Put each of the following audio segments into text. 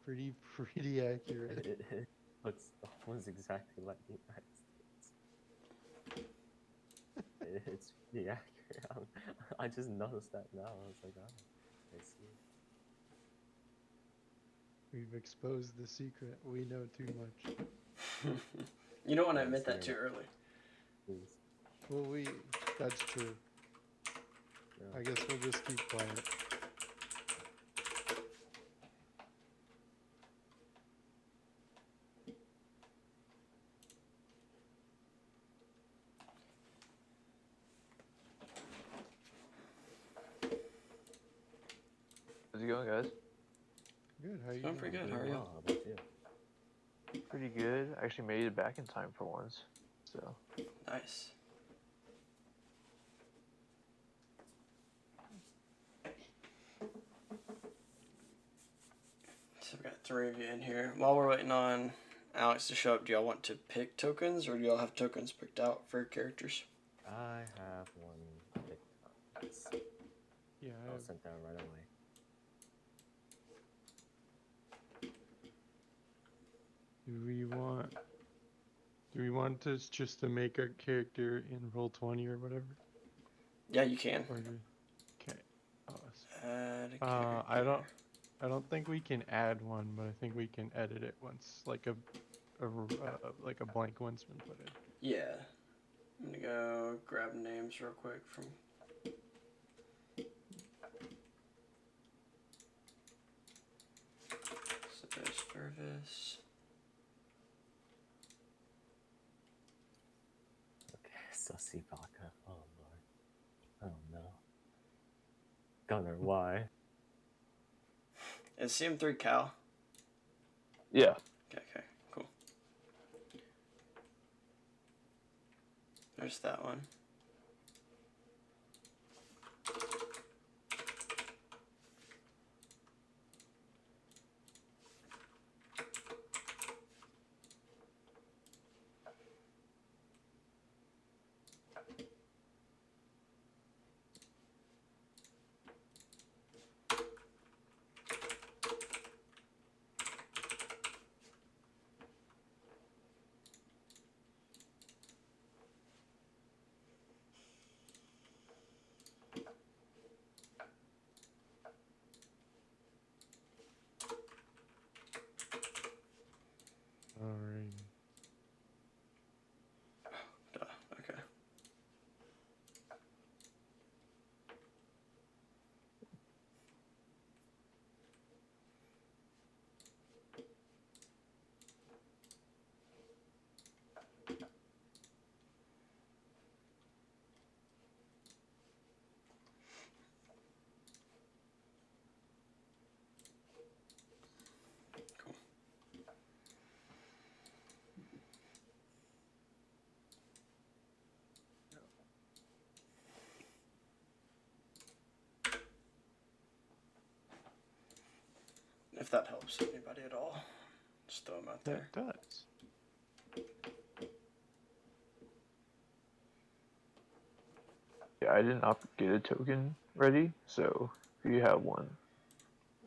pretty accurate. It looks almost exactly like the United States. It's pretty accurate. I just noticed that now. I was like, oh, I see. We've exposed the secret. We know too much. You don't want to Yes, admit that too you're right. early. Please. Well, that's true. Yeah. I guess we'll just keep quiet. How's it going, guys? Good. How you Going doing? pretty good. Doing How are you? well. How about you? Pretty good. I actually made it back in time for once. So Nice. So we got 3 of you in here. While we're waiting on Alex to show up, do y'all want to pick tokens, or do y'all have tokens picked out for your characters? I have one picked up. Yes. Yeah. I'll send that right away. Do we want us just to make a character in Roll20 or whatever? Yeah, you can. Okay. Add a character. I don't think we can add one, but I think we can edit it once, like a blank one's been put in. Yeah. I'm gonna go grab names real quick from. Service. Okay, Sussy Vodka. Oh lord. Oh no. Gunner, why? Is CM3 Cal? yeah, Okay, cool. There's that one. Alright. Duh. Okay. Cool. If that helps anybody at all, just throw them out there. That does. yeah. I did not get a token ready, so if you have one,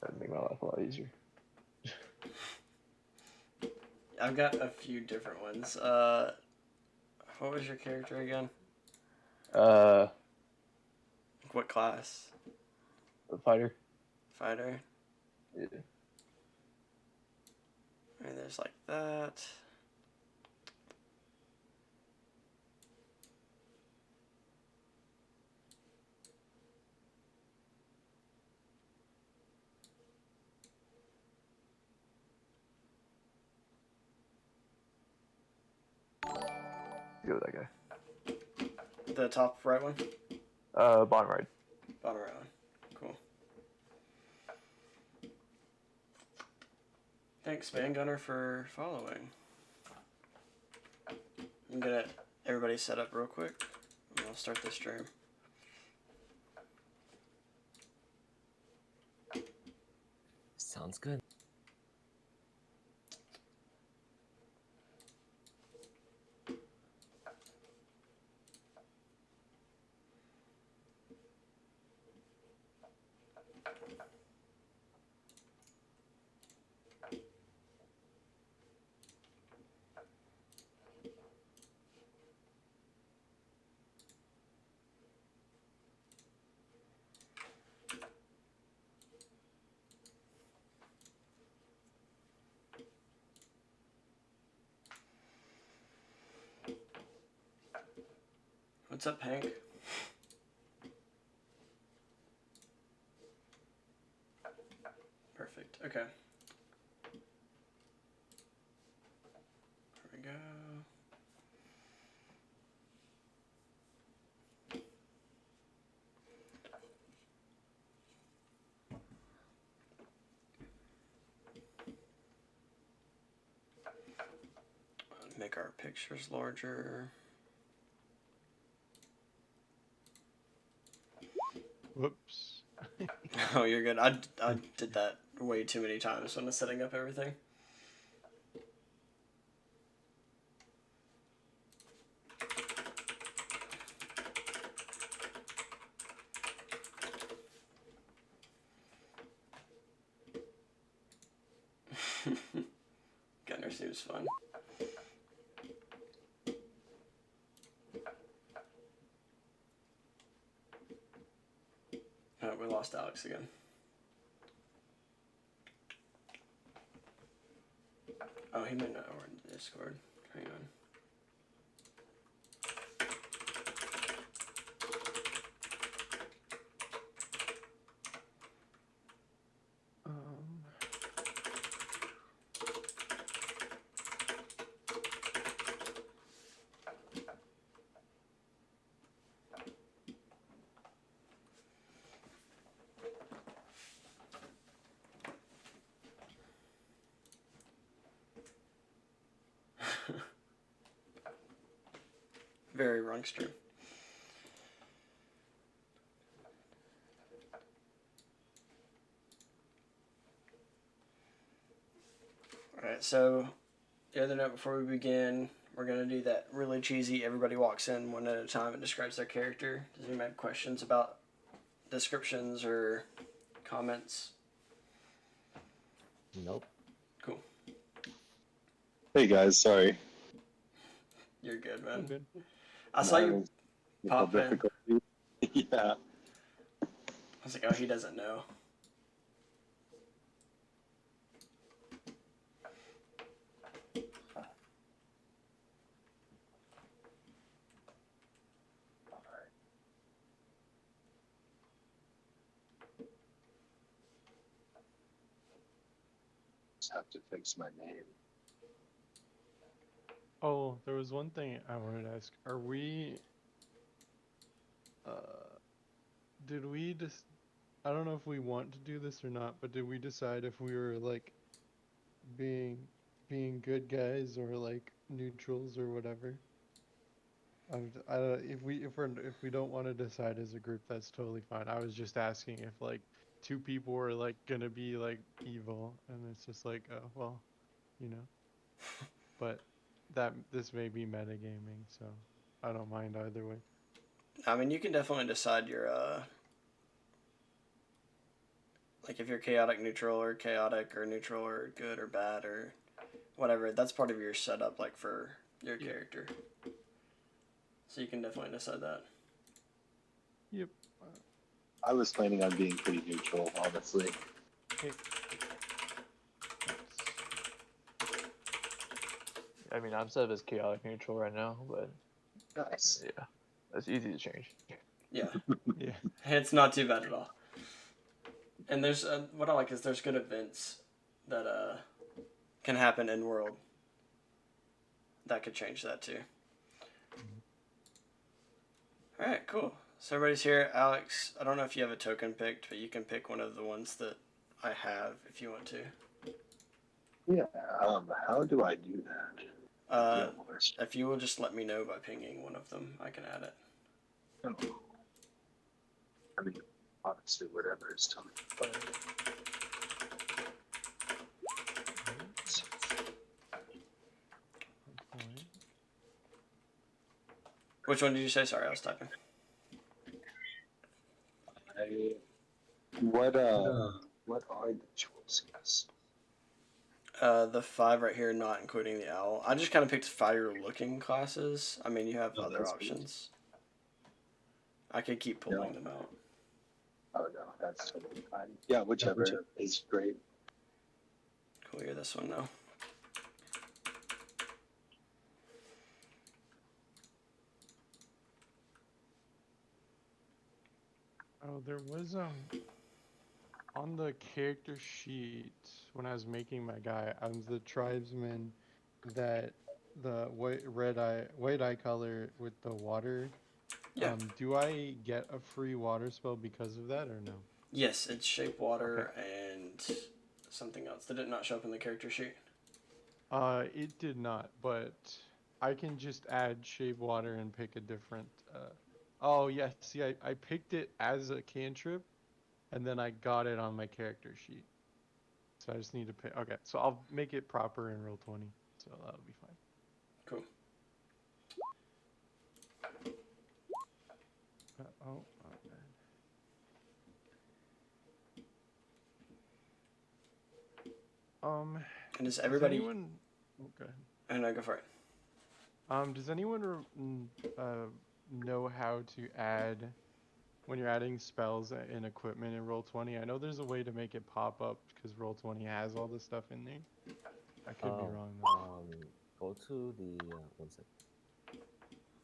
that'd make my life a lot easier. I've got a few different ones. What was your character again? What class? The fighter. Fighter. Yeah. And there's like that. Go with that guy. The top right one? Bottom right. Bottom right one. Cool. Thanks, Man Gunner, for following. I'm gonna get everybody set up real quick, and I'll start the stream. Sounds good. What's up, Hank? Perfect. Okay. There we go. Make our pictures larger. Whoops. Oh, you're good. I did that way too many times when I was setting up everything. Gunner seems fun. Oh, we lost Alex again. Oh, he might not know we're in the Discord. Hang on. Very wrong stream. Alright, so the other note before we begin, we're going to do that really cheesy, everybody walks in one at a time and describes their character. Does anybody have questions about descriptions or comments? Nope. Cool. Hey guys, sorry. You're good, I'm man. good. I saw you pop in. Difficulty. Yeah. I was like, oh, he doesn't know. Just have to fix my name. Oh, there was one thing I wanted to ask. Are we did we just I don't know if we want to do this or not, but did we decide if we were like being good guys or like neutrals or whatever? I don't, if we don't want to decide as a group, that's totally fine. I was just asking if like two people were like gonna be like evil, and it's just like, oh well, you know. But this may be metagaming, so I don't mind either way. I mean, you can definitely decide your, like if you're chaotic neutral or chaotic or neutral or good or bad or whatever. That's part of your setup, like for your Yeah. character. So you can definitely decide that. Yep. I was planning on being pretty neutral, honestly. Hey. I mean, I'm set up as chaotic neutral right now, but Nice. yeah, that's easy to change. Yeah. Yeah. It's not too bad at all. And there's what I like is there's good events that can happen in world that could change that too. All right, cool. So everybody's here. Alex, I don't know if you have a token picked, but you can pick one of the ones that I have if you want to. Yeah. How do I do that? Uh, Real question. if you will just let me know by pinging one of them, I can add it. Oh. I mean, honestly, whatever is totally fine. Which one did you say? Sorry, I was typing. What are the choices? The 5 right here, not including the owl. I just kind of picked fire-looking classes. I mean, you have Oh, other that's options. I could keep pulling them out. Oh no, that's totally fine. Yeah, whichever is great. Cool, you're this one now. there was on the character sheet when I was making my guy, I was the tribesman that the white eye color with the water. Yeah. Do I get a free water spell because of that or no? Yes, it's shape water Okay. and something else. Did it not show up in the character sheet? It did not, but I can just add shape water and pick a different. Oh yes, see, I picked it as a cantrip, and then I got it on my character sheet. So I just need to pick. Okay, so I'll make it proper in roll 20, so that'll be fine. Cool. Oh, my bad. And does Does everybody? anyone? Oh, go ahead. I know, go for it. Does anyone know how to add when you're adding spells and equipment in roll 20? I know there's a way to make it pop up because roll 20 has all this stuff in there. I could be wrong though. Go to the one second.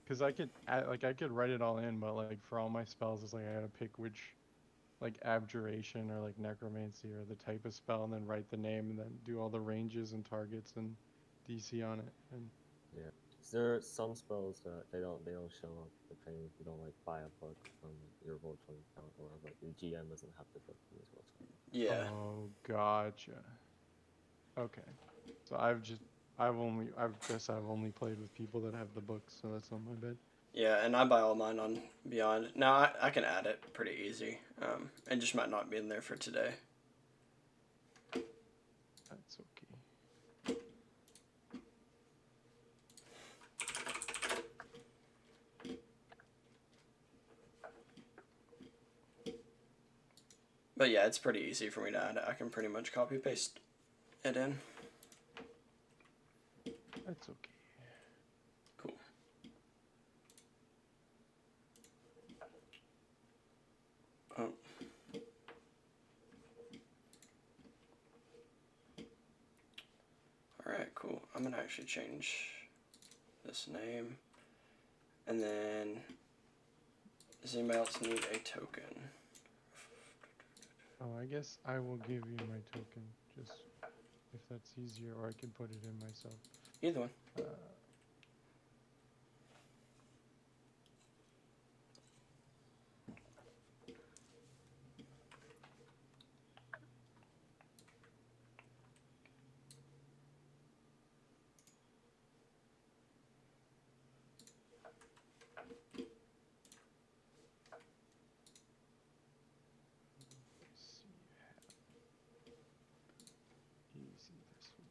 Because I could add, like I could write it all in, but like for all my spells, it's like I gotta pick which, like abjuration or like necromancy or the type of spell, and then write the name, and then do all the ranges and targets and DC on it. And Yeah. There are some spells that they don't show up depending if you don't like buy a book from your roll 20 account or like your GM doesn't have the book from his roll 20. Yeah. oh, gotcha. Okay, so I guess I've only played with people that have the books, so that's on my bad. Yeah, and I buy all mine on Beyond. Now I can add it pretty easy. And just might not be in there for today. That's okay. But yeah, it's pretty easy for me to add it. I can pretty much copy paste it in. That's okay. Cool. Oh. Alright, cool. I'm gonna actually change this name. And then, does anybody else need a token? Oh, I guess I will give you my token, just if that's easier, or I can put it in myself. Either one. Let's see, easy this one.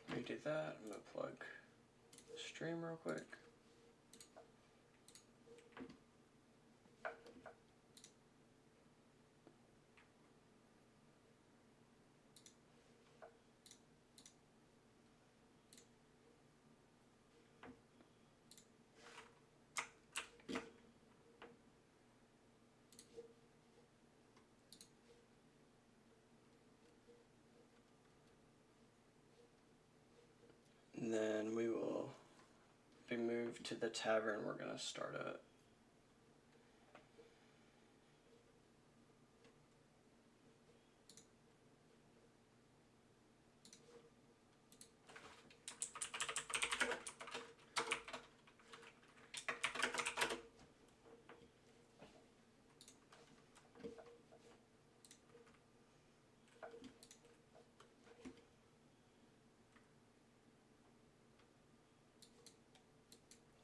Let me do that. I'm gonna plug stream real quick. And then we will be moved to the tavern we're gonna start at.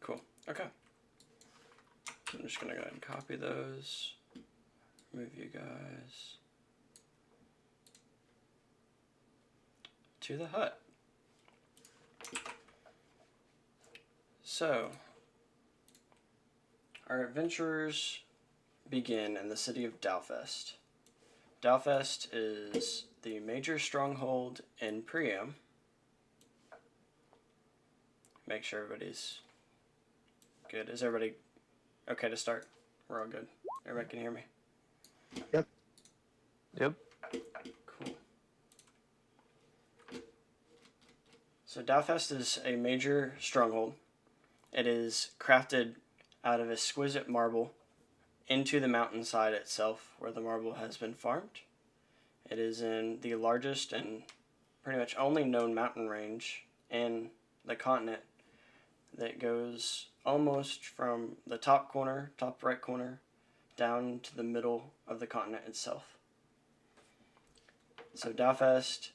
Cool. Okay. So I'm just gonna go ahead and copy those. Move you guys to the hut. So, our adventurers begin in the city of Dalfest. Dalfest is the major stronghold in Priam. Make sure everybody's good. Is everybody okay to start? We're all good. Everybody can hear me? Yep. Cool. So Dowfest is a major stronghold. It is crafted out of exquisite marble into the mountainside itself, where the marble has been farmed. It is in the largest and pretty much only known mountain range in the continent that goes almost from the top right corner, down to the middle of the continent itself. So Dowfest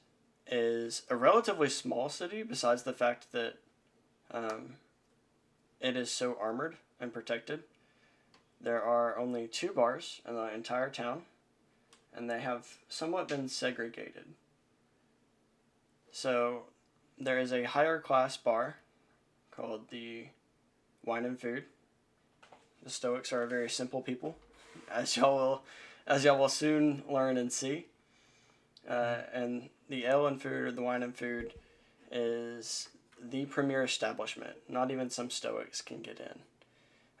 is a relatively small city, besides the fact that it is so armored and protected. There are only 2 bars in the entire town, and they have somewhat been segregated. So there is a higher class bar called the Wine and Food. The Stoics are a very simple people, as y'all will soon learn and see. And the Ale and Food, or the Wine and Food, is the premier establishment. Not even some Stoics can get in.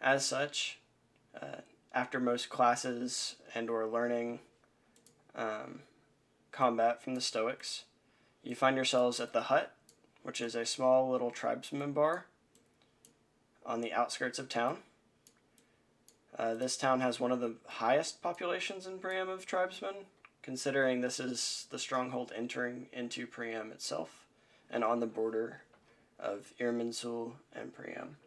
As such, after most classes and or learning combat from the Stoics, you find yourselves at the Hut, which is a small little tribesman bar on the outskirts of town. This town has one of the highest populations in Priam of tribesmen, considering this is the stronghold entering into Priam itself, and on the border of Irminsul and Priam.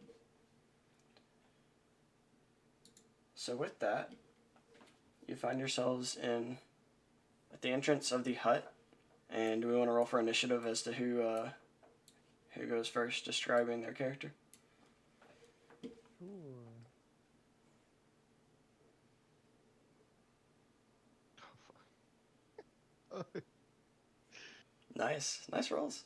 So with that, you find yourselves at the entrance of the Hut, and do we want to roll for initiative as to who goes first, describing their character? Oh, fuck. Nice rolls.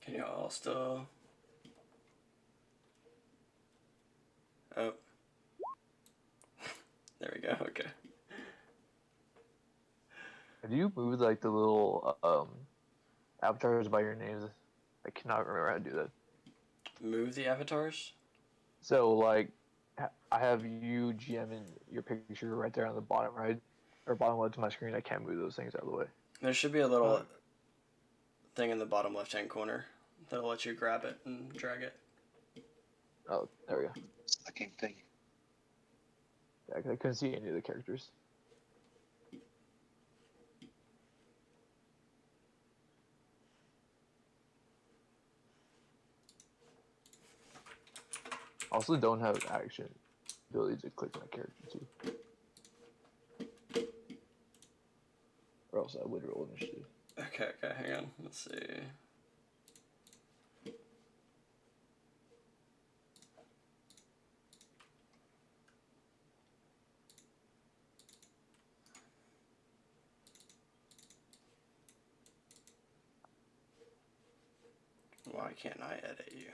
Can you all still... Oh. There we go, okay. Do you move like the little avatars by your names? I cannot remember how to do that. Move the avatars? So like, I have you GM and your picture right there on the bottom right, or bottom left of my screen. I can't move those things out of the way. There should be a little thing in the bottom left-hand corner that'll let you grab it and drag it. Oh, there we go. Sucking thing. Yeah, I couldn't see any of the characters. I also don't have action ability to click my character too. Or else I would roll initiative. Okay, hang on. Let's see. Why can't I edit you?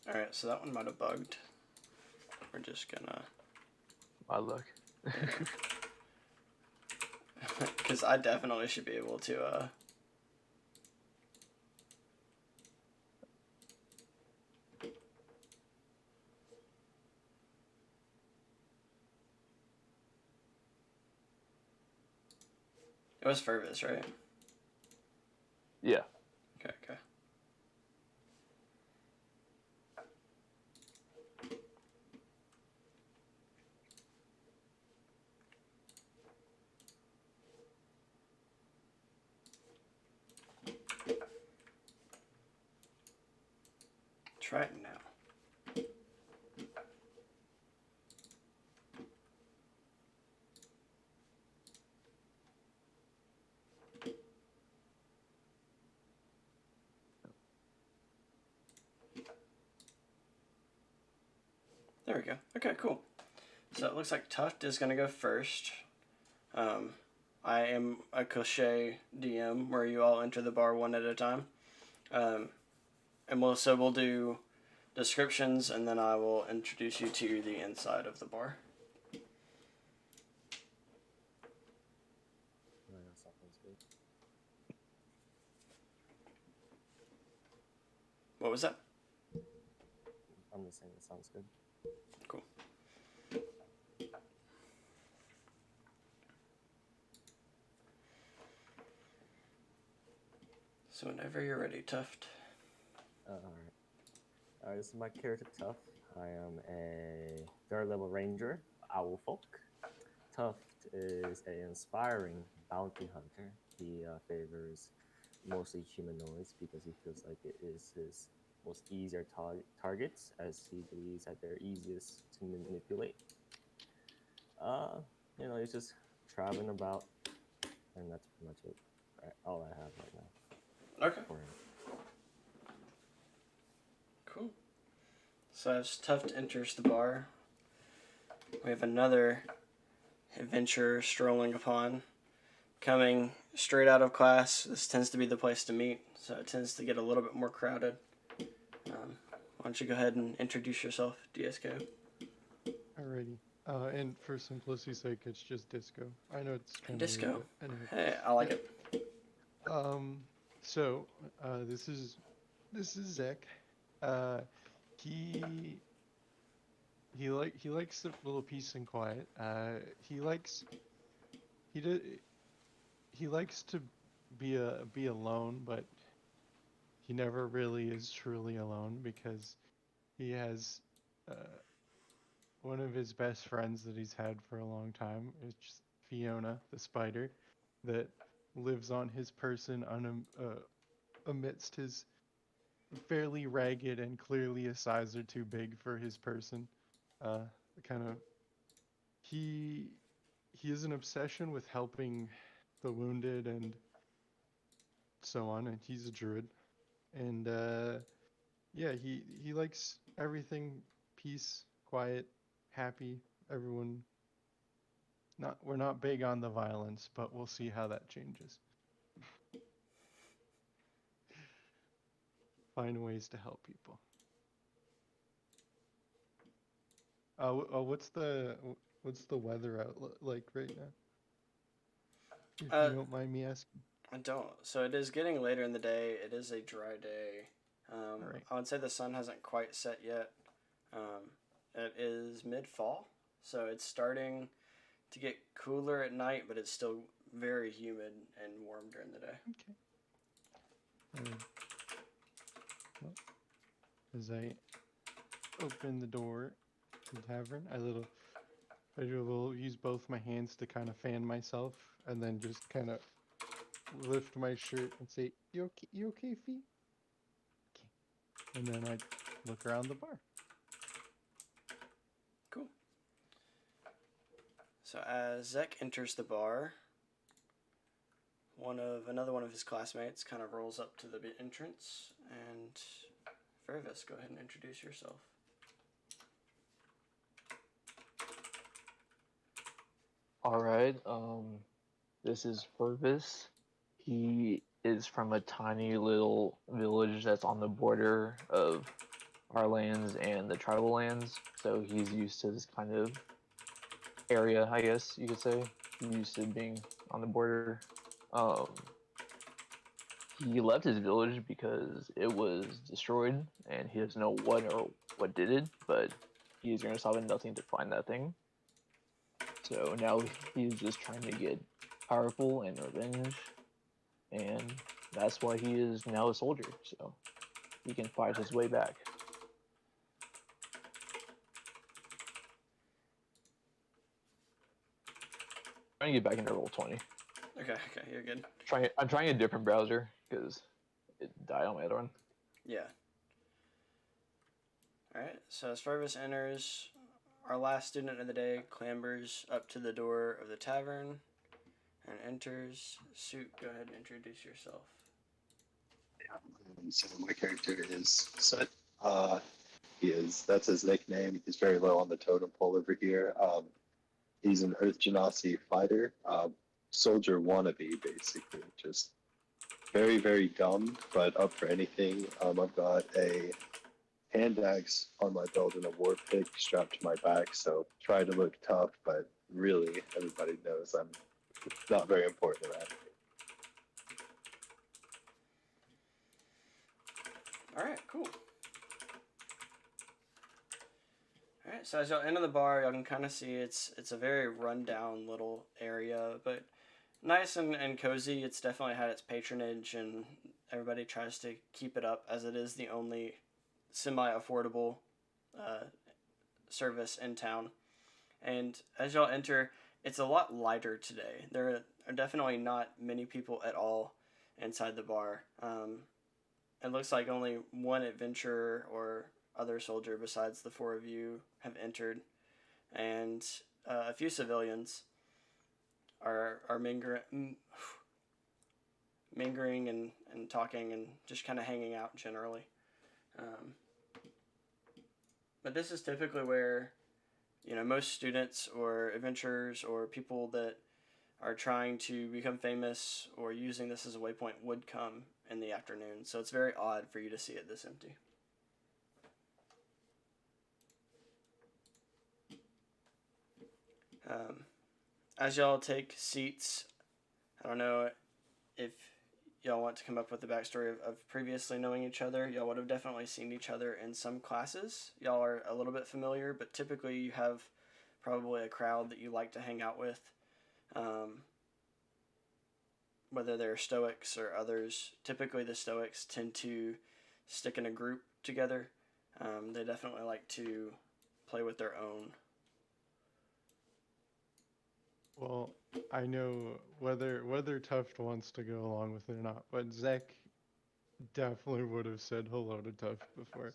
Alright, so that one might have bugged. We're just gonna... My luck. Because I definitely should be able to, It was Fervis, right? Yeah. Okay. Try it now. There we go. Okay, cool. So it looks like Tuft is going to go first. I am a cliche DM where you all enter the bar one at a time. And we'll do descriptions, and then I will introduce you to the inside of the bar. No, that sounds good. What was that? I'm just saying it sounds good. Cool. So whenever you're ready, Tuft. Alright. Alright, this is my character, Tuft. I am a 3rd level ranger, owl folk. Tuft is an inspiring bounty hunter. He favors mostly humanoids because he feels like it is his most easier targets, as he believes that they're easiest to manipulate. He's just traveling about, and that's pretty much it. All I have right now. Okay. For him. Cool. So as Tuft enters the bar, we have another adventurer strolling upon. Coming straight out of class, this tends to be the place to meet, so it tends to get a little bit more crowded. Why don't you go ahead and introduce yourself, DSKO? Alrighty. And for simplicity's sake, it's just disco. I know it's kind of Disco. weird, but anyway. Hey, I like it. So this is Zach. He likes a little peace and quiet. He likes to be alone, but he never really is truly alone because he has one of his best friends that he's had for a long time. It's Fiona, the spider, that lives on his person amidst his fairly ragged and clearly a size or too big for his person. He has an obsession with helping the wounded and so on, and he's a druid. And he likes everything peace, quiet, happy. Everyone. We're not big on the violence, but we'll see how that changes. Find ways to help people. What's the weather out like right now? If you don't mind me asking. I don't. So it is getting later in the day. It is a dry day. Right. I would say the sun hasn't quite set yet. It is mid-fall, so it's starting to get cooler at night, but it's still very humid and warm during the day. Okay. Well, as I open the door to the tavern, use both my hands to kind of fan myself, and then just kind of lift my shirt and say, "You okay? You okay, Fee?" Okay. And then I look around the bar. Cool. So as Zek enters the bar, another one of his classmates kind of rolls up to the entrance, and Fervis, go ahead and introduce yourself. Alright, this is Fervis. He is from a tiny little village that's on the border of our lands and the tribal lands, so he's used to this kind of area, I guess you could say. He's used to being on the border. He left his village because it was destroyed, and he doesn't know what did it, but he's going to stop at nothing to find that thing. So now he's just trying to get powerful and revenge, and that's why he is now a soldier, so he can fight his way back. I'm trying to get back into Roll20. Okay, you're good. I'm trying a different browser because it died on my other one. Yeah. Alright, so as Fervis enters, our last student of the day clambers up to the door of the tavern and enters. Suit, go ahead and introduce yourself. So my character is Sut. That's his nickname. He's very low on the totem pole over here. He's an Earth Genasi fighter. soldier wannabe, basically. Just very, very dumb, but up for anything. I've got a hand axe on my belt and a war pick strapped to my back, so try to look tough, but really everybody knows I'm not very important around here. Alright, cool. Alright, so as y'all enter the bar, y'all can kind of see it's a very rundown little area, but nice and cozy. It's definitely had its patronage, and everybody tries to keep it up as it is the only semi-affordable service in town. And as y'all enter, it's a lot lighter today. There are definitely not many people at all inside the bar. It looks like only one adventurer or other soldier besides the four of you have entered, and a few civilians are mingling and talking and just kind of hanging out generally. But this is typically where, most students or adventurers or people that are trying to become famous or using this as a waypoint would come in the afternoon. So it's very odd for you to see it this empty. As y'all take seats, I don't know if y'all want to come up with the backstory of previously knowing each other. Y'all would have definitely seen each other in some classes. Y'all are a little bit familiar, but typically you have probably a crowd that you like to hang out with. Whether they're Stoics or others, typically the Stoics tend to stick in a group together. They definitely like to play with their own. Well, I know whether Tuft wants to go along with it or not, but Zek definitely would have said hello to Tuft before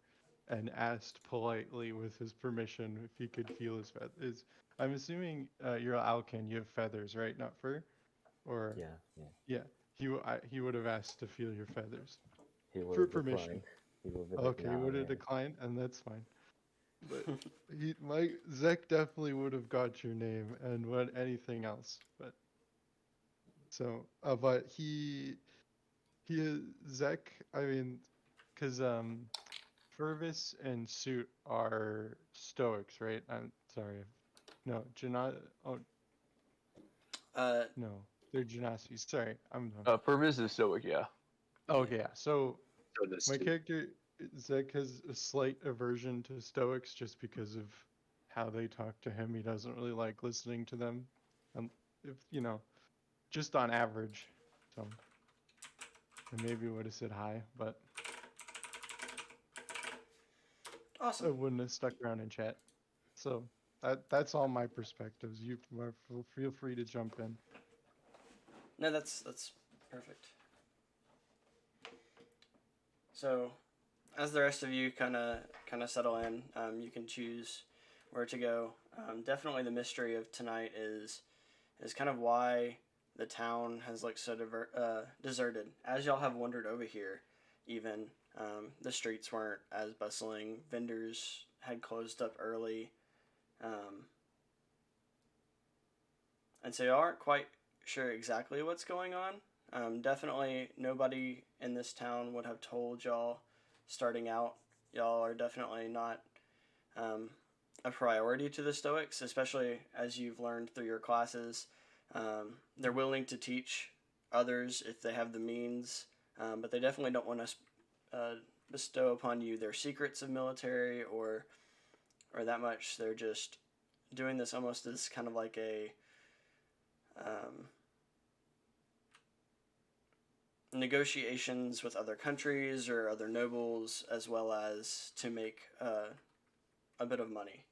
and asked politely with his permission if he could feel his feathers. I'm assuming you're Alcan, you have feathers, right? Not fur? Or Yeah. he would have asked to feel your feathers He would for have permission. declined. He would have Okay, would have declined, and that's fine. But Zek definitely would have got your name and what anything else. But so, but Zek. I mean, because Fervis and Suit are Stoics, right? I'm sorry. No, Oh Uh, no, they're Genasi. Sorry, I'm dumb. Purvis is stoic, yeah. Okay, yeah. So So this my dude- character Zek has a slight aversion to Stoics just because of how they talk to him. He doesn't really like listening to them, if just on average. So, and maybe would have said hi, but I awesome. wouldn't have stuck around and chat. So that's all my perspectives. You feel free to jump in. No, that's perfect. So, as the rest of you kind of settle in, you can choose where to go. Definitely, the mystery of tonight is kind of why the town has looked so deserted. As y'all have wandered over here, even the streets weren't as bustling. Vendors had closed up early, and so y'all aren't quite sure exactly what's going on. Definitely nobody in this town would have told y'all starting out. Y'all are definitely not a priority to the Stoics, especially as you've learned through your classes. They're willing to teach others if they have the means, but they definitely don't want to bestow upon you their secrets of military or that much. They're just doing this almost as kind of like a negotiations with other countries or other nobles, as well as to make a bit of money.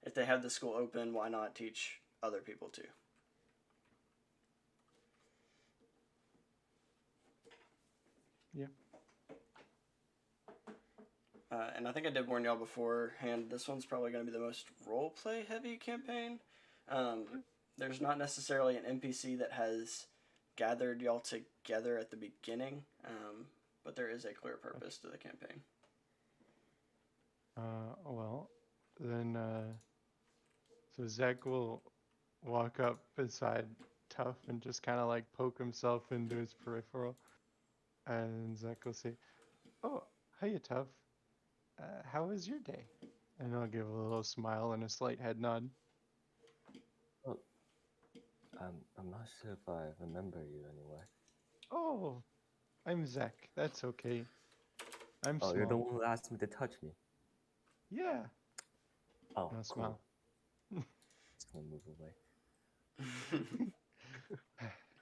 If they have the school open, why not teach other people too? Yeah. And I think I did warn y'all beforehand, this one's probably going to be the most roleplay heavy campaign. There's not necessarily an NPC that has gathered y'all together at the beginning, but there is a clear purpose to the campaign. Well, then, so Zek will walk up beside Tough and just kind of like poke himself into his peripheral. And Zach will say, "Oh, hiya, Tough. How was your day?" And I'll give a little smile and a slight head nod. Well, I'm not sure if I remember you anyway. "Oh, I'm Zach. That's okay. I'm Oh, you're the small." one who asked me to touch me. "Yeah." Oh, And I'll cool. smile. Just gonna move away.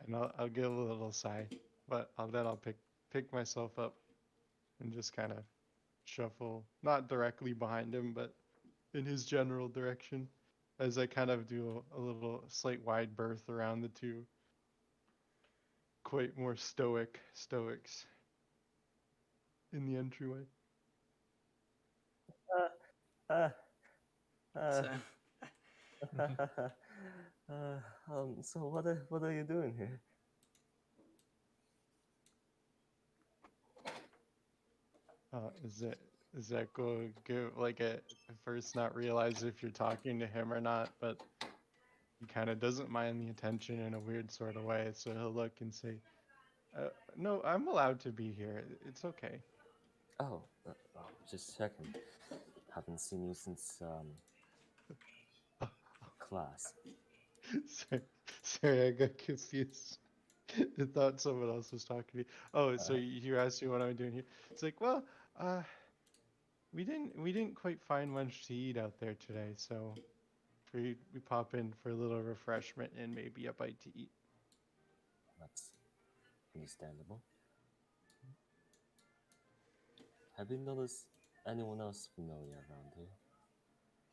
And I'll give a little sigh, but then I'll pick myself up and just kind of shuffle, not directly behind him, but in his general direction, as I kind of do a little slight wide berth around the two quite more stoics in the entryway. Uh, uh, So, so what are you doing here? Is that go give like a at first not realize if you're talking to him or not, but he kind of doesn't mind the attention in a weird sort of way, so he'll look and say, "No, I'm allowed to be here. It's okay." Oh, just checking. Haven't seen you since class. sorry, sorry, I got confused. I thought someone else was talking to me. Oh, so Uh, you asked me what I'm doing here. It's like, well, uh, we didn't quite find much to eat out there today, so we pop in for a little refreshment and maybe a bite to eat. that's understandable. Have you noticed anyone else familiar around here?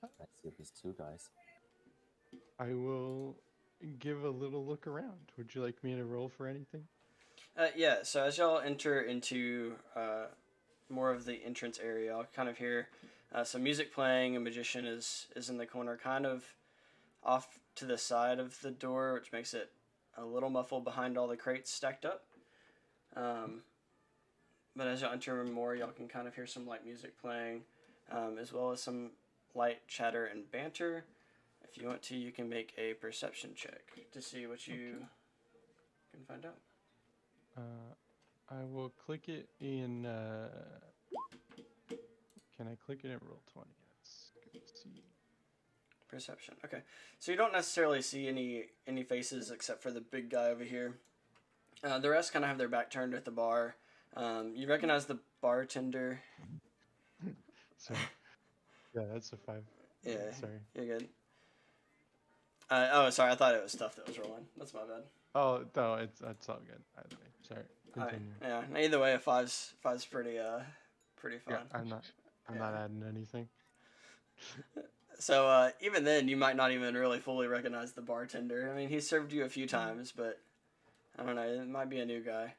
I see these two guys. I will give a little look around. Would you like me to roll for anything? yeah, so as y'all enter into more of the entrance area, I'll kind of hear some music playing. A magician is in the corner, kind of off to the side of the door, which makes it a little muffled behind all the crates stacked up. Um, but as y'all enter more, y'all can kind of hear some light music playing, as well as some light chatter and banter. If you want to, you can make a perception check to see what you can find out. I will click it in. Can I click it in Roll20? Let's go see. Perception. Okay, so you don't necessarily see any faces except for the big guy over here. The rest kind of have their back turned at the bar. You recognize the bartender. Sorry. Yeah, that's a 5. Yeah, Sorry. you're good. Oh, sorry. I thought it was stuff that was rolling. That's my bad. Oh no, it's all good. Either way. Sorry. All right. Continue. Yeah. Either way, a five's pretty fun. Yeah, I'm not adding anything. So even then, you might not even really fully recognize the bartender. I mean, he served you a few times, but I don't know. It might be a new guy.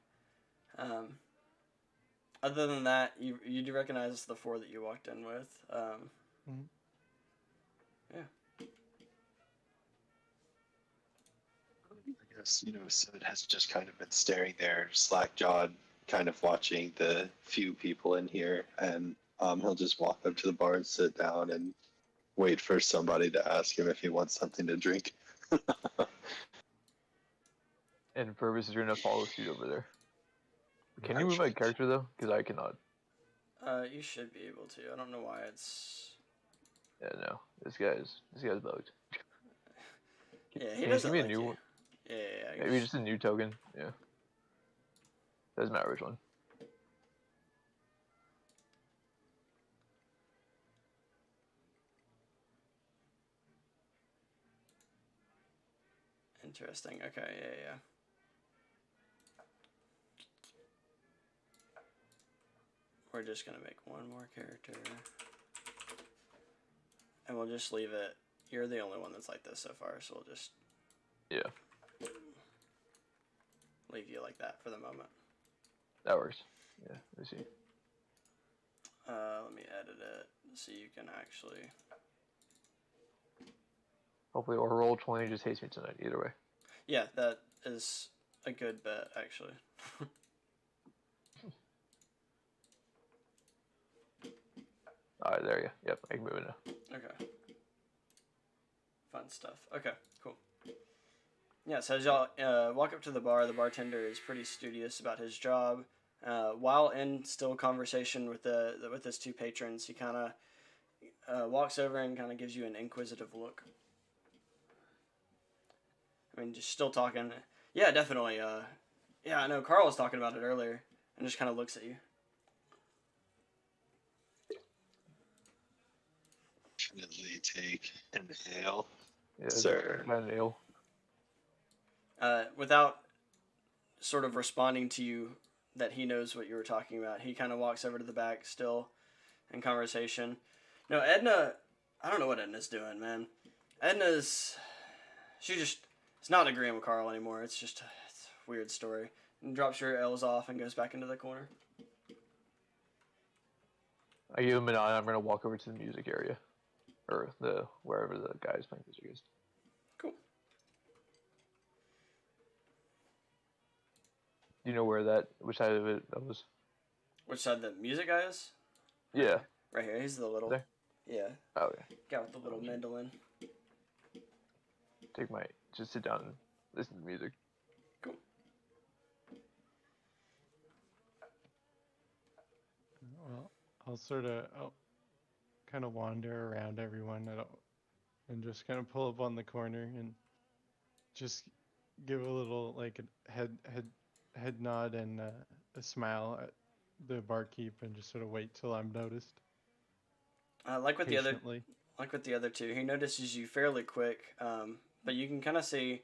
Other than that, you do recognize the four that you walked in with. Mhm. Yeah. I guess, Sid has just kind of been staring there, slack-jawed, kind of watching the few people in here, and he'll just walk up to the bar and sit down and wait for somebody to ask him if he wants something to drink. And Purvis is gonna follow suit over there. Can you Oh, move my shit. character though? Because I cannot. You should be able to. I don't know why it's. Yeah, no. This guy's bugged. Yeah, he Can you doesn't give me a like new you. one? Yeah. Maybe just a new token. Yeah. Doesn't matter which one. Interesting. Okay. Yeah. We're just gonna make one more character, and we'll just leave it. You're the only one that's like this so far, so we'll just Yeah, leave you like that for the moment. that works. Yeah, let me see. Let me edit it so you can actually. Hopefully, or roll 20 just hates me tonight. Either way. Yeah, that is a good bet actually. All right, there you go. Yep, I can move it now. Okay. Fun stuff. Okay, cool. Yeah, so as y'all walk up to the bartender is pretty studious about his job. While in still conversation with his two patrons, he kind of walks over and kind of gives you an inquisitive look. I mean, just still talking. Yeah, definitely. Yeah, I know Carl was talking about it earlier, and just kind of looks at you. Definitely take an ale, Yeah, sir. kind of ale. Without sort of responding to you that he knows what you were talking about, he kind of walks over to the back, still in conversation. No, Edna, I don't know what Edna's doing, man. She just, it's not agreeing with Carl anymore. It's just, it's a weird story. And drops your L's off and goes back into the corner. I give him a nod. I'm gonna walk over to the music area, or the wherever the guy is playing music is. Cool. Do you know which side of it that was? Which side the music guy is? Yeah. Right here. He's the little, There? yeah, Oh yeah. guy with the little mandolin. Just sit down and listen to music. Cool. Well, I'll kind of wander around everyone and just kind of pull up on the corner and just give a little like a head nod and a smile at the barkeep and just sort of wait till I'm noticed. Like with the other Patiently. like with the other two, he notices you fairly quick, but you can kind of see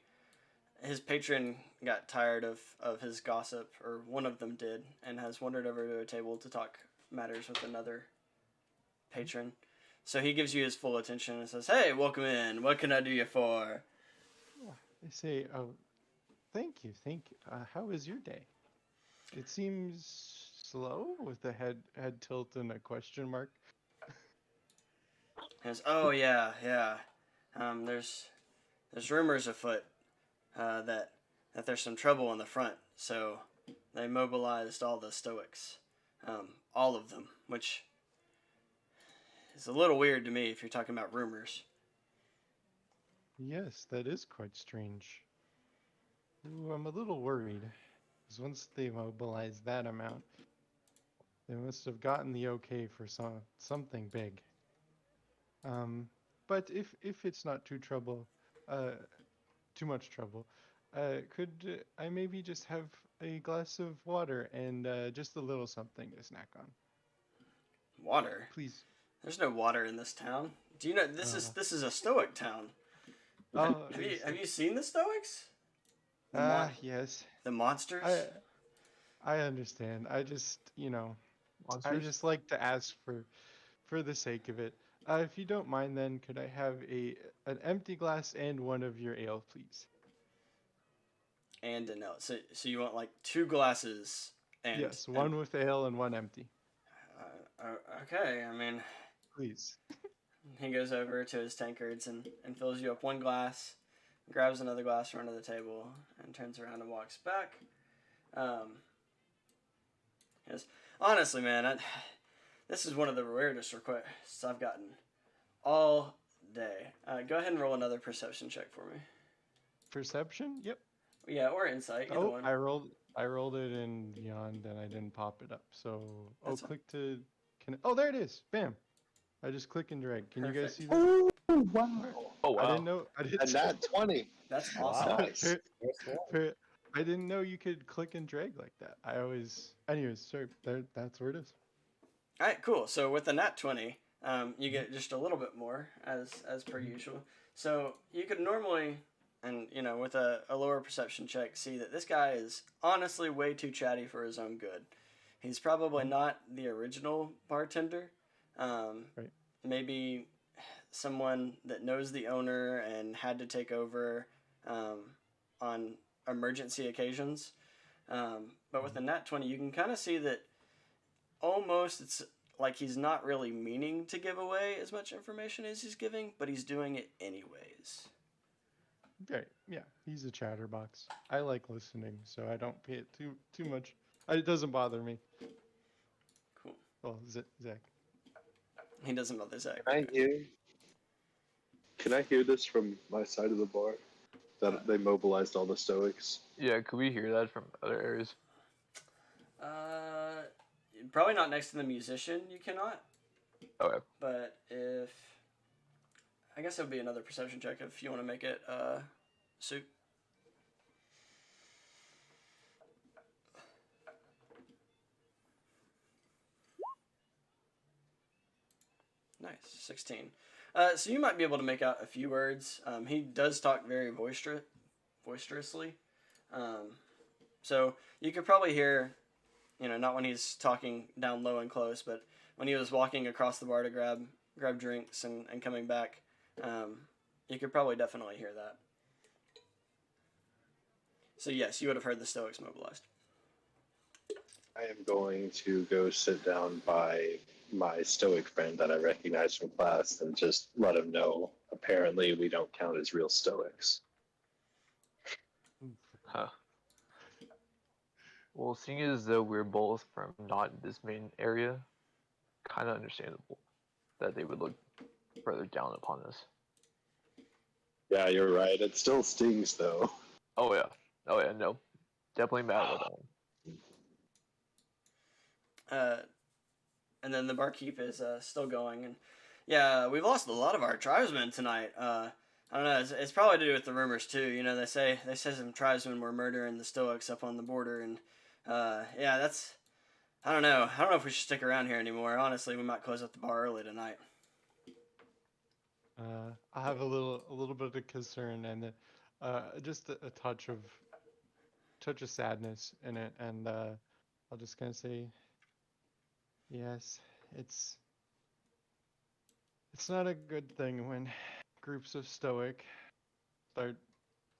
his patron got tired of his gossip, or one of them did, and has wandered over to a table to talk matters with another patron. So he gives you his full attention and says, "Hey, welcome in. What can I do you for?" They say, "Oh, thank you. How was your day?" It seems slow with a head tilt and a question mark. He goes, "Oh yeah. There's rumors afoot that there's some trouble in the front, so they mobilized all the Stoics, all of them, which is a little weird to me if you're talking about rumors." Yes, that is quite strange. Ooh, I'm a little worried, because once they mobilized that amount, they must have gotten the okay for something big. But if it's not uh, too much trouble, could I maybe just have a glass of water and just a little something to snack on, Water? please? There's no water in this town. Do you know this is a Stoic town? Oh, Have you seen the Stoics? The mon- yes. the monsters? I understand. I Monsters. just like to ask for the sake of it. If you don't mind, then could I have an empty glass and one of your ale, please? And no. So you want like two glasses and Yes, one with ale and one empty, okay. I mean, please. he goes over to his tankards and fills you up one glass, grabs another glass from under the table, and turns around and walks back. Yes, honestly, man, this is one of the weirdest requests I've gotten all day. Go ahead and roll another perception check for me. Perception? Yep. Yeah, or insight, either Oh, one. I rolled it in Beyond and I didn't pop it up. So, That's fine. click to oh, there it is. Bam. I just click and drag. Can you guys see Perfect. that? Oh, wow. Oh wow. I didn't know. I didn't. And that 20. That's awesome. Wow. Nice. First one. I didn't know you could click and drag like that. Anyways, sorry. That's where it is. All right, cool. So with the nat 20, you get just a little bit more as per usual. So you could normally, and with a lower perception check, see that this guy is honestly way too chatty for his own good. He's probably not the original bartender. Right. Maybe someone that knows the owner and had to take over on emergency occasions. But with the nat 20, you can kind of see that almost it's like he's not really meaning to give away as much information as he's giving, but he's doing it anyways. Right. Yeah. He's a chatterbox. I like listening, so I don't pay it too much. It doesn't bother me. Cool. Well, Zach. He doesn't bother Zach. Can I hear this from my side of the bar? that they mobilized all the Stoics. Yeah, could we hear that from other areas? Probably not next to the musician. You cannot. Okay. But if I guess it would be another perception check if you want to make it suit. Nice, 16. So you might be able to make out a few words. He does talk very boisterously. So you could probably hear, not when he's talking down low and close, but when he was walking across the bar to grab drinks and coming back, you could probably definitely hear that. So yes, you would have heard the Stoics mobilized. I am going to go sit down by my Stoic friend that I recognize from class and just let him know. Apparently, we don't count as real Stoics. Huh. Well, seeing as though we're both from not this main area, kind of understandable that they would look further down upon us. Yeah, you're right. It still stings, though. Oh yeah. Oh yeah. No. Definitely mad with that one. And then the barkeep is still going, and yeah, we've lost a lot of our tribesmen tonight. I don't know. It's probably to do with the rumors too. They say some tribesmen were murdering the Stoics up on the border, and yeah, that's. I don't know. I don't know if we should stick around here anymore. Honestly, we might close up the bar early tonight. I have a little bit of concern and just a touch of sadness in it, and I'll just kind of say, yes, it's not a good thing when groups of Stoic start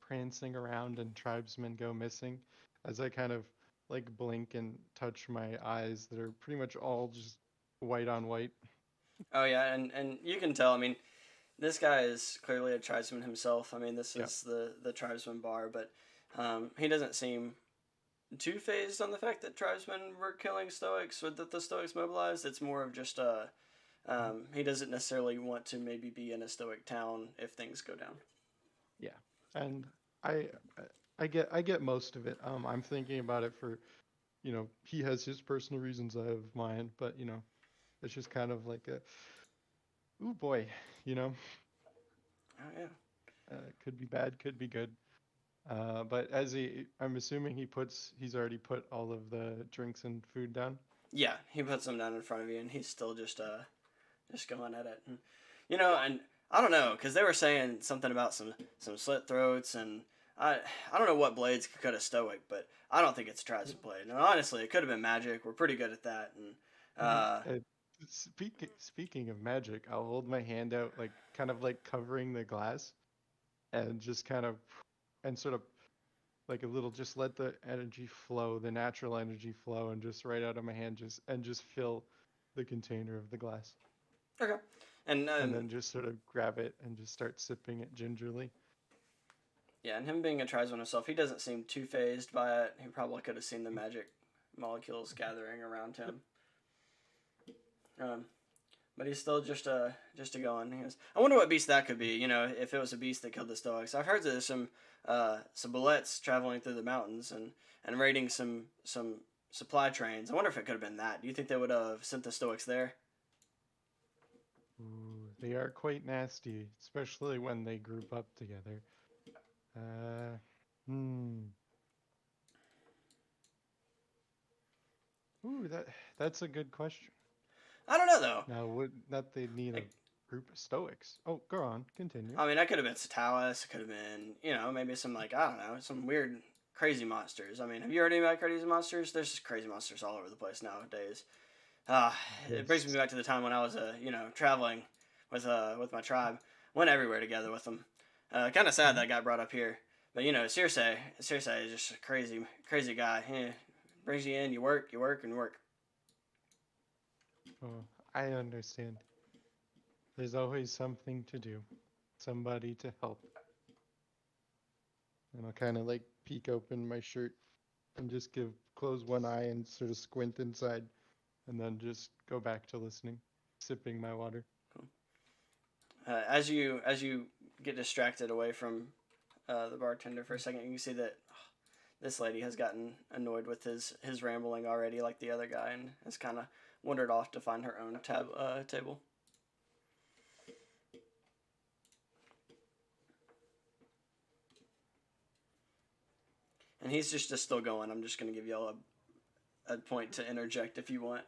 prancing around and tribesmen go missing. As I kind of like blink and touch my eyes that are pretty much all just white on white. Oh yeah, and you can tell. I mean, this guy is clearly a tribesman himself. I mean, this is the tribesman bar, but he doesn't seem too phased on the fact that tribesmen were killing Stoics or that the Stoics mobilized. It's more of just he doesn't necessarily want to maybe be in a Stoic town if things go down. Yeah, and I get most of it. I'm thinking about it for, he has his personal reasons, I have mine, but it's just kind of like a, ooh boy, Oh yeah. could be bad, could be good. But I'm assuming he's already put all of the drinks and food down. Yeah, he puts them down in front of you, and he's still just going at it. And, and I don't know, because they were saying something about some slit throats, and I don't know what blades could cut a Stoic, but I don't think it's a tribesman blade. And honestly, it could have been magic. We're pretty good at that. And Speaking of magic, I'll hold my hand out, like kind of like covering the glass, and just kind of, and sort of like a little, just let the energy flow, the natural energy flow, and just right out of my hand, just fill the container of the glass. okay, and then just sort of grab it and just start sipping it gingerly. yeah, and him being a tribesman himself, he doesn't seem too phased by it. He probably could have seen the magic molecules gathering around him. But he's still just going. He goes, I wonder what beast that could be. If it was a beast that killed the Stoics. I've heard that there's some bullets traveling through the mountains and raiding some supply trains. I wonder if it could have been that. Do you think they would have sent the Stoics there? Ooh, they are quite nasty, especially when they group up together. Ooh, that's a good question. I don't know though. Now, would not they need a group of Stoics? Oh, go on, continue. I mean, that could have been Satalis. It could have been, maybe some I don't know, some weird crazy monsters. I mean, have you heard any about crazy monsters? There's just crazy monsters all over the place nowadays. It brings me back to the time when I was traveling with my tribe. Went everywhere together with them. Kind of sad that I got brought up here. But Circe is just a crazy guy. Brings you in, you work, and work. Oh, I understand. There's always something to do, somebody to help. And I'll kind of like peek open my shirt and just close one eye and sort of squint inside, and then just go back to listening, sipping my water. Cool. As you get distracted away from the bartender for a second. You can see that this lady has gotten annoyed with his rambling already, like the other guy, and has kind of wandered off to find her own table. And he's just still going. I'm just going to give y'all a point to interject if you want.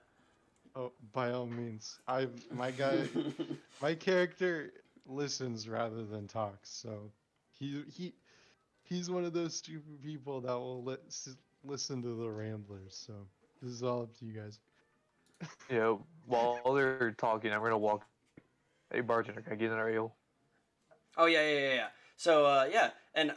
Oh, by all means. My character listens rather than talks, so he's one of those stupid people that will listen to the ramblers. So this is all up to you guys. Yeah, while they're talking, I'm gonna walk. Hey, bartender, can I get an ale? Oh yeah. So yeah, and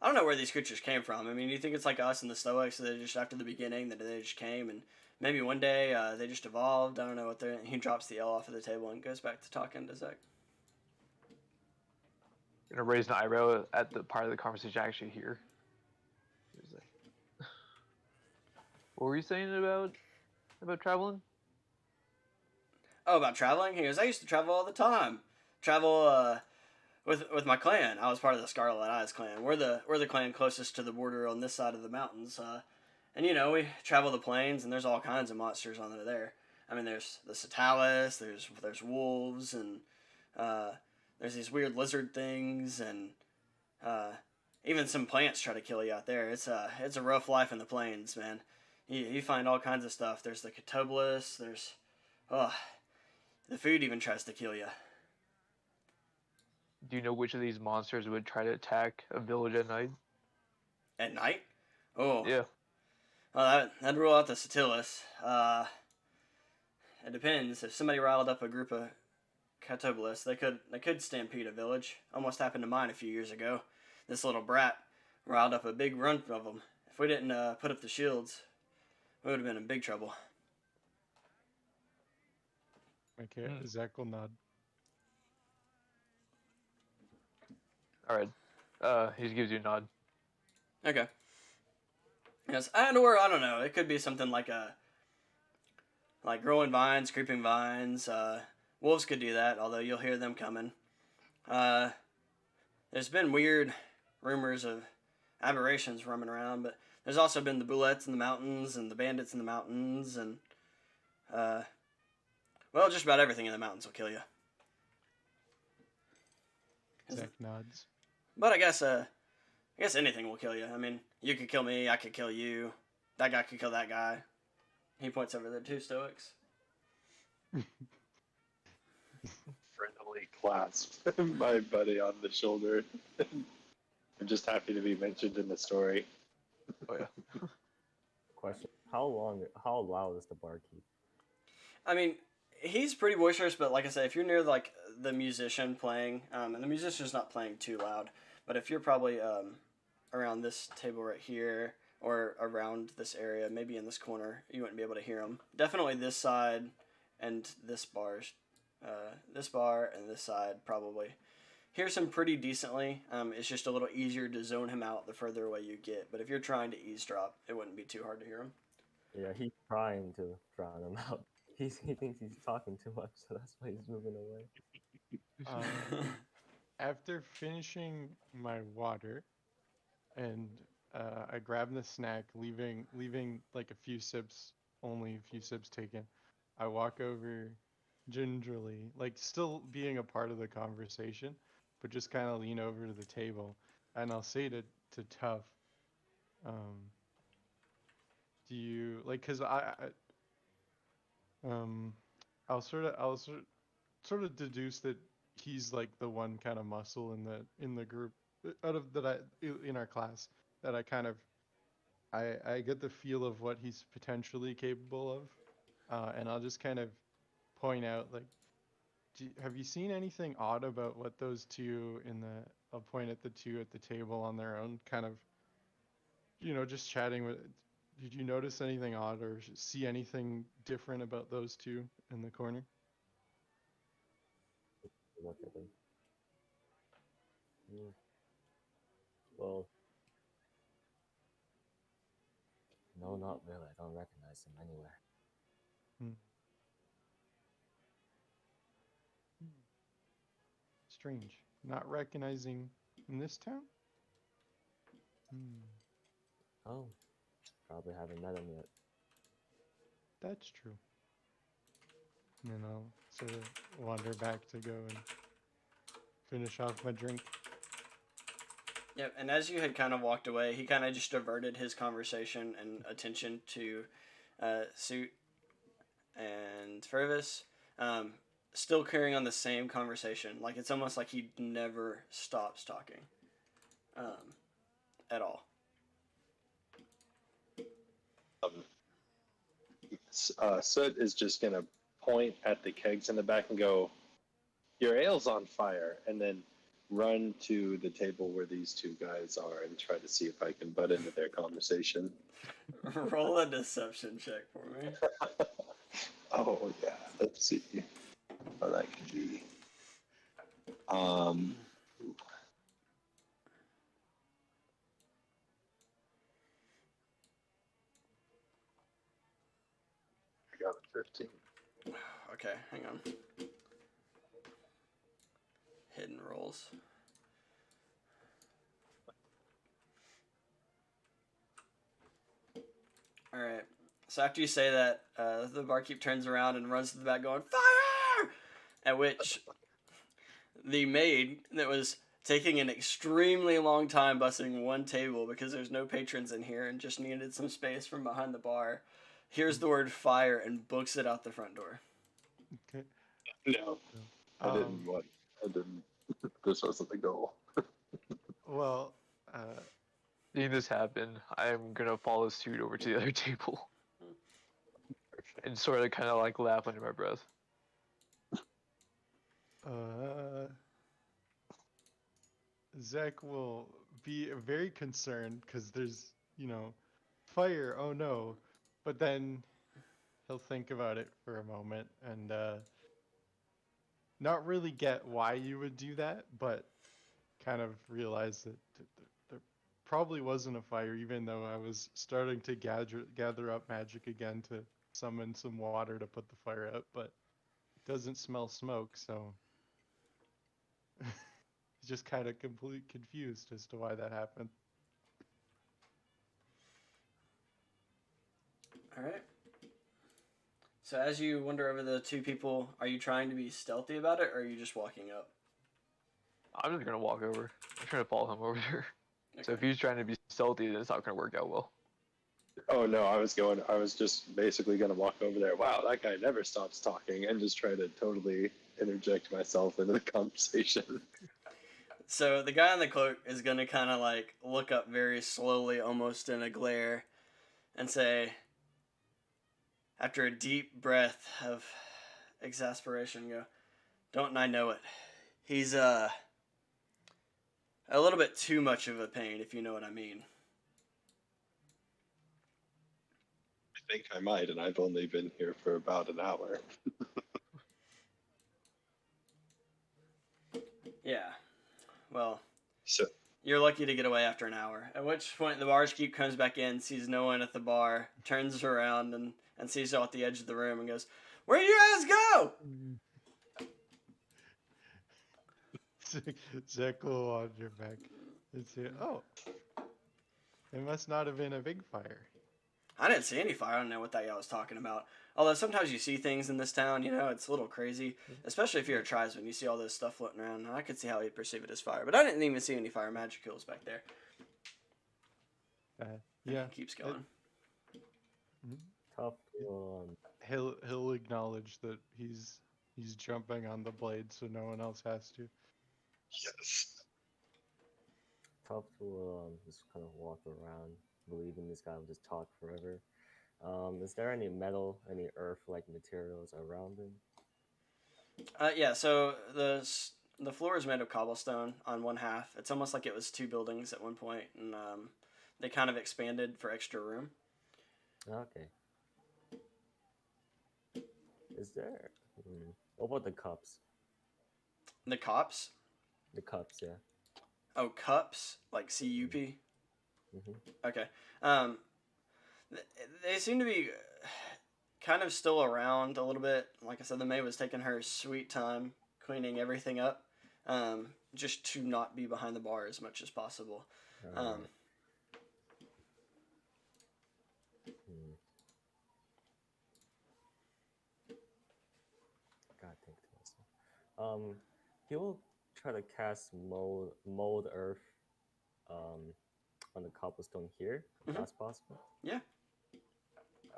I don't know where these creatures came from. I mean, you think it's like us and the Stoics? They just after the beginning that they just came, and maybe one day they just evolved. I don't know what they're. He drops the L off of the table and goes back to talking to Zach. I'm gonna raise an eyebrow at the part of the conversation I actually hear. He's like, what were you saying about traveling? Oh, about traveling? He goes, I used to travel all the time. Travel with my clan. I was part of the Scarlet Eyes clan. We're the clan closest to the border on this side of the mountains. And you know, we travel the plains, and there's all kinds of monsters on there. I mean, there's the Satalis, there's wolves, and there's these weird lizard things, and even some plants try to kill you out there. It's a rough life in the plains, man. You find all kinds of stuff. There's the Catoblis. The food even tries to kill you. Do you know which of these monsters would try to attack a village at night? At night? Oh, Yeah. well, that'd rule out the Satilis. It depends. If somebody riled up a group of Catoblis, they could stampede a village. Almost happened to mine a few years ago. This little brat riled up a big run of them. If we didn't put up the shields, we would have been in big trouble. Okay, Zach will nod. All right. He just gives you a nod. Okay. Yes, or I don't know. It could be something like growing vines, creeping vines. Wolves could do that, although you'll hear them coming. There's been weird rumors of aberrations roaming around, but there's also been the bullets in the mountains and the bandits in the mountains, and well, just about everything in the mountains will kill you. Zach nods. But I guess anything will kill you. I mean, you could kill me, I could kill you, that guy could kill that guy. He points over the two Stoics. Friendly clasp my buddy on the shoulder. I'm just happy to be mentioned in the story. Oh yeah. Question: How loud does the bar keep? I mean, he's pretty boisterous, but like I said, if you're near like the musician playing, and the musician's not playing too loud, but if you're probably around this table right here or around this area, maybe in this corner, you wouldn't be able to hear him. Definitely this side and this bar and this side probably hears him pretty decently. It's just a little easier to zone him out the further away you get. But if you're trying to eavesdrop, it wouldn't be too hard to hear him. Yeah, he's trying to drown him out. He thinks he's talking too much, so that's why he's moving away. After finishing my water, and I grab the snack, leaving like only a few sips taken. I walk over gingerly, like still being a part of the conversation, but just kind of lean over to the table, and I'll say to Tough, do you like? Cause I'll sort of deduce that he's like the one kind of muscle in the group out of that in our class that I get the feel of what he's potentially capable of, and I'll just kind of point out like, have you seen anything odd about what those two I'll point at the two at the table on their own, kind of, just chatting with. Did you notice anything odd or see anything different about those two in the corner? Look at him. Well, no, not really. I don't recognize him anywhere. Strange. Not recognizing in this town? Hmm, Oh, probably haven't met him yet. that's true. And then I'll sort of wander back to go and finish off my drink. Yep, and as you had kind of walked away, he kind of just diverted his conversation and attention to Suit and Fervis, still carrying on the same conversation. Like, it's almost like he never stops talking at all. Soot is just gonna point at the kegs in the back and go, "Your ale's on fire," and then run to the table where these two guys are and try to see if I can butt into their conversation. Roll a deception check for me. Oh yeah, let's see how that could be. I got a 15. Okay, hang on. Hidden rolls. All right. So after you say that, the barkeep turns around and runs to the back going, "Fire!" At which the maid that was taking an extremely long time bussing one table because there's no patrons in here and just needed some space from behind the bar, hears the word fire and books it out the front door. Okay. No, I didn't want. I didn't. This wasn't the goal. Well, Seeing this happen, I'm gonna follow Suit over to the other table and sort of kind of like laugh under my breath. Zach will be very concerned because there's, fire. Oh no. But then he'll think about it for a moment and not really get why you would do that, but kind of realize that there probably wasn't a fire, even though I was starting to gather up magic again to summon some water to put the fire out, but it doesn't smell smoke, so he's just kind of completely confused as to why that happened. All right. So as you wander over the two people, are you trying to be stealthy about it, or are you just walking up? I'm just gonna walk over. I'm trying to follow him over there. Okay. So if he's trying to be stealthy, then it's not gonna work out well. Oh no, I was just basically gonna walk over there. Wow, that guy never stops talking, and just try to totally interject myself into the conversation. So the guy in the cloak is going to kind of like look up very slowly, almost in a glare, and say, after a deep breath of exasperation, go, "Don't I know it? He's a little bit too much of a pain, if you know what I mean." I think I might, and I've only been here for about an hour. Yeah. Well, So you're lucky to get away after an hour. At which point the barkeep comes back in, sees no one at the bar, turns around and sees you at the edge of the room and goes, "Where you guys go?" Zach will wander back and say, "Oh, it must not have been a big fire." I didn't see any fire. I don't know what that guy was talking about. Although sometimes you see things in this town, it's a little crazy. Especially if you're a tribesman, you see all this stuff floating around. I could see how he'd perceive it as fire. But I didn't even see any fire magic kills back there. Yeah, He keeps going. Tough. he'll acknowledge that he's jumping on the blade, so no one else has to. yes, Tough will just kind of walk around, believing this guy will just talk forever. Is there any metal, any earth-like materials around him? Yeah, so the floor is made of cobblestone on one half. It's almost like it was two buildings at one point, and they kind of expanded for extra room. Okay. Is there? What about the cups? The cops? The cups, yeah. Oh, cups? Like C-U-P? Mm-hmm. Okay. They seem to be kind of still around a little bit. Like I said, the maid was taking her sweet time cleaning everything up, just to not be behind the bar as much as possible. He will try to cast mold earth, on the cobblestone here. If Mhm. that's possible. Yeah.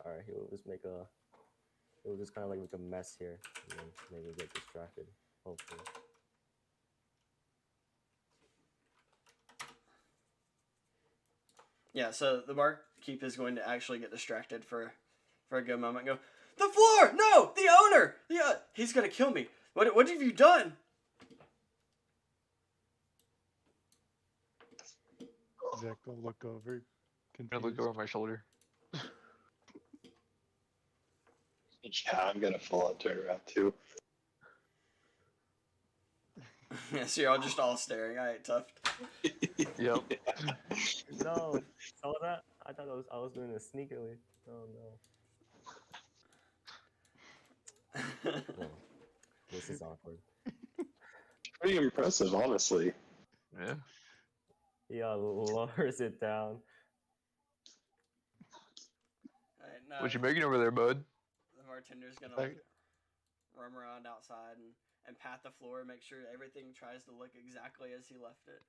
All right, he'll just make a. He'll just kind of like make a mess here, and then maybe get distracted. Hopefully. Yeah, so the barkeep is going to actually get distracted for a good moment and go, "The floor! No! The owner! He's gonna kill me. What have you done?" Zach will look over, I'm gonna look confused. over my shoulder. Yeah, I'm gonna full on turn around too. Yeah, so you're all just all staring. All right, tough. Yep. No, saw that? I thought I was doing this sneakily. Oh no. No, this is awkward. Pretty impressive, honestly. Yeah. He lowers it down. All right, now What you making over there, bud? the bartender's gonna Like- roam around outside and pat the floor, make sure everything tries to look exactly as he left it.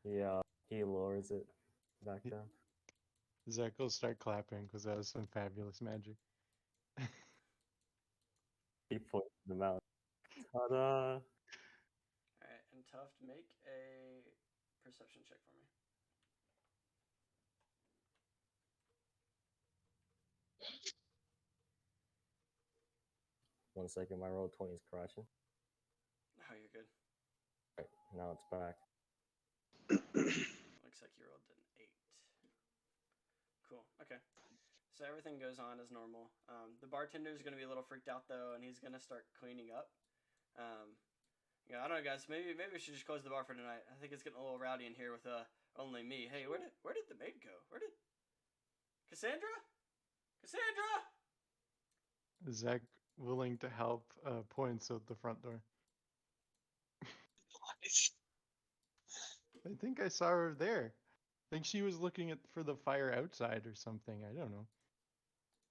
Yeah, he lowers it back down. Zach will start clapping because that was some fabulous magic. He points them out. Ta-da! All right, and Tuft, make a perception check for me. One second, my roll 20 is crashing. Oh, you're good. Right, now it's back. Looks like you rolled an 8. Cool. Okay. So everything goes on as normal. The bartender is going to be a little freaked out though, and he's going to start cleaning up. I don't know, guys. Maybe we should just close the bar for tonight. I think it's getting a little rowdy in here with only me. Hey, where did the maid go? Where did Cassandra? Cassandra! Zach willing to help points at the front door. I think I saw her there. I think she was looking for the fire outside or something. I don't know.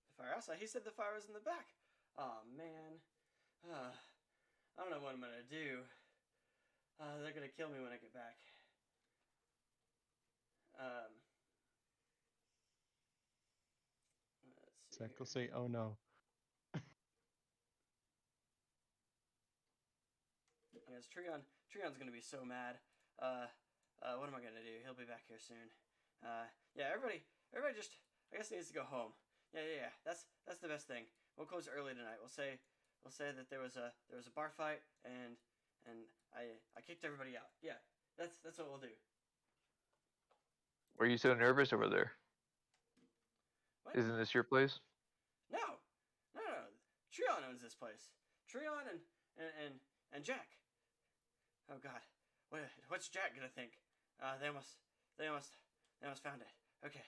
The fire outside. He said the fire was in the back. Oh man. I don't know what I'm gonna do. They're gonna kill me when I get back. Let's see. Zach will Here. say, "Oh no." Yes, Trion's gonna be so mad. What am I gonna do? He'll be back here soon. Yeah, everybody just, I guess, needs to go home. Yeah. That's the best thing. We'll close early tonight. We'll say that there was a bar fight and I kicked everybody out. Yeah, that's what we'll do. Why are you so nervous over there? What? Isn't this your place? No. Trion owns this place. Trion and Jack. Oh God, what's Jack gonna think? They almost found it. Okay.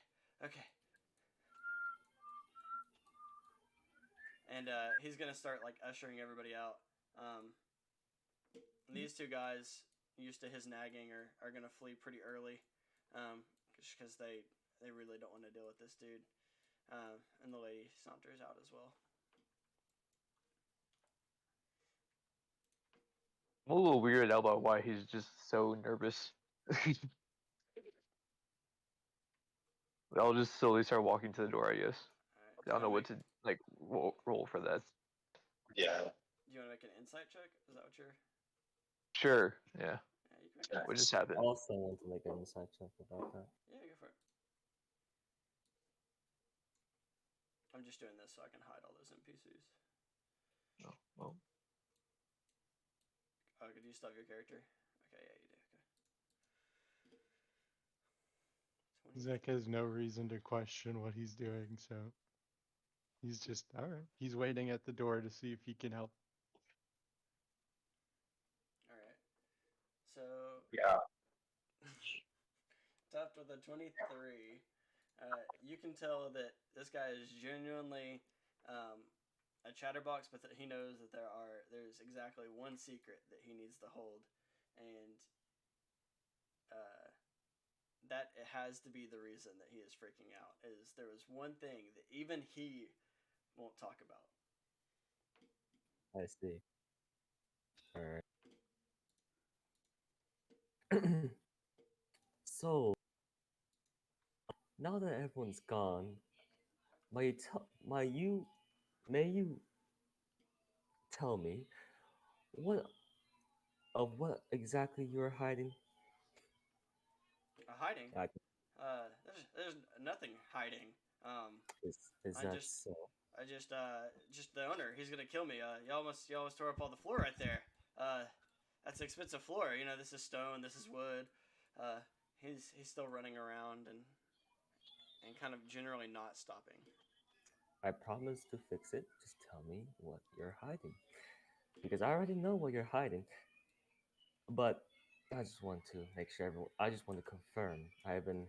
And he's gonna start like ushering everybody out. These two guys, used to his nagging, are gonna flee pretty early, because they really don't want to deal with this dude. And the lady saunters out as well. I'm a little weirded out about why he's just so nervous. I'll just slowly start walking to the door, I guess. All right, I don't know what to like roll for that. Yeah. Do you want to make an insight check? Is that what you're? Sure. Yeah. Yeah, you can make an What insight. just I happened? also want to make an insight check about that. Yeah, go for it. I'm just doing this so I can hide all those NPCs. Oh, well. Oh, could you still have your character? Okay, yeah, you do. Okay. Zach has no reason to question what he's doing, so he's just all right. He's waiting at the door to see if he can help. All right. So Yeah. Tuft with a 23. You can tell that this guy is genuinely a chatterbox, but that he knows that there's exactly one secret that he needs to hold, and that it has to be the reason that he is freaking out. Is there was one thing that even he won't talk about. I see. So now that everyone's gone, may you tell me what what exactly you're hiding? Hiding. I, There's nothing hiding. is I that just so? just the owner. He's gonna kill me. You almost tore up all the floor right there. Uh, that's an expensive floor. You know, this is stone. This is wood. Uh, he's still running around and kind of generally not stopping. I promise to fix it. Just tell me what you're hiding, because I already know what you're hiding. But I just want to make sure everyone. I just want to confirm. I've been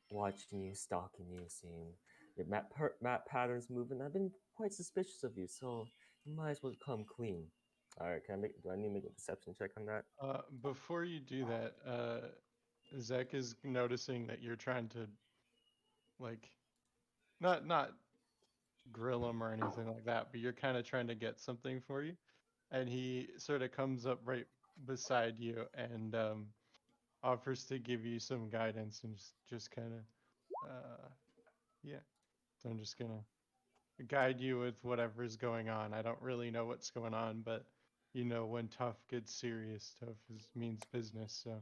watching you, stalking you, seeing your map patterns moving. I've been quite suspicious of you, so you might as well come clean. All right, do I need to make a deception check on that? Before you do that, Zek is noticing that you're trying to like not grill him or anything like that, but you're kind of trying to get something for you, and he sort of comes up right beside you and offers to give you some guidance and just kind of yeah. So I'm just gonna guide you with whatever's going on. I don't really know what's going on, but you know when tough gets serious, means business. So All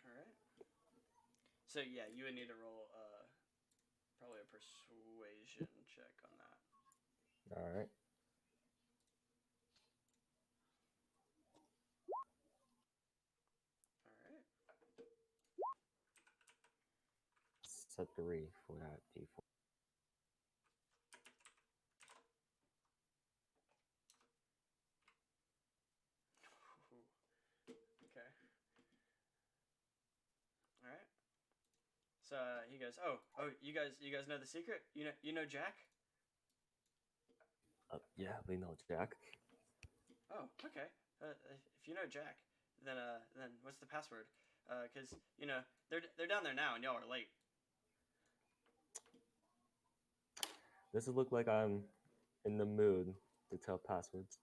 right. So yeah, you would need to roll probably a persuasion check on that. All right, All right. it's a 3 for that D4. Okay. All right. So he goes, "Oh, you guys know the secret? You know Jack? Yeah, we know Jack. Oh, okay. If you know Jack, then what's the password? Cause they're down there now, and y'all are late. Does it look like I'm in the mood to tell passwords?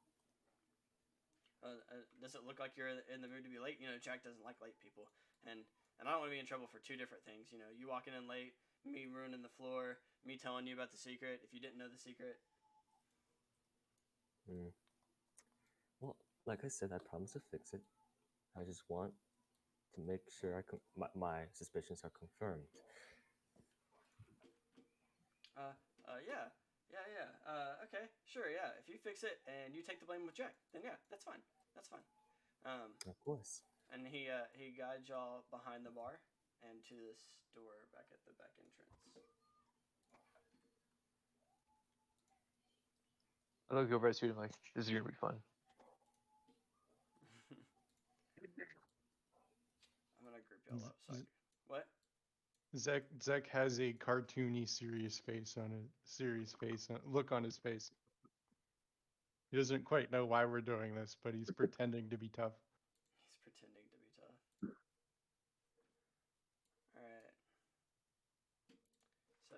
Does it look like you're in the mood to be late? You know, Jack doesn't like late people, and I don't want to be in trouble for two different things. You know, you walking in late, me ruining the floor, me telling you about the secret if you didn't know the secret. Hmm. Well, like I said, I promise to fix it. I just want to make sure my suspicions are confirmed. Yeah. Okay, sure, yeah. If you fix it and you take the blame with Jack, then yeah, that's fine. That's fine. Um, Of course. and he guides y'all behind the bar and to this door back at the back entrance. I look over at Sweet and I'm like, this is gonna be fun. I'm gonna group y'all up. So what? Zek has a cartoony look on his face. He doesn't quite know why we're doing this, but he's pretending to be tough. He's pretending to be tough. All right. So.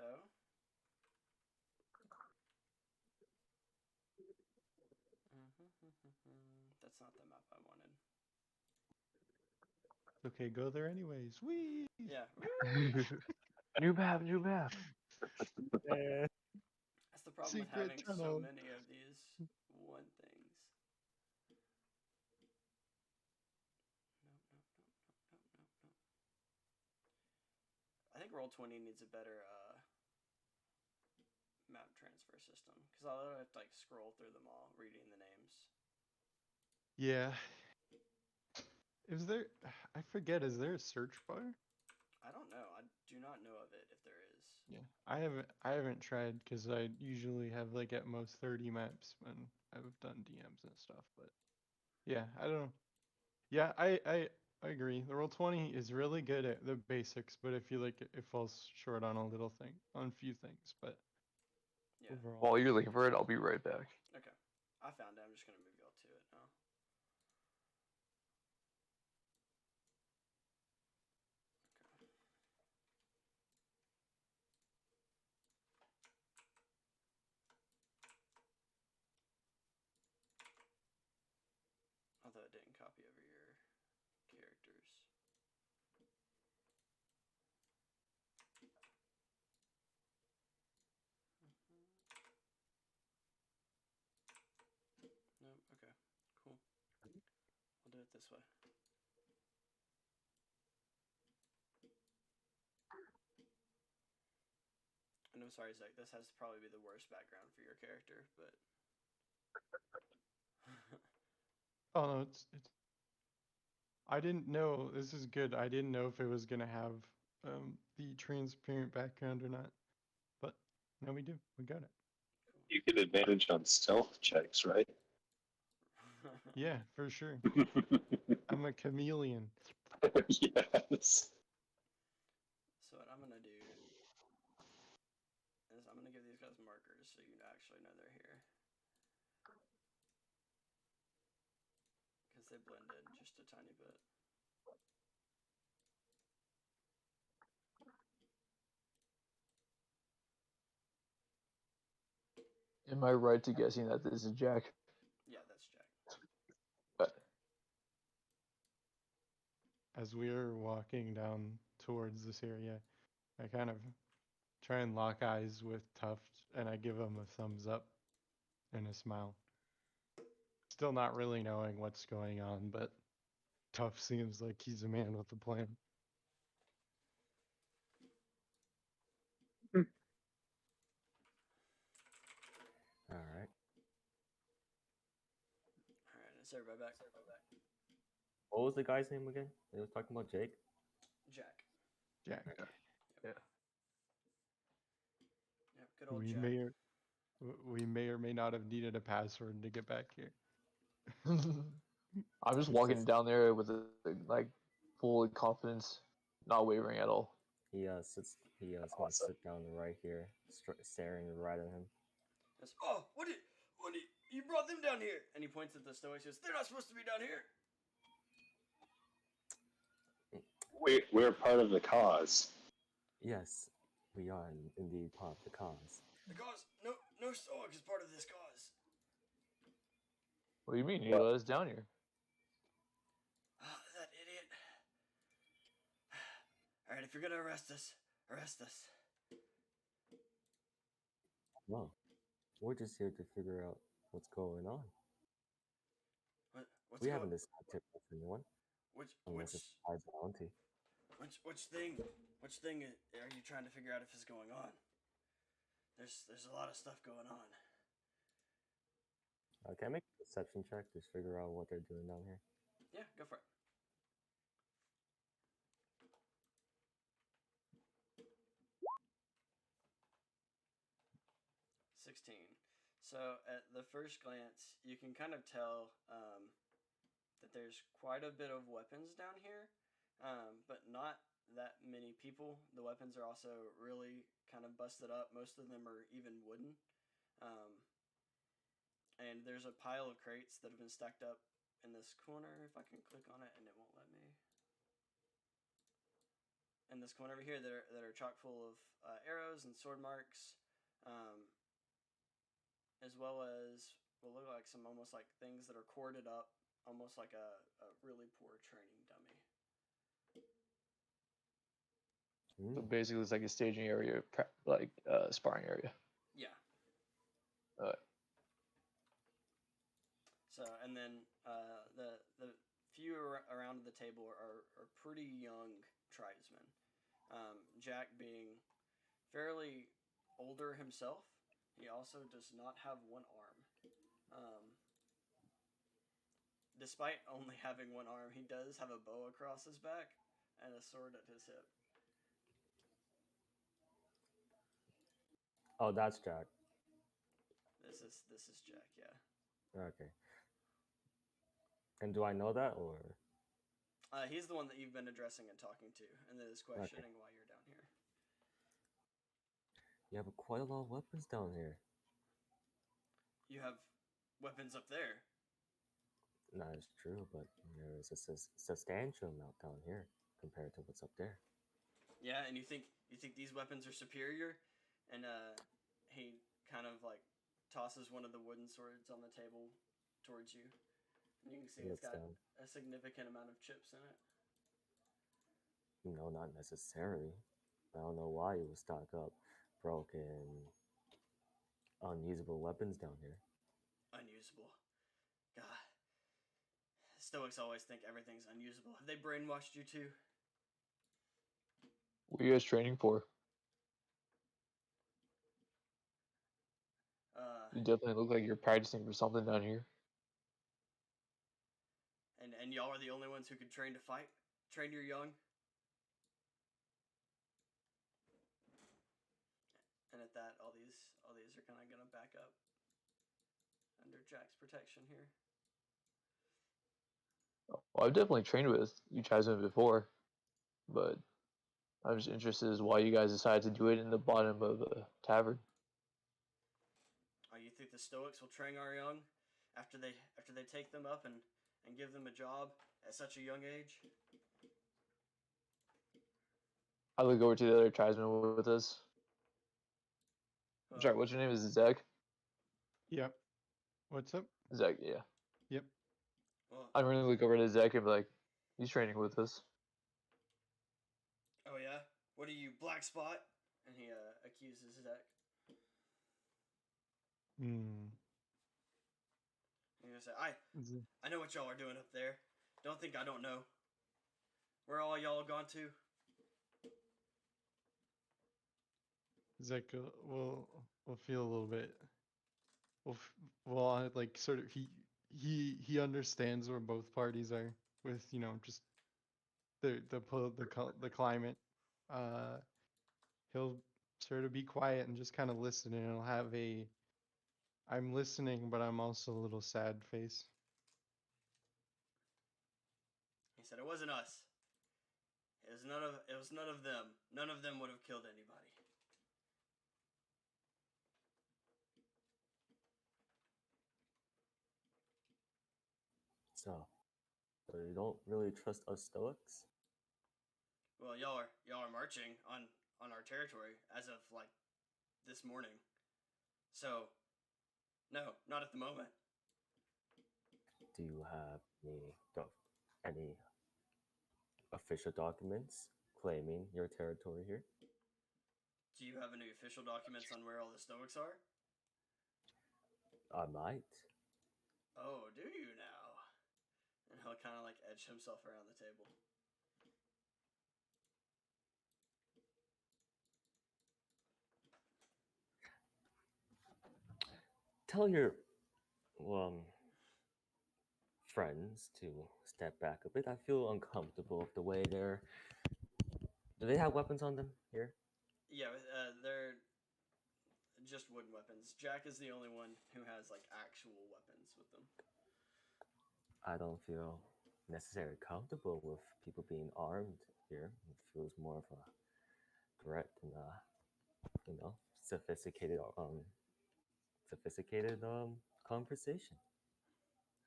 That's not the map I wanted. Okay, go there anyways. Whee! Yeah. New map, new map. That's the problem with Secret having so tunnel. many of these one things. Nope. I think Roll20 needs a better map transfer system because I'll have to like scroll through them all, reading the names. Yeah. Is there? I forget. Is there a search bar? I don't know. I do not know of it if there is. Yeah. I haven't tried because I usually have like at most 30 maps when I've done DMs and stuff. But yeah, I don't know. Yeah, I agree. The Roll20 is really good at the basics, but I feel like it falls short on a few things. But Yeah. overall, While you're looking for it, I'll be right back. Okay. I found it. I'm just gonna move y'all to it now. Okay. I didn't copy over your characters. No, okay, cool. I'll do it this way. And I'm sorry, Zach, this has to probably be the worst background for your character, but Oh no, it's. I didn't know. This is good. I didn't know if it was gonna have the transparent background or not, but now we do. We got it. You get advantage on stealth checks, right? Yeah, for sure. I'm a chameleon. Yes. So what I'm gonna do is I'm gonna give these guys markers so you actually know they're here. Because they blend in just a tiny bit. Am I right to guessing that this is Jack? Yeah, that's Jack. But As we're walking down towards this area, I kind of try and lock eyes with Tuft, and I give him a thumbs up and a smile. Still not really knowing what's going on, but Tuft seems like he's a man with a plan. All right. Alright, is everybody back? What was the guy's name again? They was talking about Jake. Jack. Jack. yeah, Yep, good old We Jack. we may or may not have needed a password to get back here. I'm just walking down there with like full confidence, not wavering at all. He sits. He is going to sit down right here, staring right at him. Goes, oh, what did you brought them down here? And he points at the Stoics and says, they're not supposed to be down here. We're part of the cause. Yes, we are indeed part of the cause. The cause, no Stoic is part of this cause. What do you mean? He let us down here. Ah, that idiot. Alright, if you're gonna arrest us, arrest us. No, we're just here to figure out what's going on. What's We haven't decided to arrest anyone. which It's a bounty. which thing are you trying to figure out if it's going on? There's a lot of stuff going on. Can I make a perception check to figure out what they're doing down here? Yeah, go for it. $16. So at the first glance, you can kind of tell that there's quite a bit of weapons down here, but not that many people. The weapons are also really kind of busted up. Most of them are even wooden. And there's a pile of crates that have been stacked up in this corner. If I can click on it, and it won't let me. In this corner over here that are chock full of arrows and sword marks, as well as what look like some almost like things that are corded up, almost like a really poor training dummy. So basically, it's like a staging area, like sparring area. Yeah. Uh, So, and then the few around the table are pretty young tribesmen. Jack being fairly older himself, he also does not have one arm. Despite only having one arm, he does have a bow across his back and a sword at his hip. Oh, that's Jack. This is Jack, yeah. Okay. And do I know that, or? He's the one that you've been addressing and talking to, and that is questioning why you're down here. You have quite a lot of weapons down here. You have weapons up there. That is true, but there is a substantial amount down here compared to what's up there. Yeah, and you think these weapons are superior? And he kind of like tosses one of the wooden swords on the table towards you. And you can see It it's looks got down. a significant amount of chips in it. No, not necessarily. I don't know why you would stock up broken, unusable weapons down here. Unusable. God. Stoics always think everything's unusable. Have they brainwashed you too? What are you guys training for? You definitely look like you're practicing for something down here. And y'all are the only ones who can train to fight? Train your young? And at that, all these are kind of gonna back up under Jack's protection here. Well, I've definitely trained with you tribesmen before, but I'm just interested as why you guys decided to do it in the bottom of a tavern. Oh, you think the Stoics will train our young after they take them up and give them a job at such a young age? I look over to the other tribesmen with us. Sorry, what's your name? Is it Zach? Yep. What's up? Zach, yeah. Yep. Well, I'm gonna look over to Zach and be like, he's training with us. oh yeah? What are you, Black Spot? And he accuses Zach. Hmm. He's gonna say, I know what y'all are doing up there. Don't think I don't know. Where all y'all gone to? Zach will feel a little bit. Well, like sort of he understands where both parties are with just the climate. He'll sort of be quiet and just kind of listen, and he'll have a I'm listening, but I'm also a little sad face. He said, it wasn't us. It was none of them. None of them would have killed anybody. So you don't really trust us Stoics? Well, y'all are marching on our territory as of like this morning. So, no, not at the moment. Do you have any official documents claiming your territory here? Do you have any official documents on where all the Stoics are? I might. Oh, do you now? And he'll kind of like edge himself around the table. Tell your friends to step back a bit. I feel uncomfortable with the way they're. Do they have weapons on them here? Yeah, they're just wooden weapons. Jack is the only one who has like actual weapons with them. I don't feel necessarily comfortable with people being armed here. It feels more of a threat than sophisticated conversation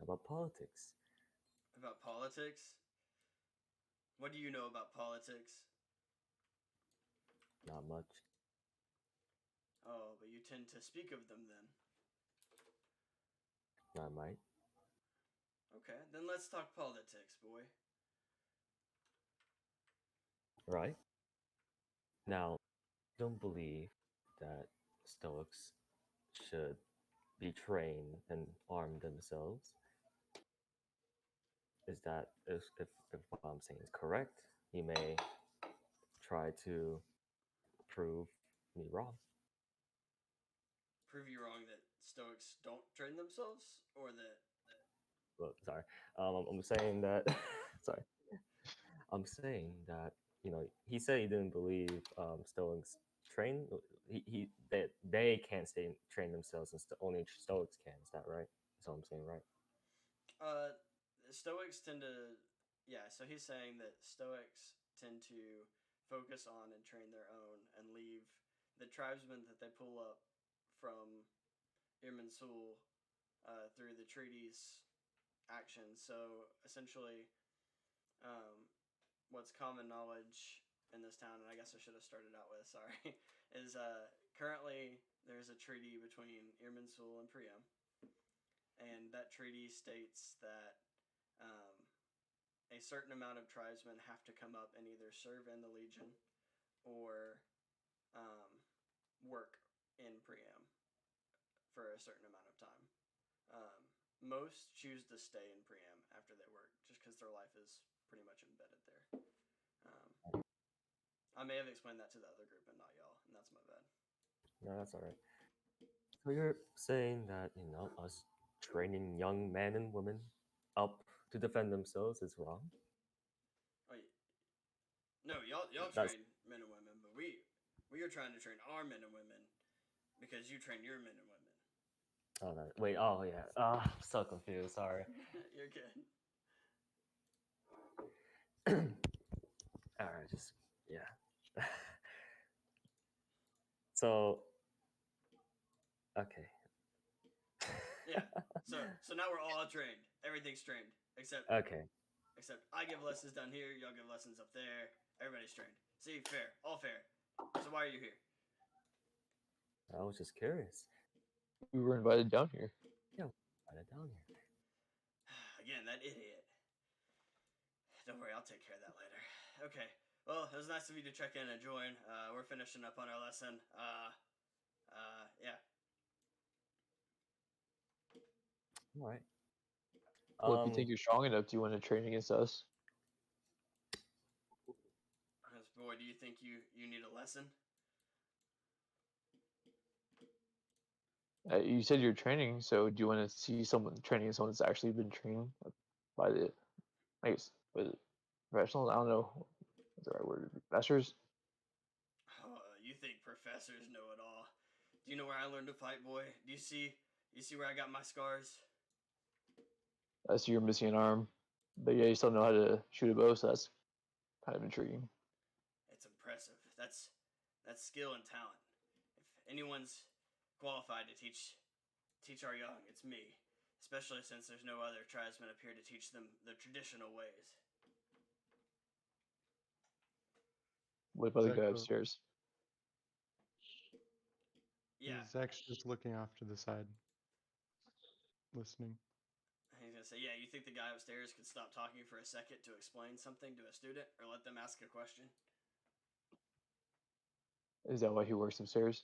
about politics. About politics? What do you know about politics? Not much. Oh, but you tend to speak of them then. I might. Okay, then let's talk politics, boy. Right. Now, don't believe that Stoics should be trained and arm themselves. Is that if what I'm saying is correct, you may try to prove me wrong. Prove you wrong that Stoics don't train themselves, or that. Well, sorry. I'm saying that. Sorry. I'm saying that he said he didn't believe Stoics train. That they can't train themselves, and only Stoics can. Is that right? That's what I'm saying, right? Stoics tend to. Yeah, so he's saying that Stoics tend to focus on and train their own and leave the tribesmen that they pull up from Irminsul through the treaties actions. So essentially, what's common knowledge in this town, and I guess I should have started out with, sorry, is currently there's a treaty between Irminsul and Priam, and that treaty states that a certain amount of tribesmen have to come up and either serve in the Legion or work in Priam for a certain amount of time. Most choose to stay in Priam after they work, just because their life is pretty much embedded there. I may have explained that to the other group and not y'all, and that's my bad. No, that's all right. So you're saying that us training young men and women up to defend themselves is wrong? Oh, no, y'all That's- train men and women, but we are trying to train our men and women because you train your men and women. Oh, no. Wait. Oh, yeah. I'm so confused. Sorry. You're good. All right. Just yeah. So. Okay. Yeah. So now we're all trained. Everything's trained except Okay. I give lessons down here. Y'all give lessons up there. Everybody's trained. See, fair, all fair. So why are you here? I was just curious. We were invited down here. Write it down here. Again, that idiot. Don't worry, I'll take care of that later. Okay. Well, it was nice of you to check in and join. We're finishing up on our lesson. Yeah. All right. Well, if you think you're strong enough, do you want to train against us? Boy, do you think you need a lesson? You said you're training, so do you want to see someone training someone that's actually been trained by the, I guess, by the professionals? I don't know what's the right word. Professors? Oh, you think professors know it all? Do you know where I learned to fight, boy? Do you see where I got my scars? I see you're missing an arm, but yeah, you still know how to shoot a bow, so that's kind of intriguing. It's impressive. That's skill and talent. If anyone's qualified to teach our young, it's me. Especially since there's no other tribesmen up here to teach them the traditional ways. What about the guy Zeko. upstairs? Yeah, Zach's just looking off to the side, listening. he's gonna say, yeah, you think the guy upstairs could stop talking for a second to explain something to a student or let them ask a question? Is that why he works upstairs?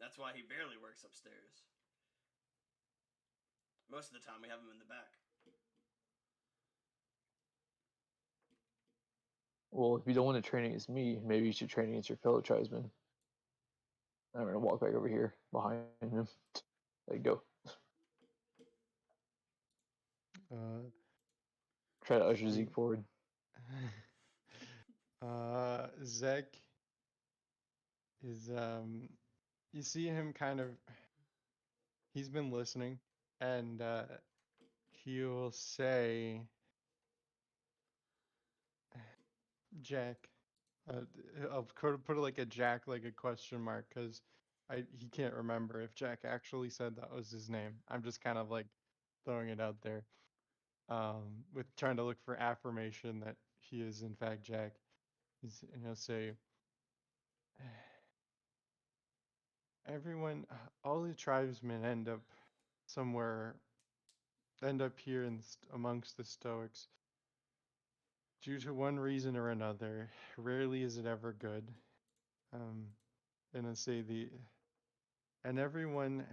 That's why he barely works upstairs. Most of the time we have him in the back. Well, if you don't want to train against me, maybe you should train against your fellow tribesmen. I'm gonna walk back over here behind him. There you go. Try to usher Zeke forward. Zach is you see him kind of, he's been listening, and he'll say, Jack. I'll put like a Jack, like a question mark, because he can't remember if Jack actually said that was his name. I'm just kind of like throwing it out there, with trying to look for affirmation that he is in fact Jack. And he'll say, everyone, all the tribesmen end up here amongst the Stoics due to one reason or another. Rarely is it ever good. And I say and everyone's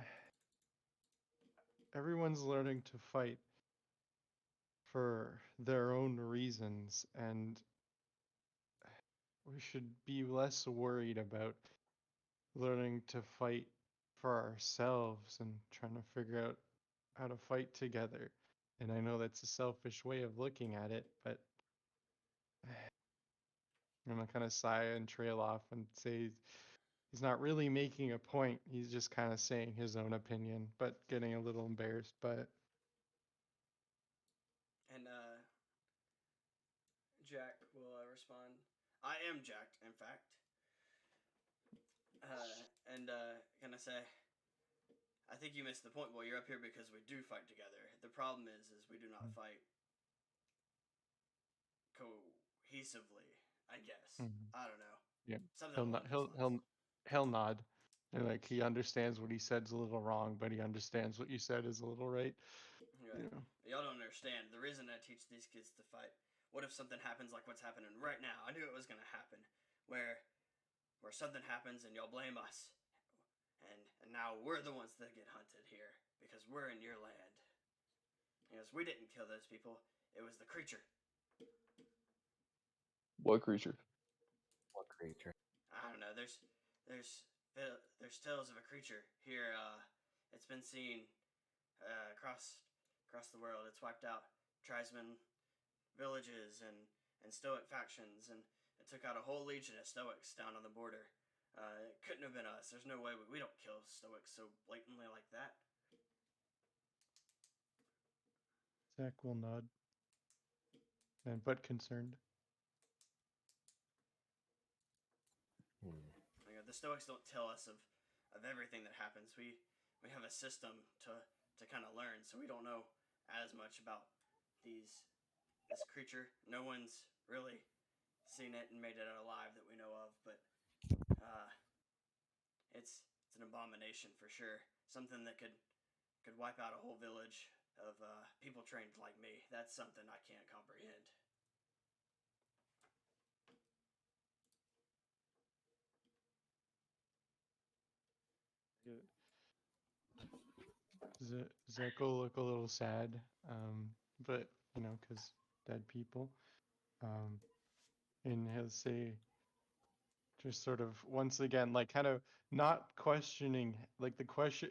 learning to fight for their own reasons, and we should be less worried about learning to fight for ourselves and trying to figure out how to fight together. And I know that's a selfish way of looking at it, but I'm gonna kind of sigh and trail off and say he's not really making a point. He's just kind of saying his own opinion, but getting a little embarrassed by it. And Jack will respond, I am jacked, in fact. And gonna say, I think you missed the point, boy. You're up here because we do fight together. The problem is we do not fight cohesively, I guess. Mhm. I don't know. Yeah, Something along those lines. he'll nod, and like he understands what he said's a little wrong, but he understands what you said is a little right. Anyway, Yeah. y'all don't understand. The reason I teach these kids to fight. What if something happens like what's happening right now? I knew it was gonna happen. Where something happens and y'all blame us, and now we're the ones that get hunted here because we're in your land. Because we didn't kill those people. It was the creature. What creature? What creature? I don't know. There's tales of a creature here. It's been seen across the world. It's wiped out tribesmen, villages, and Stoic factions, and it took out a whole legion of Stoics down on the border. It couldn't have been us. There's no way we don't kill Stoics so blatantly like that. Zach will nod. And but concerned. The Stoics don't tell us of everything that happens. We have a system to kind of learn, so we don't know as much about this creature. No one's really seen it and made it alive that we know of, but it's an abomination for sure. Something that could wipe out a whole village of people trained like me. That's something I can't comprehend. Zach will look a little sad, but because dead people. And he'll say, just sort of once again, like kind of not questioning, like the question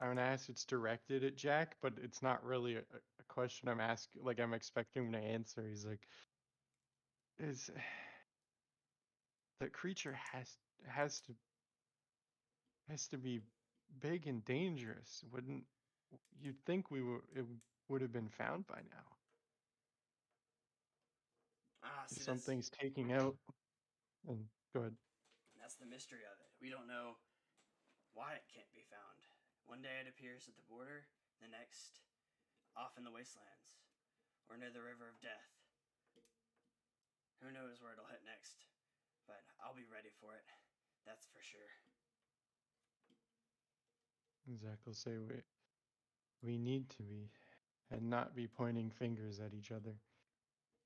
I'm gonna ask, it's directed at Jack, but it's not really a question I'm asking. Like I'm expecting him to answer. He's like, is the creature has to be big and dangerous? Wouldn't you'd think it would have been found by now? If See, something's taking out, and go ahead. that's the mystery of it. We don't know why it can't be found. One day it appears at the border, the next off in the wastelands, or near the river of death. Who knows where it'll hit next, but I'll be ready for it. That's for sure. Zach will say we need to be, and not be pointing fingers at each other.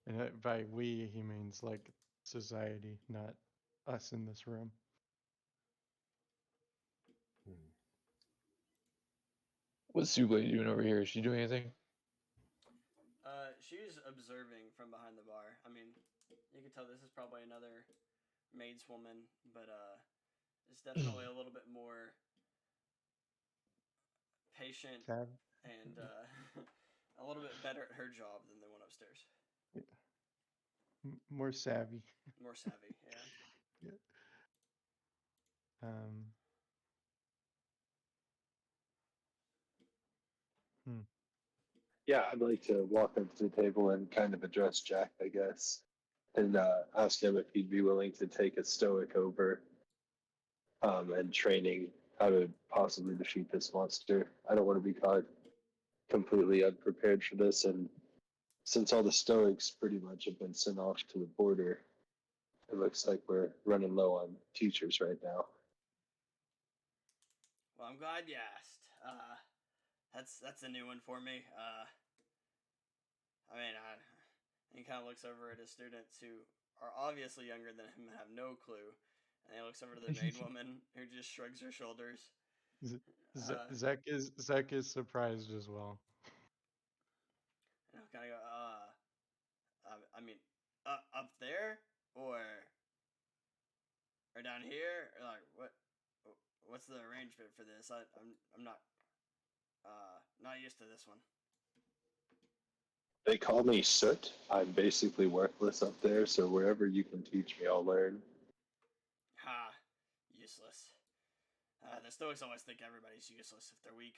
And by we, he means like society, not us in this room. What's Sublade doing over here? Is she doing anything? She's observing from behind the bar. I mean, you can tell this is probably another maid's woman, but it's definitely a little bit more patient Sad. and a little bit better at her job than the one upstairs. Yeah. More savvy. More savvy, yeah. Yeah. Yeah, I'd like to walk up to the table and kind of address Jack, I guess, and ask him if he'd be willing to take a stoic over and training how to possibly defeat this monster. I don't want to be caught completely unprepared for this, and since all the stoics pretty much have been sent off to the border, it looks like we're running low on teachers right now. Well, I'm glad you asked. That's a new one for me. I mean, he kind of looks over at his students who are obviously younger than him and have no clue, and he looks over to the maid woman who just shrugs her shoulders. Zach is surprised as well. And I'll kind of go, I mean, up there or down here? Or like what's the arrangement for this? I'm not used to this one. They call me Soot. I'm basically worthless up there, so wherever you can teach me, I'll learn. Ha, useless. The Stoics always think everybody's useless if they're weak.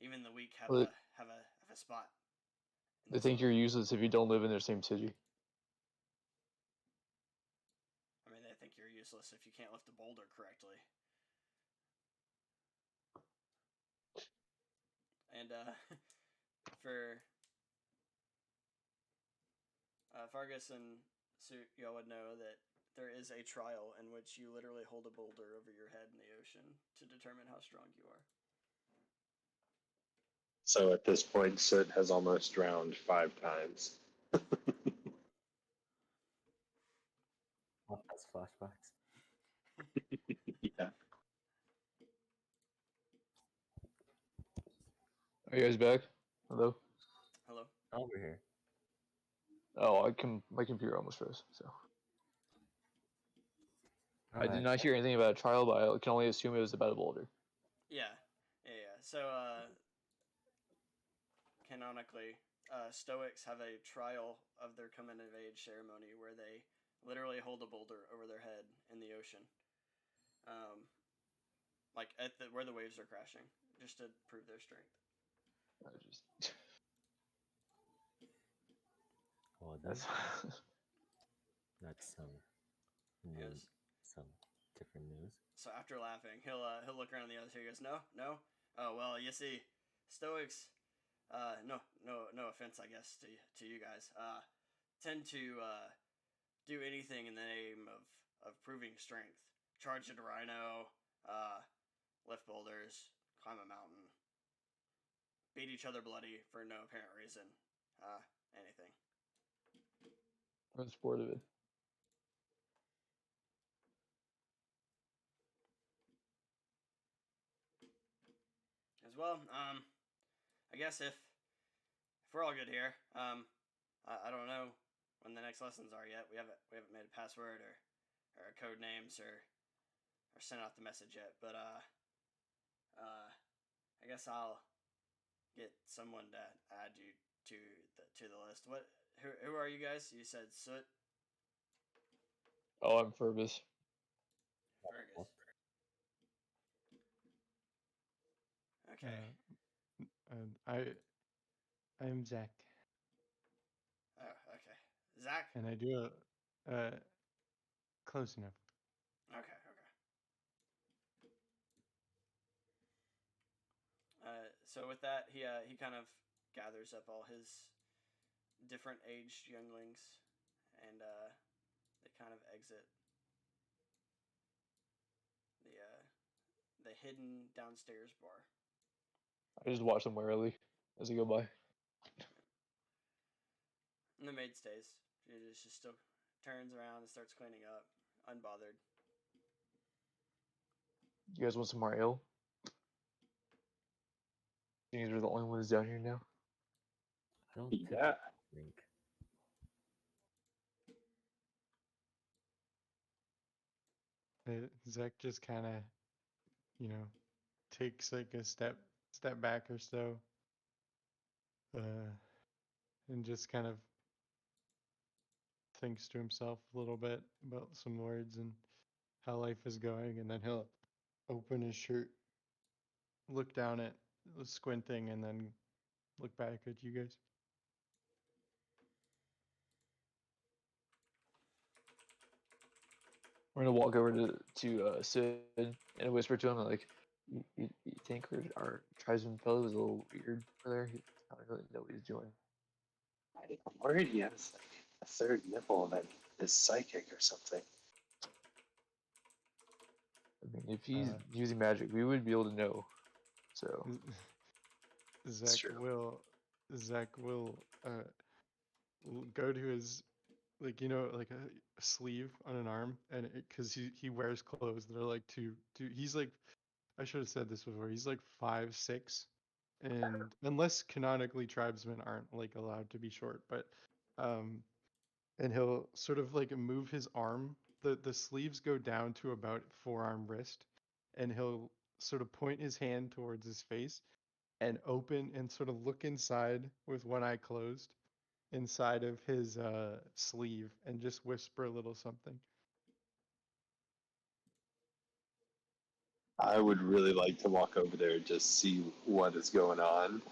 Even the weak have a spot. They think you're useless if you don't live in their same city. I mean, they think you're useless if you can't lift a boulder correctly. And for Fargus and Suit, y'all would know that there is a trial in which you literally hold a boulder over your head in the ocean to determine how strong you are. So at this point, Soot has almost drowned 5 times. Oh, that's flashbacks. Yeah. Are you guys back? Hello? Hello. Over here. Oh, my computer almost froze. So I did Alright. not hear anything about a trial, but I can only assume it was about a boulder. Yeah. So canonically, Stoics have a trial of their coming of age ceremony where they literally hold a boulder over their head in the ocean, like where the waves are crashing, just to prove their strength. I just Well, that's that's Yes. some different news. So after laughing, he'll look around the others. He goes, no. Oh well, you see, Stoics, no offense, I guess to you guys, tend to do anything in the name of proving strength. Charge a rhino, lift boulders, climb a mountain, beat each other bloody for no apparent reason, anything. I'm sport of it. As well, I guess if we're all good here, I don't know when the next lessons are yet. We haven't made a password or code names or sent out the message yet. But I guess I'll get someone to add you to the list. Who are you guys? You said Soot, Oh, I'm Fergus. Fergus. Okay. I'm Zach, Oh, okay. Zach. and I do close enough. Okay. So with that, he kind of gathers up all his different aged younglings, and they kind of exit the hidden downstairs bar. I just watch them warily as they go by. And the maid stays. She just still turns around and starts cleaning up, unbothered. You guys want some more ale? You guys are the only ones down here now. I don't Yeah. think. Zach just kind of, takes like a step back or so, and just kind of thinks to himself a little bit about some words and how life is going, and then he'll open his shirt, look down at squinting, and then look back at you guys. We're gonna walk over to Sid and whisper to him like, "You think our tribesman fellow is a little weird over there? He doesn't really know what he's doing." I'm worried he has like a third nipple that is psychic or something. I mean, if he's Uh, using magic, we would be able to know. So It's true. Zach will go to his, like, like a sleeve on an arm, and because he wears clothes that are like he's like, I should have said this before, he's like 5'6", and unless canonically tribesmen aren't like allowed to be short, but and he'll sort of like move his arm, the sleeves go down to about forearm wrist, and he'll sort of point his hand towards his face and open and sort of look inside with one eye closed inside of his sleeve and just whisper a little something. I would really like to walk over there and just see what is going on.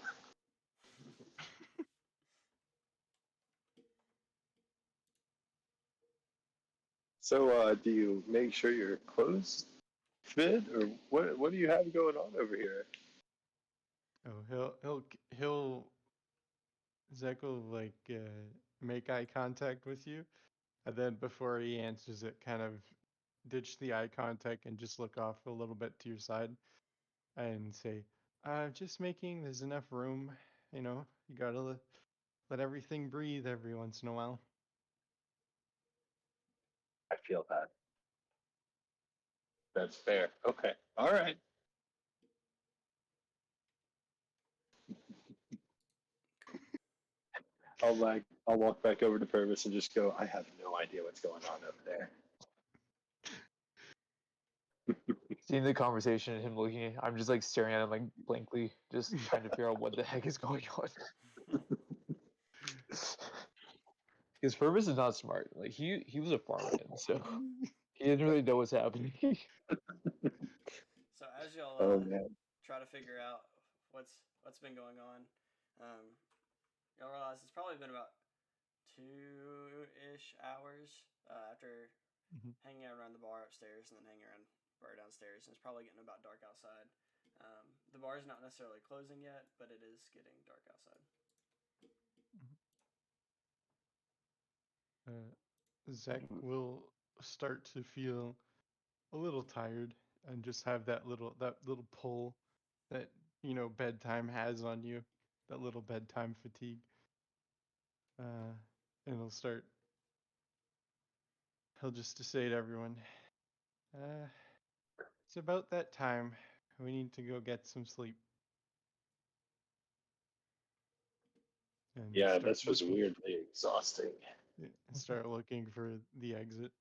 So, do you make sure your clothes fit, or what do you have going on over here? Oh, he'll Zach will like make eye contact with you, and then before he answers it, kind of ditch the eye contact and just look off a little bit to your side and say, Just making there's enough room. You know, you gotta let everything breathe every once in a while. I feel that. That's fair. Okay. All right. Cool. I'll walk back over to Purvis and just go, I have no idea what's going on up there. Seeing the conversation and him looking, I'm just like staring at him like blankly, just trying to figure out what the heck is going on. Because Purvis is not smart. Like he was a farmhand, so he didn't really know what's happening. So as y'all Oh man. try to figure out what's been going on, y'all realize it's probably been about 2-ish hours after Mhm. hanging out around the bar upstairs and then hanging around the bar downstairs, and it's probably getting about dark outside. The bar is not necessarily closing yet, but it is getting dark outside. Zach will start to feel a little tired and just have that little pull that bedtime has on you, that little bedtime fatigue. And he'll just say to everyone, it's about that time. We need to go get some sleep. And Yeah, start this was looking, weirdly exhausting. start looking for the exit.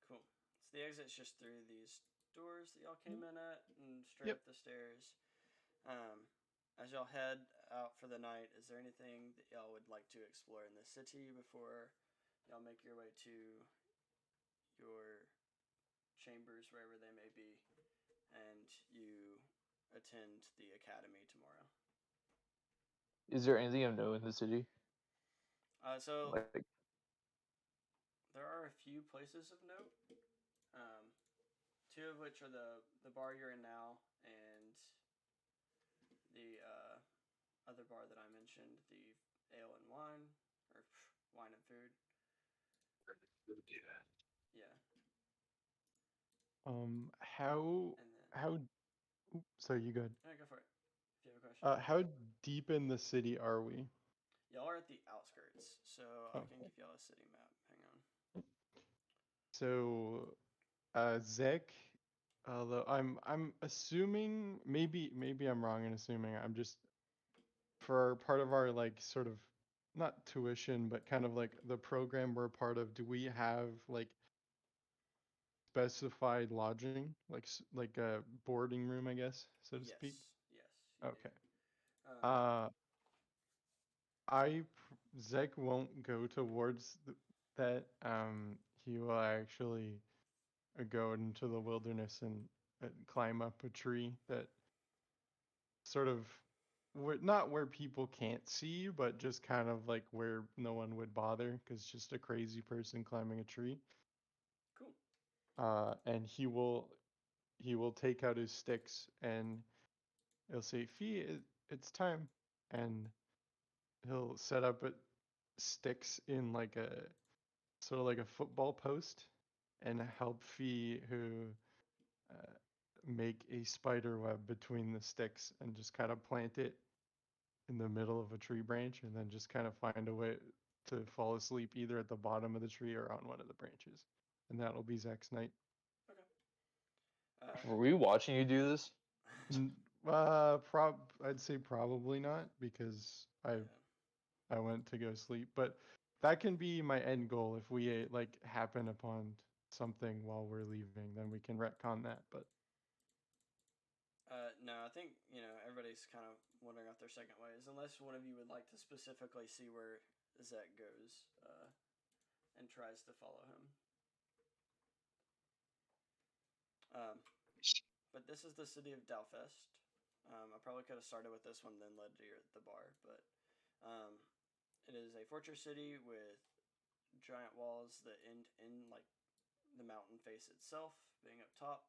Cool. So the exit's just through these doors that y'all came in at and straight Yep. up the stairs. As y'all head out for the night, is there anything that y'all would like to explore in the city before y'all make your way to your chambers, wherever they may be, and you attend the academy tomorrow? Is there anything of note in the city? So Like, there are a few places of note. Two of which are the bar you're in now and the other bar that I mentioned, the ale and wine, or wine and food. Yeah. How And then, how? Sorry, you good? yeah, go for it. If you have a question. How deep in the city are we? Y'all are at the outskirts, so I Oh, can give y'all a city map. Hang on. so Zach, although I'm assuming maybe I'm wrong in assuming. I'm just for part of our like sort of not tuition, but kind of like the program we're a part of. Do we have like specified lodging, like a boarding room, I guess, so to speak? Yes, you Okay. do. Uh, Zach won't go towards that. He will actually go into the wilderness and climb up a tree that sort of not where people can't see, but just kind of like where no one would bother because just a crazy person climbing a tree. Cool. And he will take out his sticks and he'll say, "Fee, it's time," and he'll set up sticks in like a sort of like a football post and help Fee who uh, make a spider web between the sticks and just kind of plant it in the middle of a tree branch and then just kind of find a way to fall asleep either at the bottom of the tree or on one of the branches. And that'll be Zach's night. Okay. were we watching you do this? I'd say probably not because I Yeah. I went to go sleep, but that can be my end goal if we like happen upon something while we're leaving, then we can retcon that. But No, I think everybody's kind of wondering off their second ways, unless one of you would like to specifically see where Zach goes and tries to follow him. But this is the city of Dalfest. I probably could have started with this one, then led to the bar, but it is a fortress city with giant walls that end in like the mountain face itself, being up top.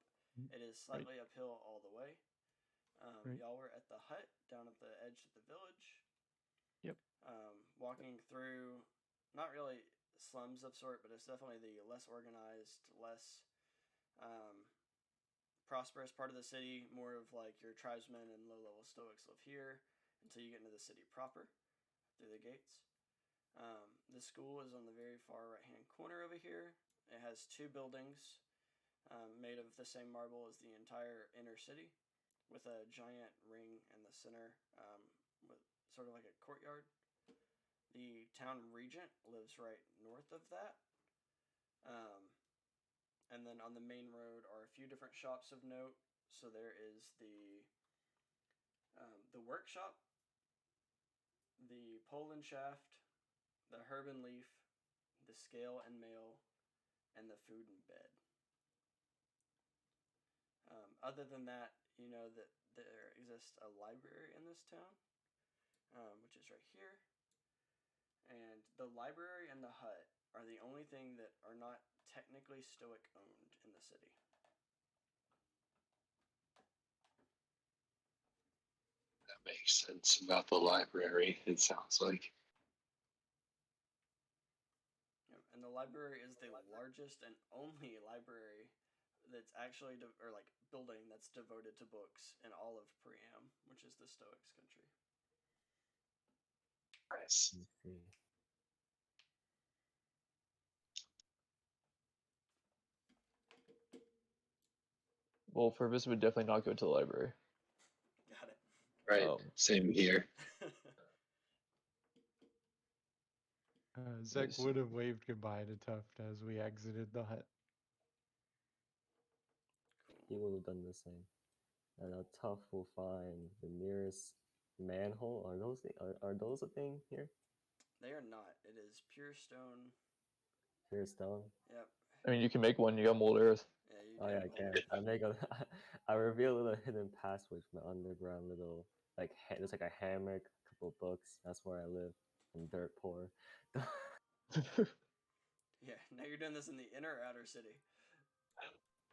It is slightly uphill all the way. Right. Y'all were at the hut down at the edge of the village. Yep. Walking through, not really slums of sort, but it's definitely the less organized, less prosperous part of the city. More of like your tribesmen and low-level Stoics live here until you get into the city proper through the gates. The school is on the very far right-hand corner over here. It has 2 buildings made of the same marble as the entire inner city, with a giant ring in the center, with sort of like a courtyard. The town regent lives right north of that. And then on the main road are a few different shops of note. So there is the workshop, the pole and shaft, the herb and leaf, the scale and mail, and the food and bed. Other than that, you know that there exists a library in this town, which is right here. And the library and the hut are the only thing that are not technically Stoic owned in the city. That makes sense about the library, it sounds like. And the library is the largest and only library that's actually building that's devoted to books in all of Priam, which is the Stoics' country. Nice. Let's see. Well, Purvis would definitely not go to the library. Got it. Right, same here. Zek Nice. would have waved goodbye to Tuft as we exited the hut. He would have done the same. And Tough will find the nearest manhole. Are those a thing here? They are not. It is pure stone. Pure stone. Yep. I mean, you can make one. You got mold earth. Yeah, you Oh yeah, I can. I make a. I reveal a little hidden passage, my underground little there's like a hammock, a couple of books. That's where I live. I'm dirt poor. Yeah. Now you're doing this in the inner or outer city.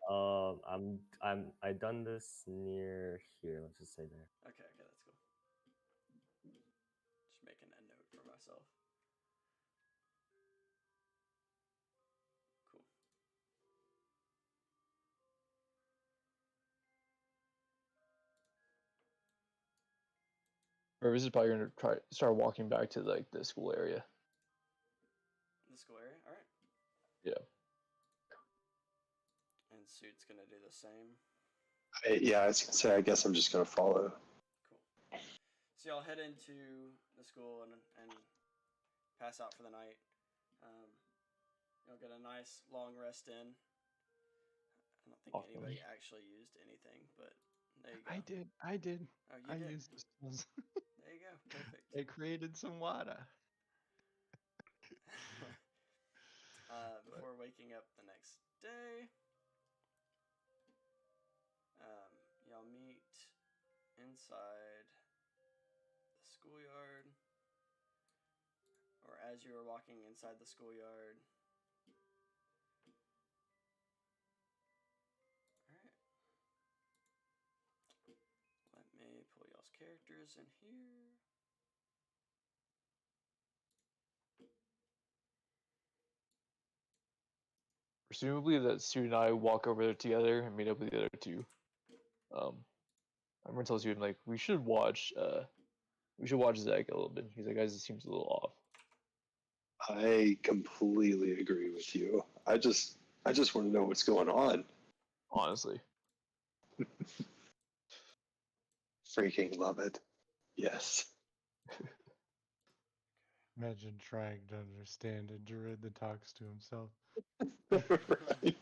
I done this near here. Let's just say there. Okay, that's cool. Just making a note for myself. Cool. Purvis is probably gonna start walking back to like the school area. The school area. All right. Yeah. And Suit's gonna do the same. Yeah, I was gonna say, I guess I'm just gonna follow. Cool. So y'all head into the school and pass out for the night. You'll get a nice long rest in. I don't think Awesome. anybody actually used anything, but there you go. I did. Oh, you I did. used the stools. There you go. Perfect. It created some water. Before waking up the next day, y'all meet inside the schoolyard, or as you were walking inside the schoolyard. Alright. Let me pull y'all's characters in here. Presumably that Sue and I walk over there together and meet up with the other two. Everyone tells you like we should watch Zach a little bit. He's like, guys, it seems a little off. I completely agree with you. I just want to know what's going on. Honestly. Freaking love it. Yes. Imagine trying to understand a druid that talks to himself. Right.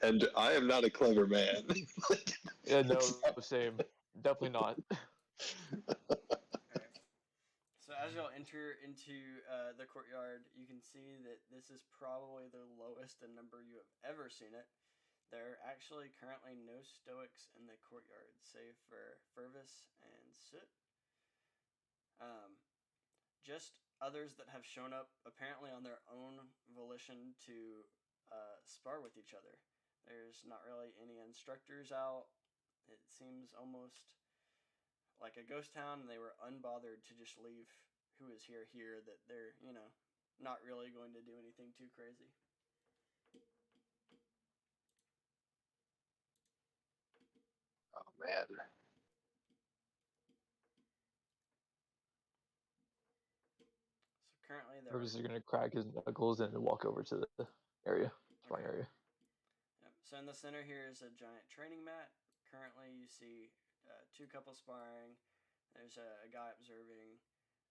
And I am not a clever man. Yeah, no, same. Definitely not. Alright. So as y'all enter into the courtyard, you can see that this is probably the lowest in number you have ever seen it. There are actually currently no Stoics in the courtyard, save for Fervis and Soot. Just others that have shown up apparently on their own volition to spar with each other. There's not really any instructors out. It seems almost like a ghost town, and they were unbothered to just leave who is here, that they're, not really going to do anything too crazy. man. So currently there. Purpose is gonna crack his knuckles and walk over to the area, sparring Okay. area. Yep. So in the center here is a giant training mat. Currently, you see two couples sparring. There's a guy observing,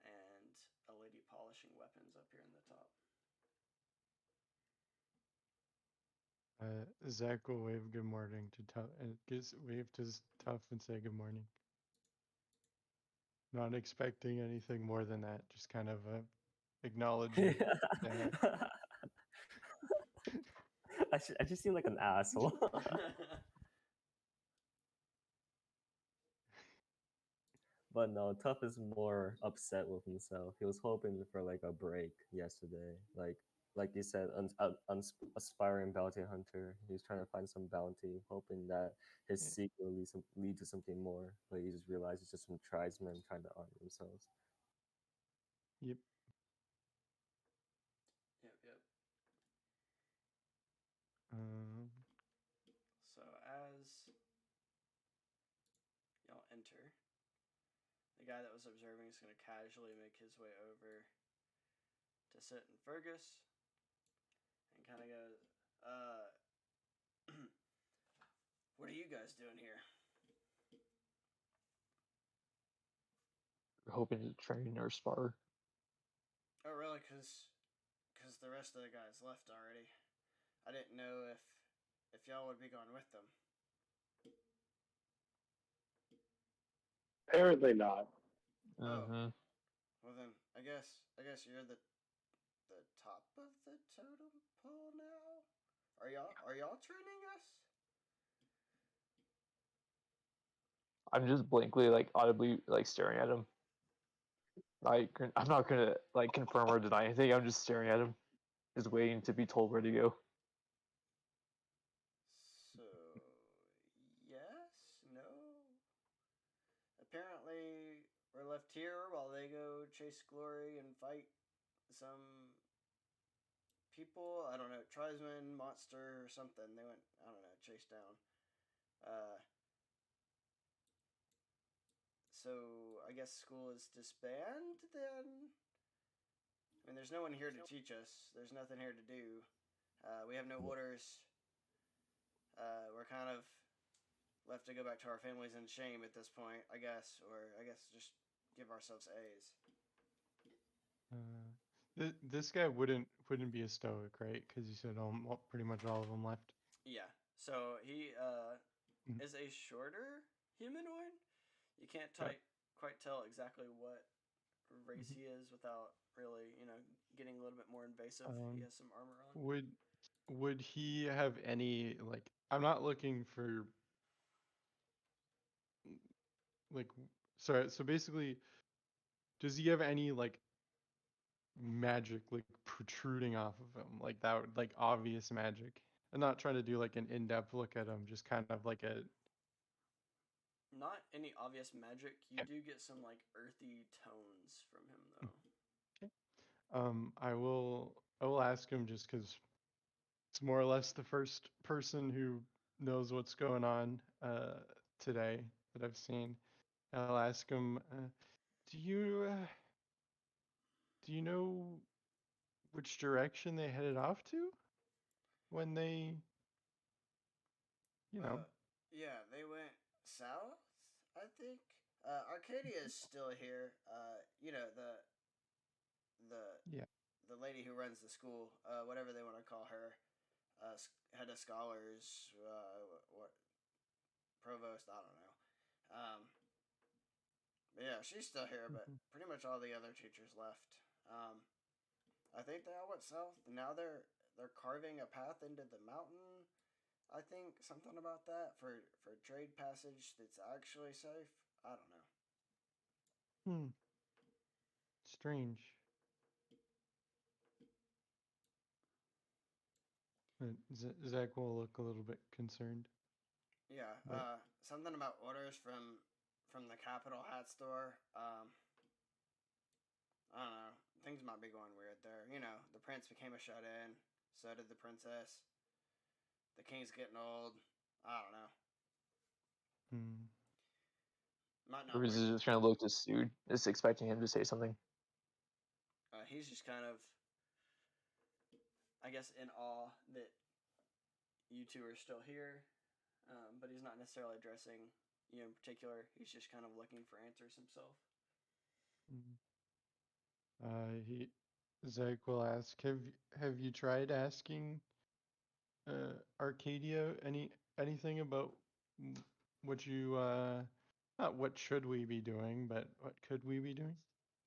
and a lady polishing weapons up here in the top. Zach will wave good morning to Tough and wave to Tough and say good morning. Not expecting anything more than that. Just kind of acknowledging. that. I just seem like an asshole. But no, Tough is more upset with himself. He was hoping for like a break yesterday. Like you said, aspiring bounty hunter. He was trying to find some bounty, hoping that his Yeah. seek will lead to something more. But he just realized it's just some tribesmen trying to arm themselves. Yep. Yep. So as y'all enter, the guy that was observing is going to casually make his way over to sit in Fergus and kind of go, what are you guys doing here? We're hoping to train or spar. Oh, really? Because the rest of the guys left already. I didn't know if y'all would be going with them. Apparently not. Oh. Well then, I guess you're the top of the totem pole now. Are y'all training us? I'm just blankly, like audibly, like staring at him. I'm not gonna like confirm or deny anything. I'm just staring at him, just waiting to be told where to go. So, yes, no. Apparently, we're left here while they go chase glory and fight some people. I don't know, tribesman, monster, or something. They went, I don't know, chased down. So I guess school is disbanded then? I mean, there's no one here to teach us. There's nothing here to do. We have no orders. We're kind of left to go back to our families in shame at this point, I guess. Or I guess just give ourselves A's. This guy wouldn't be a stoic, right? Because you said pretty much all of them left. Yeah. So he is a shorter humanoid. You can't quite tell exactly what race he is without really, getting a little bit more invasive. He has some armor on. Would he have any like? I'm not looking for like. Sorry. So basically, does he have any like magic like protruding off of him, like that, like obvious magic? I'm not trying to do like an in-depth look at him, just kind of like a. Not any obvious magic. You do get some like earthy tones from him though. Okay. I will ask him just because it's more or less the first person who knows what's going on today that I've seen. I'll ask him, do you know which direction they headed off to when they, Yeah, they went south, I think. Arcadia is still here. The lady who runs the school, whatever they want to call her, head of scholars, what provost, I don't know. But yeah, she's still here, but pretty much all the other teachers left. I think they all went south. Now they're carving a path into the mountain. I think something about that for trade passage that's actually safe. I don't know. Strange. Zach will look a little bit concerned. Yeah, something about orders from the Capital Hat Store. I don't know. Things might be going weird there. The prince became a shut-in. So did the princess. The king's getting old. I don't know. Might not Or is work. he just trying to look this dude, just expecting him to say something? He's just kind of, I guess, in awe that you two are still here, but he's not necessarily addressing you in particular. He's just kind of looking for answers himself. He Zach will ask, have you tried asking Arcadia anything about what you not what should we be doing, but what could we be doing?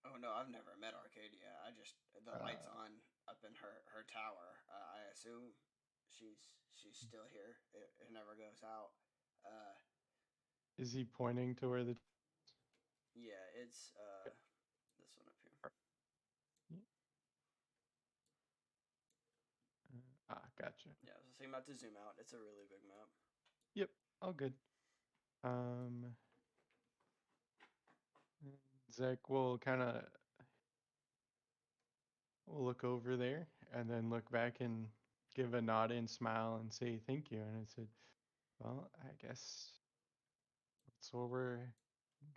Oh no, I've never met Arcadia. I just the lights on up in her tower. I assume she's still here. It never goes out. Is he pointing to where the Yeah, it's this one up here. Gotcha. Yeah, I was thinking about to zoom out. It's a really big map. Yep, all good. Zach will kind of look over there and then look back and give a nod and smile and say thank you. And I said, well, I guess that's where we're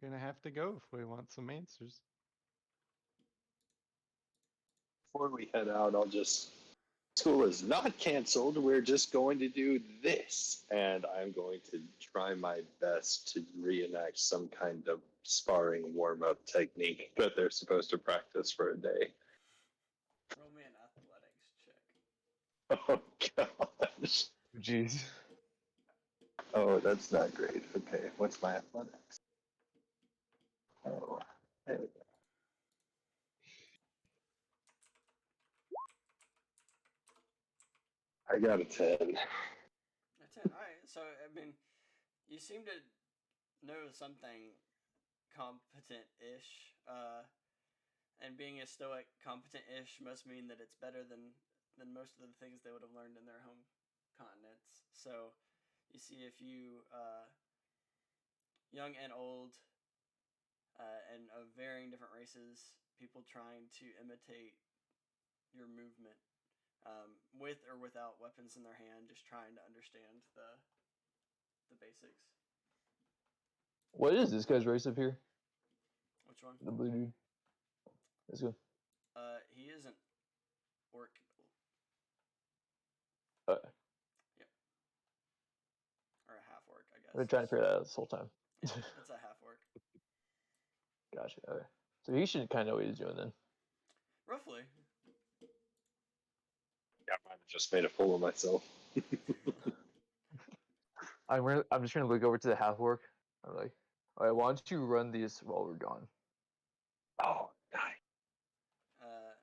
gonna have to go if we want some answers. Before we head out, I'll just. School is not canceled. We're just going to do this. And I'm going to try my best to reenact some kind of sparring warm up technique that they're supposed to practice for a day. Roll me an athletics check. Oh, gosh. Jeez. Oh, that's not great. Okay, what's my athletics? Oh, there we go. I got a 10. A 10. All right. So I mean, you seem to know something competent-ish. And being a stoic, competent-ish must mean that it's better than most of the things they would have learned in their home continents. So you see a few young and old and of varying different races, people trying to imitate your movement with or without weapons in their hand, just trying to understand the basics. What is this guy's race up here? Which one? The blue dude. Let's go. He isn't orc. Uh, Yep. Or a half orc, I guess. I've been trying to figure that out this whole time. Yeah, it's a half orc. Gotcha. Okay. So he should kind of know what he's doing then. Roughly. Yeah, I might have just made a fool of myself. I'm just gonna look over to the half orc. I'm like, all right, why don't you run these while we're gone? Oh, nice.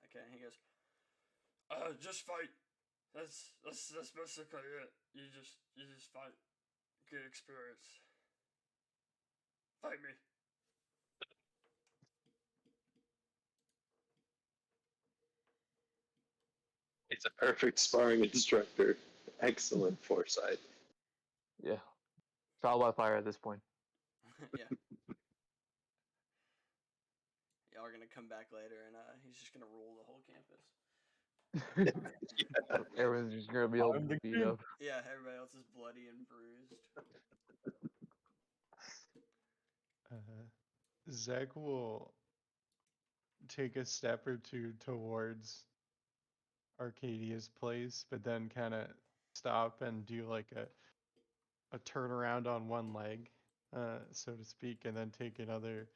Okay, he goes, just fight. That's basically it. You just fight. Good experience. Fight me. It's a perfect sparring instructor. Excellent foresight. Yeah. Trial by fire at this point. Yeah. Y'all are gonna come back later, and he's just gonna rule the whole campus. Everyone's just gonna be all beat up. Yeah, everybody else is bloody and bruised. Zach will take a step or two towards Arcadia's place, but then kind of stop and do like a turnaround on one leg, so to speak, and then take another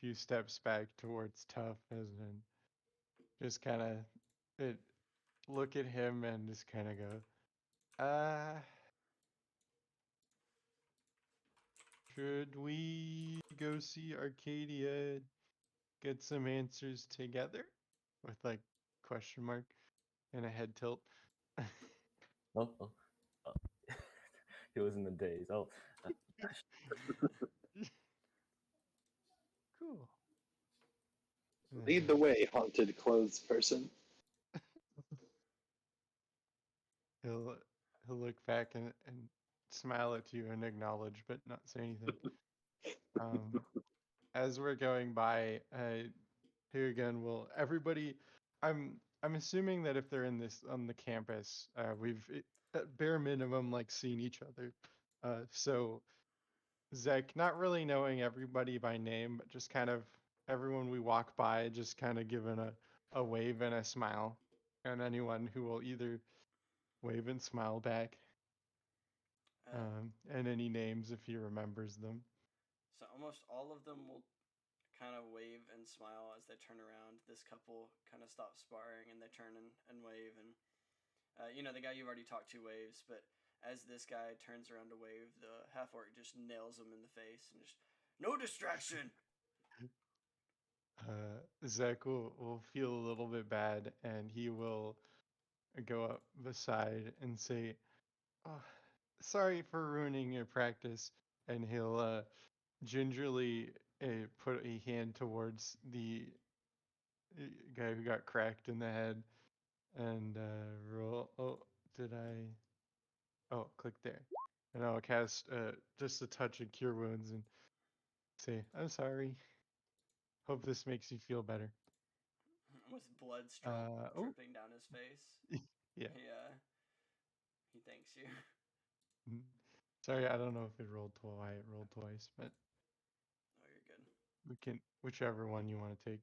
few steps back towards Tough, as in just kind of look at him and just kind of go, should we go see Arcadia, get some answers together? With like question mark and a head tilt. Oh. He was in the daze. Oh, Cool. Lead the way, haunted clothes person. He'll look back and smile at you and acknowledge, but not say anything. As we're going by, here again, will everybody? I'm assuming that if they're in this on the campus, we've at bare minimum like seen each other. So Zek, not really knowing everybody by name, but just kind of everyone we walk by, just kind of giving a wave and a smile. And anyone who will either wave and smile back, and any names if he remembers them. So almost all of them will kind of wave and smile as they turn around. This couple kind of stops sparring and they turn and wave. And, the guy you've already talked to waves, but as this guy turns around to wave, the half orc just nails him in the face and just, no distraction! Zek will feel a little bit bad and he will go up beside and say, oh, sorry for ruining your practice. And he'll gingerly put a hand towards the guy who got cracked in the head and roll. Oh, did I? Oh, click there. And I'll cast just a touch of Cure Wounds and say, I'm sorry. Hope this makes you feel better. With blood Oh. dripping down his face. Yeah. He thanks you. Sorry, I don't know if it rolled twice. It rolled twice, but Oh, you're good. we can whichever one you want to take.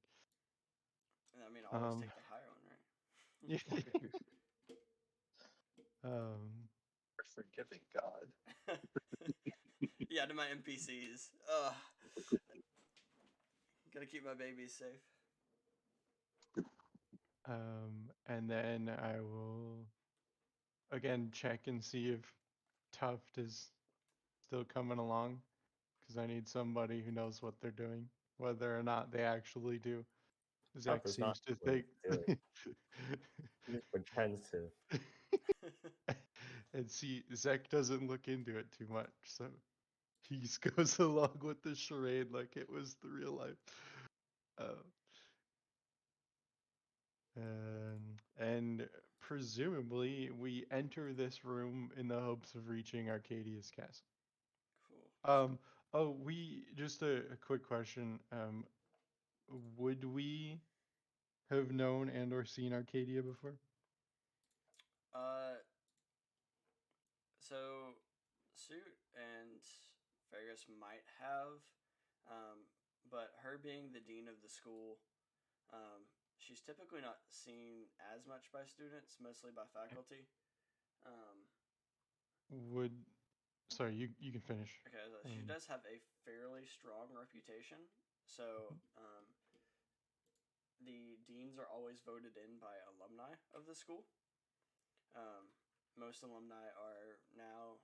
I mean, always take the higher one, right? Forgiving God. Yeah, to my NPCs. Gotta keep my babies safe. And then I will again check and see if Tuft is still coming along, because I need somebody who knows what they're doing, whether or not they actually do. Zach is not seems to what think. he's He just pretends to. And see, Zach doesn't look into it too much, so he just goes along with the charade like it was the real life. And presumably we enter this room in the hopes of reaching Arcadia's castle. Cool. We just a quick question. Would we have known and or seen Arcadia before? So Suit and Fergus might have, but her being the dean of the school, she's typically not seen as much by students, mostly by faculty. Sorry, you can finish. Okay, so she does have a fairly strong reputation. So the deans are always voted in by alumni of the school. Most alumni are now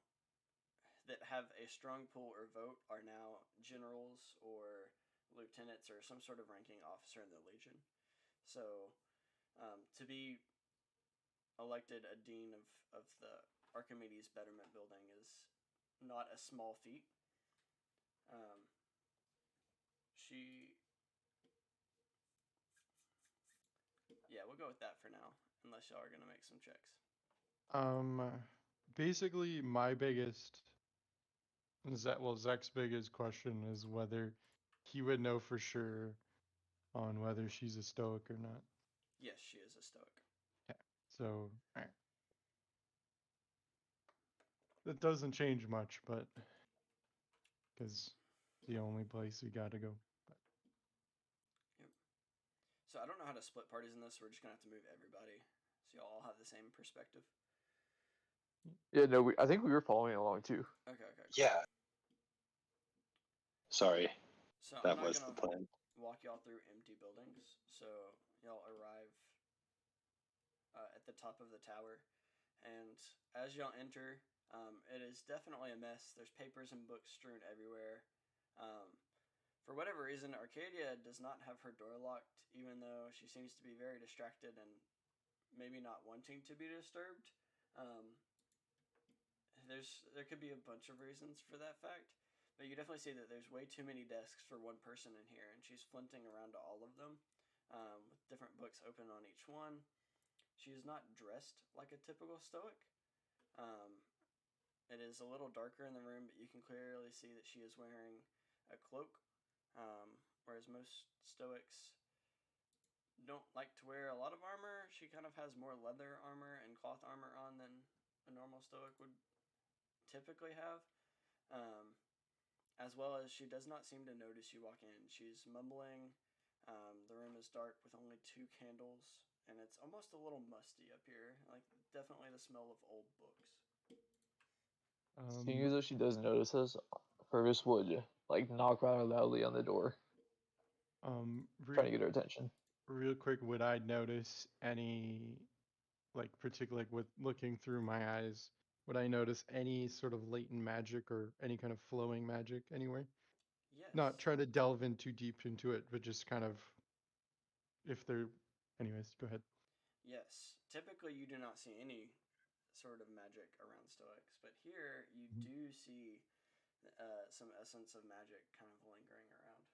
that have a strong pull or vote are now generals or lieutenants or some sort of ranking officer in the Legion. So to be elected a dean of the Archimedes Betterment Building is not a small feat. We'll go with that for now, unless y'all are gonna make some checks. Basically, my biggest Zach's biggest question is whether he would know for sure on whether she's a stoic or not. Yes, she is a stoic. Yeah. So, all right. That doesn't change much, but because it's the only place we gotta go. But. Yep. So I don't know how to split parties in this. So we're just gonna have to move everybody, so y'all all have the same perspective. Yeah, no, I think we were following along too. Okay. Yeah. Sorry. So that I'm not was gonna the plan. walk y'all through empty buildings. So y'all arrive at the top of the tower, and as y'all enter, it is definitely a mess. There's papers and books strewn everywhere. For whatever reason, Arcadia does not have her door locked, even though she seems to be very distracted and maybe not wanting to be disturbed. There could be a bunch of reasons for that fact, but you definitely see that there's way too many desks for one person in here, and she's flinting around to all of them, with different books open on each one. She is not dressed like a typical stoic. It is a little darker in the room, but you can clearly see that she is wearing a cloak, whereas most stoics don't like to wear a lot of armor. She kind of has more leather armor and cloth armor on than a normal stoic would typically have. as well as she does not seem to notice you walk in. She's mumbling. The room is dark with only 2 candles, and it's almost a little musty up here. Like, definitely the smell of old books. Seeing as though she does notice us, Purvis would like knock rather loudly on the door, trying to get her attention. Real quick, would I notice any, like, particular, like, with looking through my eyes, would I notice any sort of latent magic or any kind of flowing magic anywhere? Yes. Not try to delve in too deep into it, but just kind of, if there, anyways, go ahead. Yes. Typically, you do not see any sort of magic around Stoics, but here you Mhm. do see some essence of magic kind of lingering around.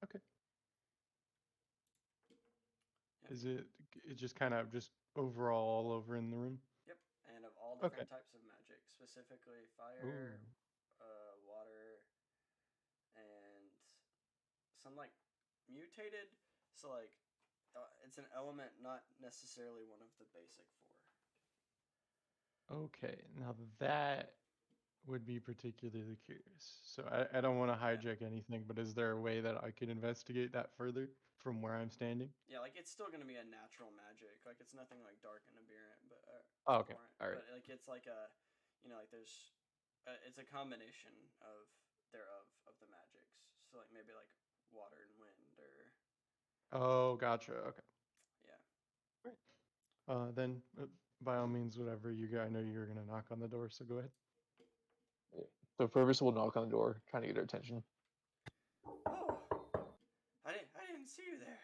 Okay. Yep. Is it just kind of just overall all over in the room? Yep. And of all Okay. different types of magic, specifically fire, water, and some like mutated. So like, it's an element, not necessarily one of the basic 4. Okay, now that would be particularly curious. So I don't want to hijack anything, but is there a way that I could investigate that further from where I'm standing? Yeah, like it's still gonna be a natural magic. Like it's nothing like dark and aberrant, but Oh, okay, abhorrent. all right. But like it's like a, like there's, it's a combination of thereof of the magics. So like maybe like water and wind or Oh, gotcha. Okay. yeah. Great. Then by all means, whatever you got. I know you were gonna knock on the door, so go ahead. So Purvis will knock on the door, trying to get her attention. Oh, I didn't see you there.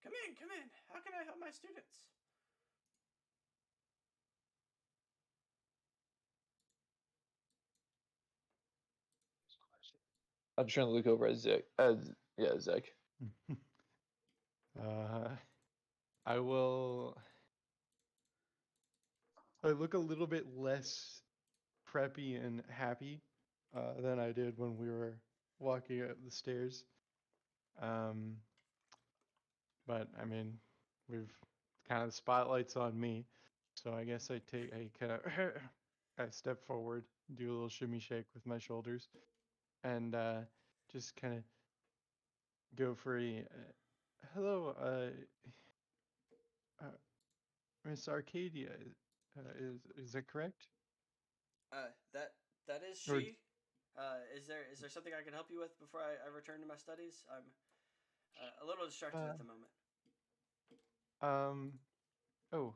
Come in, come in. How can I help my students? I'm just trying to look over at Zek. Zek. I will. I look a little bit less preppy and happy than I did when we were walking up the stairs. But I mean, we've kind of the spotlight's on me, so I guess I kind of I step forward, do a little shimmy shake with my shoulders, and just kind of go for a hello, uh, Miss Arcadia. Is that correct? That is Or she. Is there something I can help you with before I return to my studies? I'm a little distracted at the moment. um oh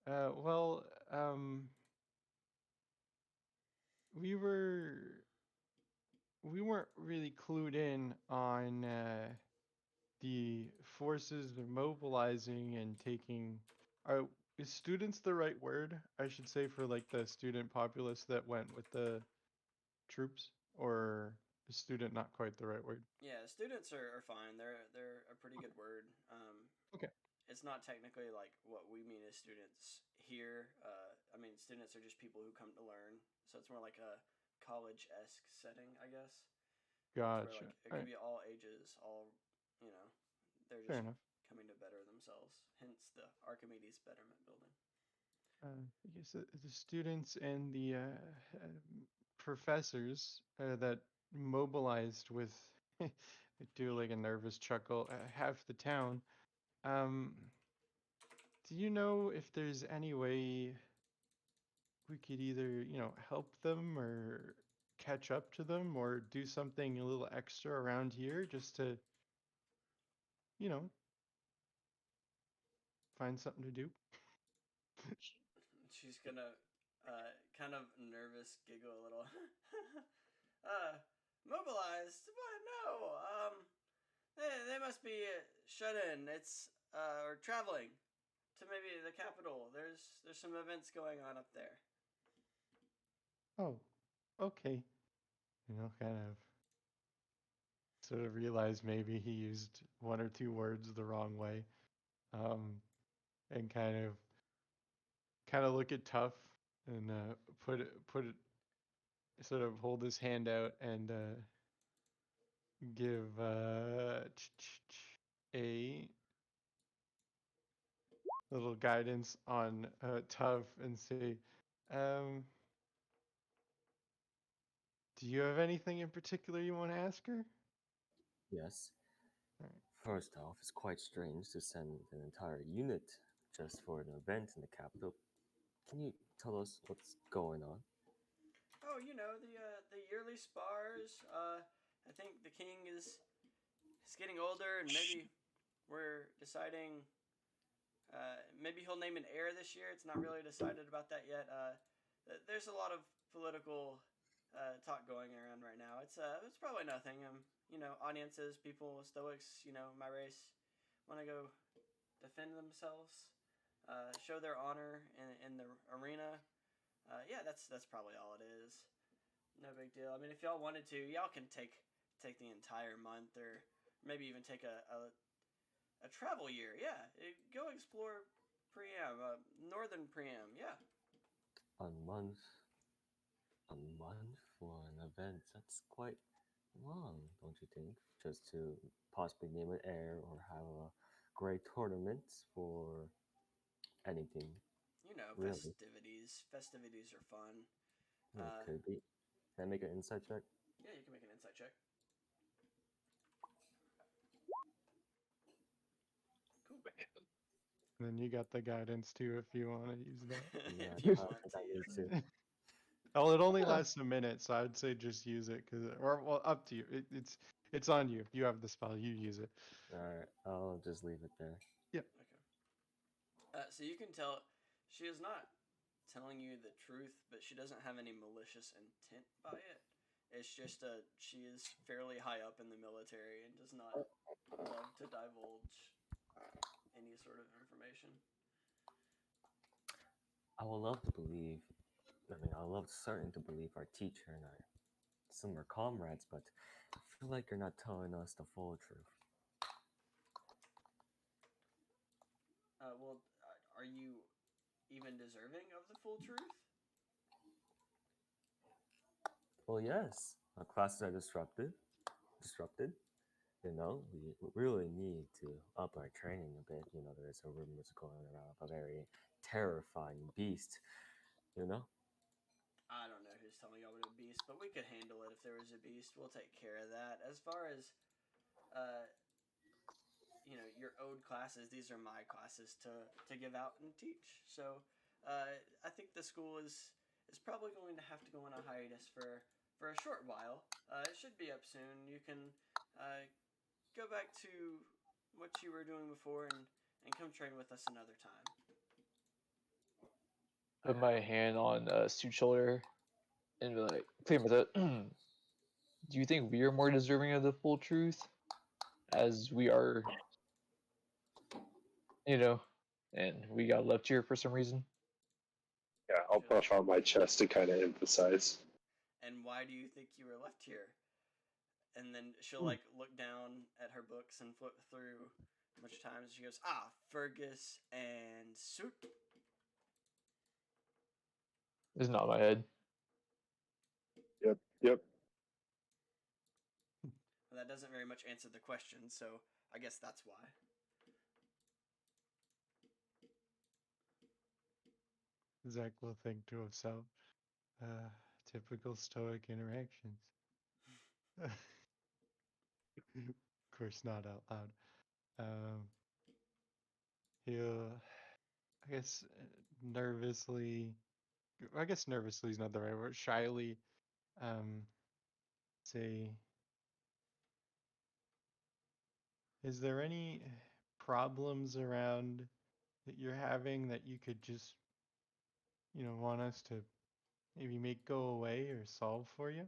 well we weren't really clued in on the forces they're mobilizing and taking. Are is students the right word? I should say for like the student populace that went with the troops, or is student not quite the right word? Yeah, students are fine. They're a pretty good word. Okay. It's not technically like what we mean as students here. I mean, students are just people who come to learn. So it's more like a college-esque setting, I guess. Where Gotcha. like it All could right. be all ages, all they're Fair just enough. coming to better themselves. Hence the Archimedes Betterment Building. I guess the students and the professors that mobilized with I do like a nervous chuckle half the town. Um, do you know if there's any way we could either, help them or catch up to them or do something a little extra around here just to, you know, find something to do? She's gonna kind of nervous giggle a little. Mobilized? What? No. They must be shut in. It's or traveling to maybe the capital. There's some events going on up there. Oh, okay. Kind of sort of realize maybe he used one or two words the wrong way. And kind of look at Tough and put it sort of hold his hand out and give a little guidance on Tough and say, um, Do you have anything in particular you want to ask her? Yes. Alright. First off, it's quite strange to send an entire unit just for an event in the capital. Can you tell us what's going on? Oh, the yearly spars. I think the king is getting older, and maybe we're deciding. Maybe he'll name an heir this year. It's not really decided about that yet. There's a lot of political talk going around right now. It's probably nothing. Audiences, people, Stoics, my race, want to go defend themselves, show their honor in the arena. Yeah, that's probably all it is. No big deal. I mean, if y'all wanted to, y'all can take the entire month, or maybe even take a travel year. Yeah, go explore Priam, northern Priam. Yeah. A month. A month for an event. That's quite long, don't you think? Just to possibly name an heir or have a great tournament for anything. Really. Festivities are fun. It could be. Can I make an insight check? Yeah, you can make an insight check. Cool. And then you got the guidance too if you want to use that. Yeah, If you I want think to. I need to. Oh, it only lasts a minute, so I'd say just use it, well, up to you. It's on you. You have the spell. You use it. Alright, I'll just leave it there. Yeah. Okay. So you can tell she is not telling you the truth, but she doesn't have any malicious intent by it. It's just she is fairly high up in the military and does not love to divulge any sort of information. I would love to believe, I love certain to believe our teacher and some are comrades, but I feel like you're not telling us the full truth. Well, are you even deserving of the full truth? Well, yes, our classes are disrupted. We really need to up our training a bit. There's a rumors going around of a very terrifying beast. I don't know who's telling y'all what a beast, but we could handle it if there was a beast. We'll take care of that. As far as, your owed classes, these are my classes to give out and teach. So, I think the school is probably going to have to go on a hiatus for a short while. It should be up soon. You can go back to what you were doing before and come train with us another time. Put my hand on Stu's shoulder and be like, clear with it. Do you think we are more deserving of the full truth, as we are, and we got left here for some reason? Yeah, I'll puff out my chest to kind of emphasize. And why do you think you were left here? And then she'll look down at her books and flip through a bunch of times. She goes, Fergus and Soot. It's not my head. Yep. Well, that doesn't very much answer the question, so I guess that's why. Zach will think to himself, typical Stoic interactions. Of course, not out loud. He'll, I guess, nervously. I guess nervously is not the right word. Shyly, say, is there any problems around that you're having that you could just, want us to maybe make go away or solve for you?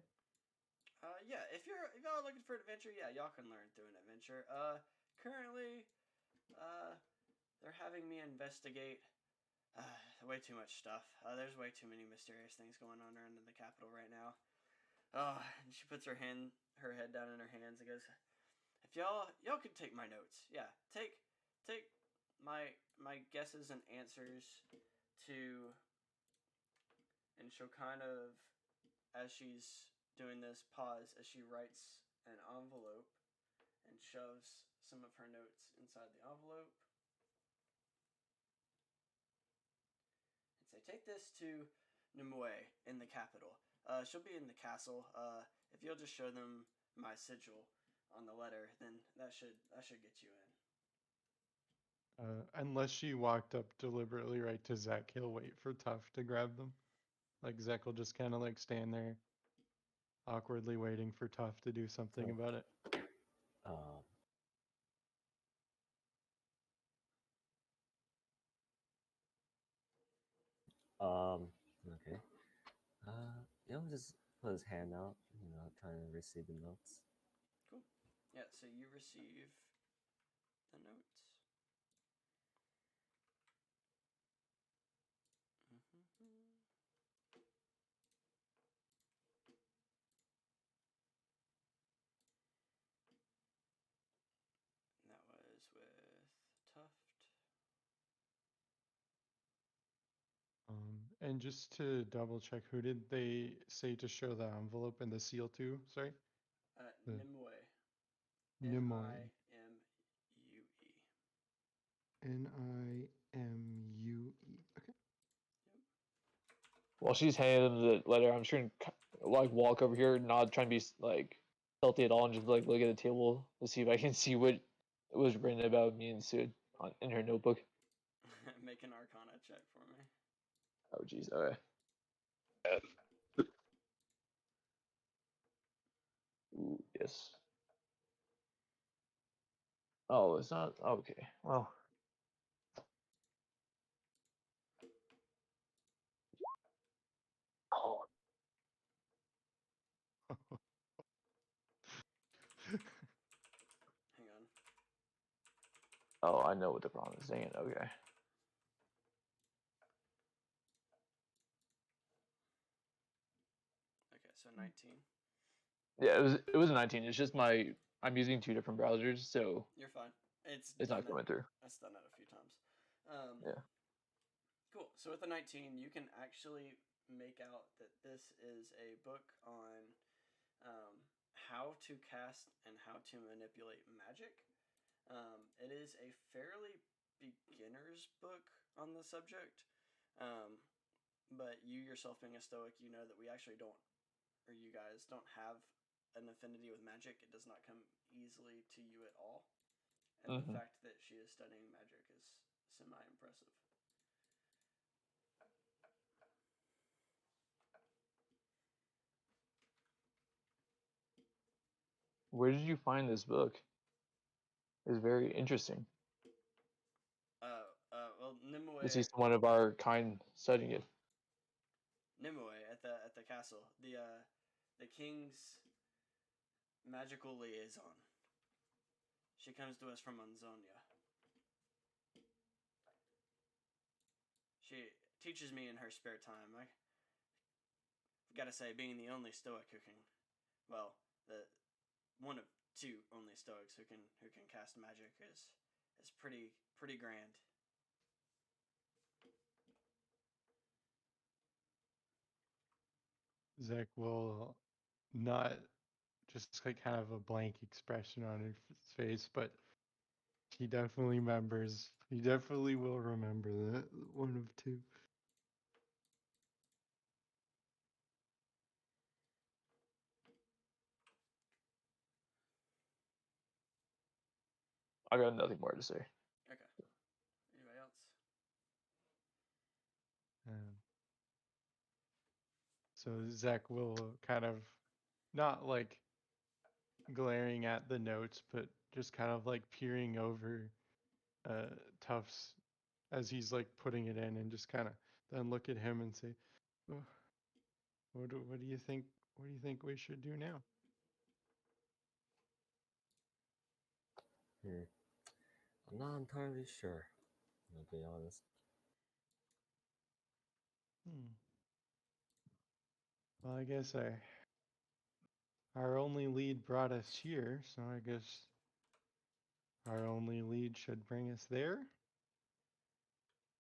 Yeah, if y'all are looking for an adventure, yeah, y'all can learn through an adventure. Currently, they're having me investigate way too much stuff. There's way too many mysterious things going on around in the capital right now. And she puts her head down in her hands and goes, if y'all could take my notes. Yeah, take my guesses and answers to, and she'll kind of, as she's doing this, pause as she writes an envelope and shoves some of her notes inside the envelope. And say, take this to Nimue in the capital. She'll be in the castle. If you'll just show them my sigil on the letter, then that should get you in. Unless she walked up deliberately right to Zach, he'll wait for Tough to grab them. Like Zach will just kind of like stand there, awkwardly waiting for Tough to do something about it. Um, okay. He'll just put his hand out, trying to receive the notes. Cool. Yeah. So you receive the notes. And that was with Tuft. And just to double check, who did they say to show the envelope and the seal to? Sorry? The Nimue. Nimoy. Nimue. Nimue. Okay. While she's handing him the letter, I'm sure like walk over here, not trying to be like stealthy at all, and just like look at the table to see if I can see what was written about me and Sid in her notebook. Make an Arcana check for me. Oh jeez, okay. Ooh, yes. Oh, it's not okay. Well. Oh, Hang on. oh, I know what the problem is saying. Okay. Okay, so 19. Yeah, it was a 19. It's just I'm using 2 different browsers, so You're fine. It's not coming through. It's done it a few times. Yeah. Cool. So with the 19, you can actually make out that this is a book on how to cast and how to manipulate magic. It is a fairly beginner's book on the subject, but you yourself being a Stoic, you know that we actually don't, or you guys don't have an affinity with magic. It does not come easily to you at all. And the fact that she is studying magic is semi-impressive. Where did you find this book? It's very interesting. Well, Nimue. To see someone of our kind studying it. Nimue at the castle. The king's magical liaison. She comes to us from Anzonia. She teaches me in her spare time. I've got to say, being the only Stoic who can, well, the one of 2 only Stoics who can cast magic is pretty grand. Zach will not just like kind of a blank expression on his face, but he definitely remembers. He definitely will remember that one of 2. I got nothing more to say. Okay. Anybody else? So Zach will kind of not like glaring at the notes, but just kind of like peering over Tufts as he's like putting it in, and just kind of then look at him and say, oh, what do you think? What do you think we should do now? I'm not entirely sure, I'll be honest. Well, I guess our only lead brought us here, so I guess our only lead should bring us there.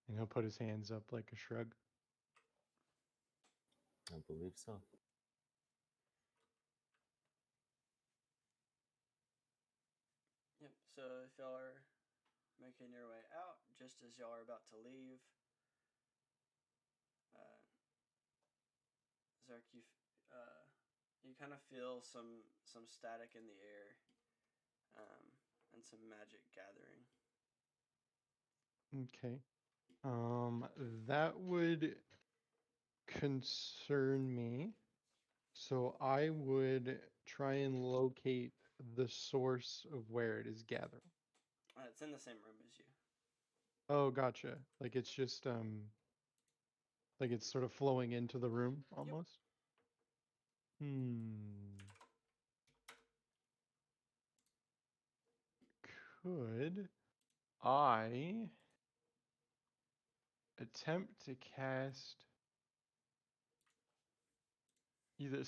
And he'll put his hands up like a shrug. I believe so. Yep. So if y'all are making your way out, just as y'all are about to leave, Zark, you kind of feel some static in the air, and some magic gathering. Okay. That would concern me. So I would try and locate the source of where it is gathering. It's in the same room as you. Oh, gotcha. Like it's just like it's sort of flowing into the room almost. Could I attempt to cast either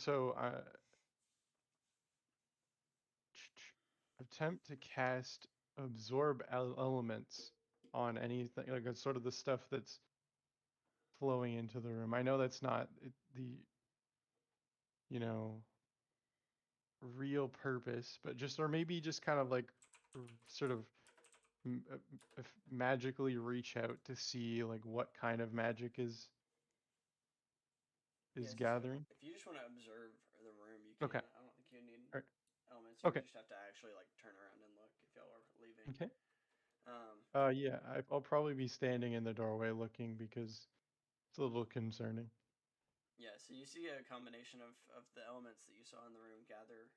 attempt to cast absorb elements on anything like it's sort of the stuff that's flowing into the room. I know that's not the real purpose, but just or maybe just kind of like sort of magically reach out to see like what kind of magic is Yeah, so gathering. if you just want to observe the room, you can. Okay. I don't think you need Alright. elements. You Okay. just have to actually like turn around and look if y'all are leaving. Okay. Um, Yeah, I'll probably be standing in the doorway looking because it's a little concerning. yeah, so you see a combination of the elements that you saw in the room gather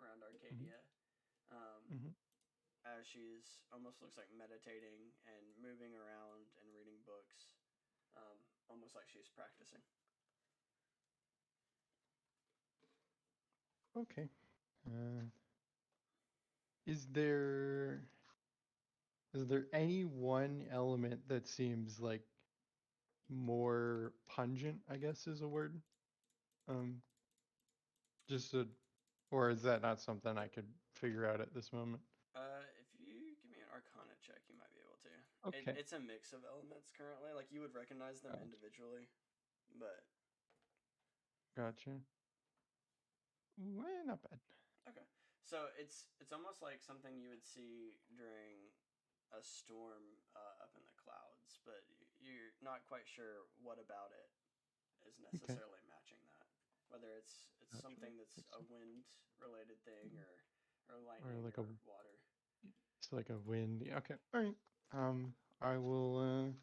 around Arcadia. As she's almost looks like meditating and moving around and reading books, almost like she's practicing. Okay. Is there any one element that seems like more pungent, I guess is a word? Just a, or is that not something I could figure out at this moment? If you give me an Arcana check, you might be able to. Okay. It's a mix of elements currently. Like you would recognize them individually, but Gotcha. Well, not bad. okay. So it's almost like something you would see during a storm up in the clouds, but you're not quite sure what about it is necessarily matching that. Whether it's Gotcha. something that's a wind related thing or lightning Or like or water. it's like a wind. Okay. All right. I will.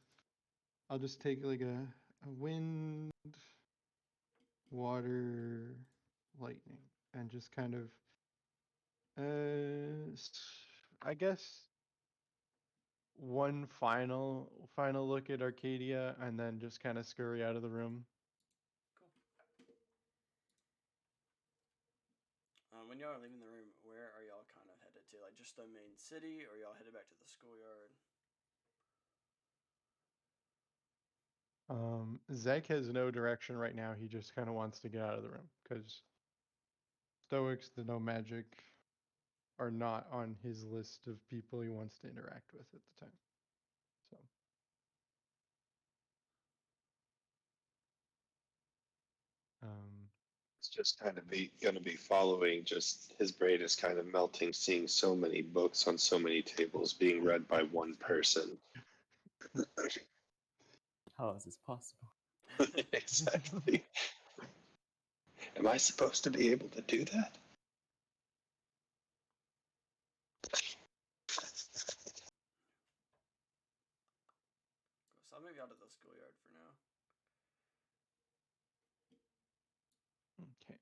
I'll just take like a wind, water, lightning, and just kind of. I guess one final look at Arcadia, and then just kind of scurry out of the room. Cool. When y'all are leaving the room, where are y'all kind of headed to? Like just the main city, or y'all headed back to the schoolyard? Zek has no direction right now. He just kind of wants to get out of the room because Stoics, the no magic, are not on his list of people he wants to interact with at the time. So. It's just kind of going to be following. Just his brain is kind of melting, seeing so many books on so many tables being read by one person. How is this possible? Exactly. Am I supposed to be able to do that? Cool. So I'll move y'all to the schoolyard for now. Okay.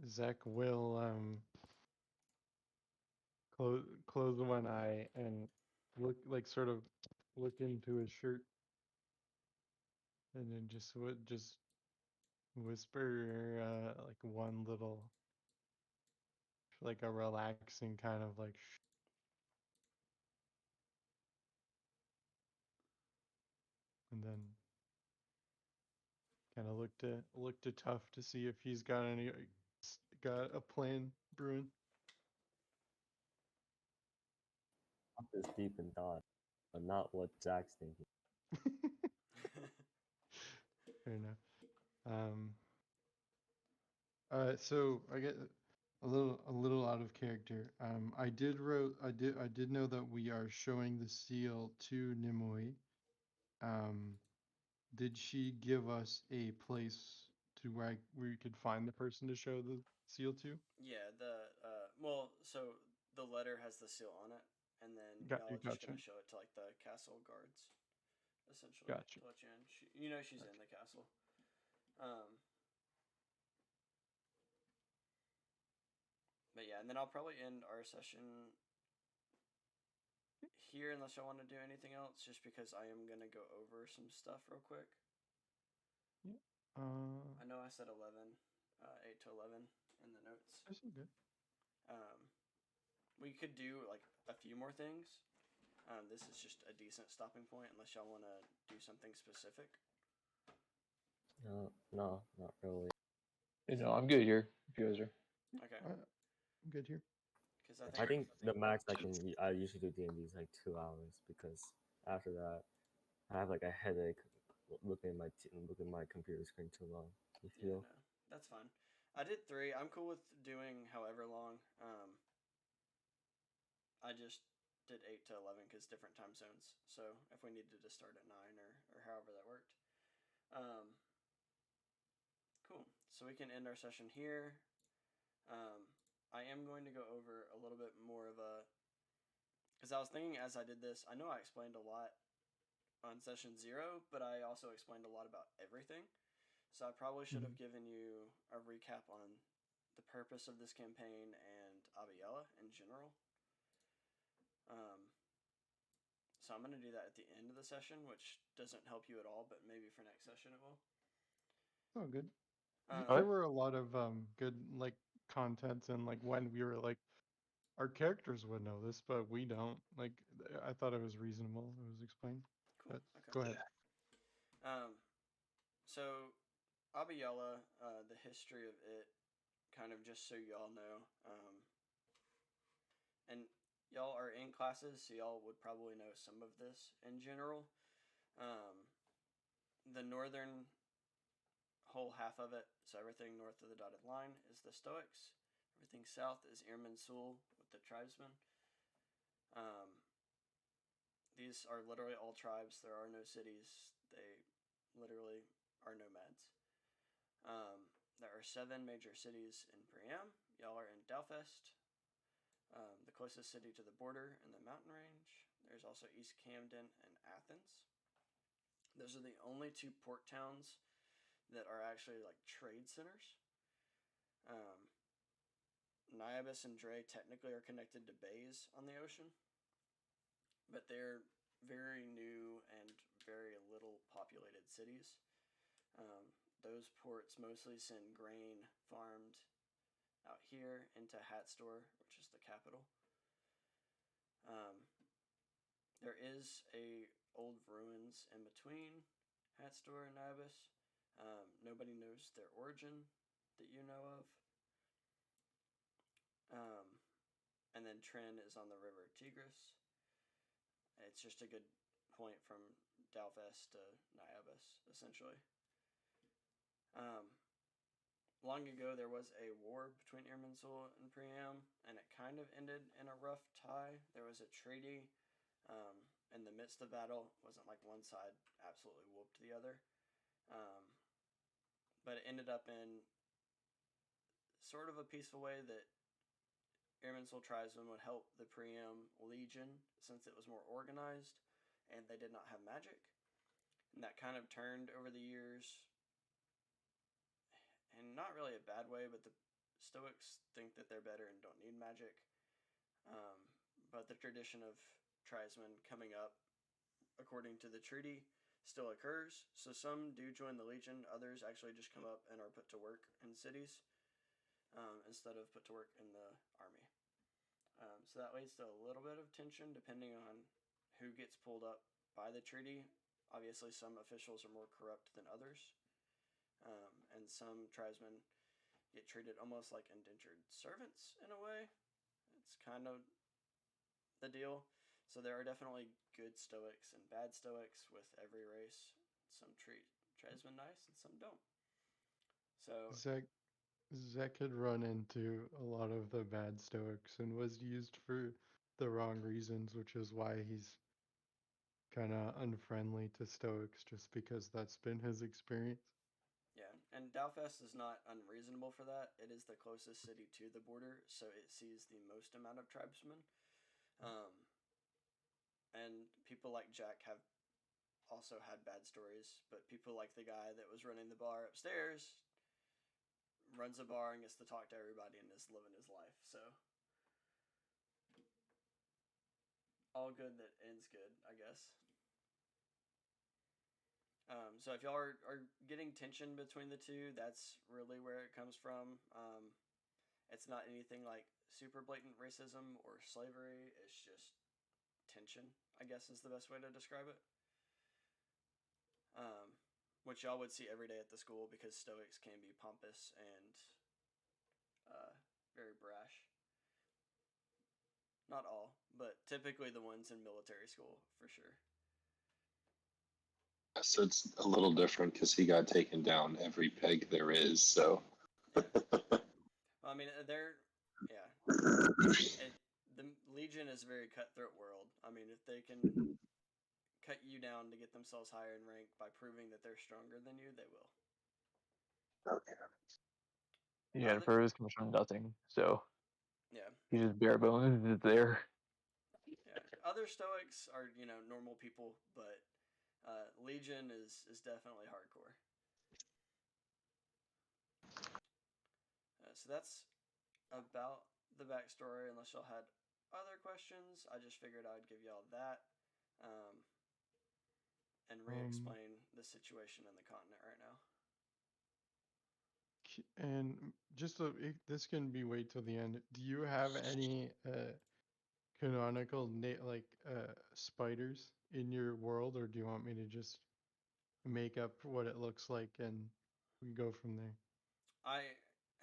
Zek will close one eye and look like sort of look into his shirt, and then just whisper like one little like a relaxing kind of like and then kind of look to Tough to see if he's got a plan brewing. I'm just deep in thought, but not what Jack's thinking. Fair enough. So I get a little out of character. I did know that we are showing the seal to Nimue. Did she give us a place to where we could find the person to show the seal to? Yeah, so the letter has the seal on it, and then y'all Gotcha, are just gotcha, gonna show it to like the castle guards, essentially, gotcha, to let you in. She's in gotcha. the castle. Um, but yeah, and then I'll probably end our session here unless y'all want to do anything else, just because I am gonna go over some stuff real quick. Yeah. I know I said 11, 8 to 11 in the notes. That's all good. We could do like a few more things. This is just a decent stopping point unless y'all want to do something specific. No, not really. I'm good here. If you guys are. Okay. I'm good here. Because I think the max I usually do D&D is like 2 hours, because after that I have like a headache looking at my computer screen too long. You Yeah, feel? no, that's fine. I did 3. I'm cool with doing however long. I just did 8 to 11 because different time zones. So if we needed to start at 9 or however that worked. Cool. So we can end our session here. I am going to go over a little bit more of a... Because I was thinking as I did this, I know I explained a lot on session 0, but I also explained a lot about everything. So I probably should have given you a recap on the purpose of this campaign and Abiella in general. So I'm going to do that at the end of the session, which doesn't help you at all, but maybe for next session it will. Oh, good. Um, There were a lot of good like content and like when we were like our characters would know this, but we don't. Like I thought it was reasonable. It was explained. Cool. But Okay. go ahead. So Abiella, the history of it, kind of just so y'all know, and y'all are in classes, so y'all would probably know some of this in general. The northern whole half of it, so everything north of the dotted line, is the Stoics. Everything south is Irminsul with the tribesmen. These are literally all tribes. There are no cities. They literally are nomads. There are 7 major cities in Priam. Y'all are in Dalfest, the closest city to the border in the mountain range. There's also East Camden and Athens. Those are the only 2 port towns that are actually like trade centers. Niobus and Dre technically are connected to bays on the ocean, but they're very new and very little populated cities. Those ports mostly send grain farmed out here into Hatstore, which is the capital. There is a old ruins in between Hatstore and Niobus. Nobody knows their origin that you know of. And then Trin is on the river Tigris. It's just a good point from Dalfest to Niobus, essentially. Long ago, there was a war between Irminsul and Priam, and it kind of ended in a rough tie. There was a treaty in the midst of battle. It wasn't like one side absolutely whooped the other. But it ended up in sort of a peaceful way that Irminsul tribesmen would help the Priam Legion since it was more organized and they did not have magic. And that kind of turned over the years, and not really a bad way, but the Stoics think that they're better and don't need magic. But the tradition of tribesmen coming up according to the treaty still occurs. So some do join the Legion, others actually just come up and are put to work in cities instead of put to work in the army. So that leads to a little bit of tension depending on who gets pulled up by the treaty. Obviously, some officials are more corrupt than others, and some tribesmen get treated almost like indentured servants in a way. It's kind of the deal. So there are definitely good Stoics and bad Stoics with every race. Some treat tribesmen nice and some don't. So Zach, Zek had run into a lot of the bad Stoics and was used for the wrong reasons, which is why he's kind of unfriendly to Stoics, just because that's been his experience. Yeah, and Dalfest is not unreasonable for that. It is the closest city to the border, so it sees the most amount of tribesmen. And people like Jack have also had bad stories, but people like the guy that was running the bar upstairs runs a bar and gets to talk to everybody and is living his life. So all good that ends good, I guess. So if y'all are getting tension between the two, that's really where it comes from. It's not anything like super blatant racism or slavery. It's just tension, I guess is the best way to describe it. Which y'all would see every day at the school because Stoics can be pompous and very brash. Not all, but typically the ones in military school for sure. So it's a little different because he got taken down every peg there is. So Yeah. Well, I mean, the Legion is a very cutthroat world. I mean, if they can cut you down to get themselves higher in rank by proving that they're stronger than you, they will. okay. Yeah, and Purvis comes from nothing, so Yeah. he's just bare bones is there. Yeah. Other Stoics are, normal people, but Legion is definitely hardcore. So that's about the backstory, unless y'all had other questions. I just figured I'd give y'all that and re-explain the situation in the continent right now. And just this can be wait till the end. Do you have any canonical spiders in your world, or do you want me to just make up what it looks like and we go from there? I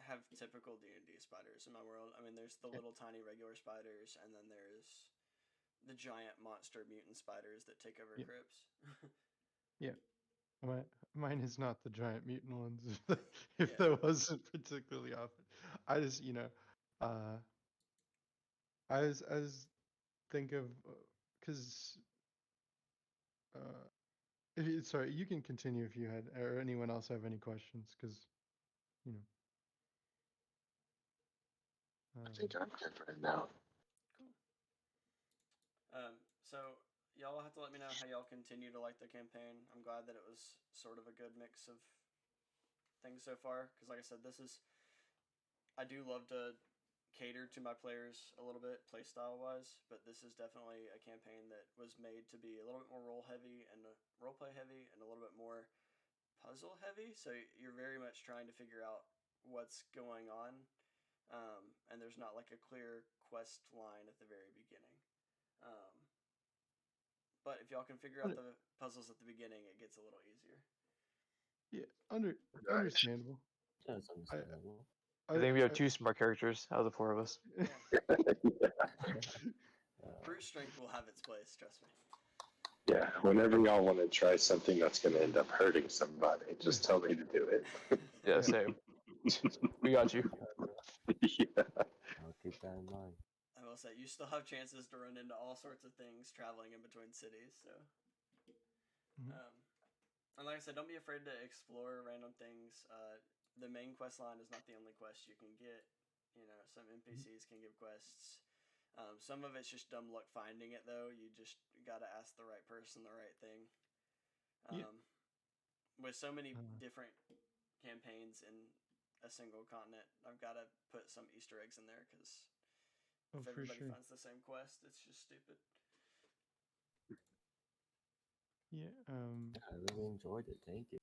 have typical D&D spiders in my world. I mean, there's the little tiny regular spiders, and then there's the giant monster mutant spiders that take over crypts. Yeah. Mine is not the giant mutant ones. If that wasn't particularly often, I just I was think of because sorry, you can continue if you had or anyone else have any questions because you know. I think I'm good right now. Cool. So y'all will have to let me know how y'all continue to like the campaign. I'm glad that it was sort of a good mix of things so far because, like I said, I do love to cater to my players a little bit playstyle wise, but this is definitely a campaign that was made to be a little bit more role heavy and role play heavy and a little bit more puzzle heavy. So you're very much trying to figure out what's going on, and there's not like a clear quest line at the very beginning. But if y'all can figure out the puzzles at the beginning, it gets a little easier. Yeah, understandable. That's understandable. I think we have two smart characters out of the four of us. Brute strength will have its place, trust me. Yeah, whenever y'all want to try something that's going to end up hurting somebody, just tell me to do it. Yeah, same. We got you. Yeah. I'll keep that in mind. I will say, you still have chances to run into all sorts of things traveling in between cities, so. And like I said, don't be afraid to explore random things. The main quest line is not the only quest you can get. Some NPCs can give quests. Some of it's just dumb luck finding it, though. You just gotta ask the right person the right thing. With so many different campaigns in a single continent, I've got to put some Easter eggs in there because if everybody finds the same quest, it's just stupid. Yeah. I really enjoyed it. Thank you.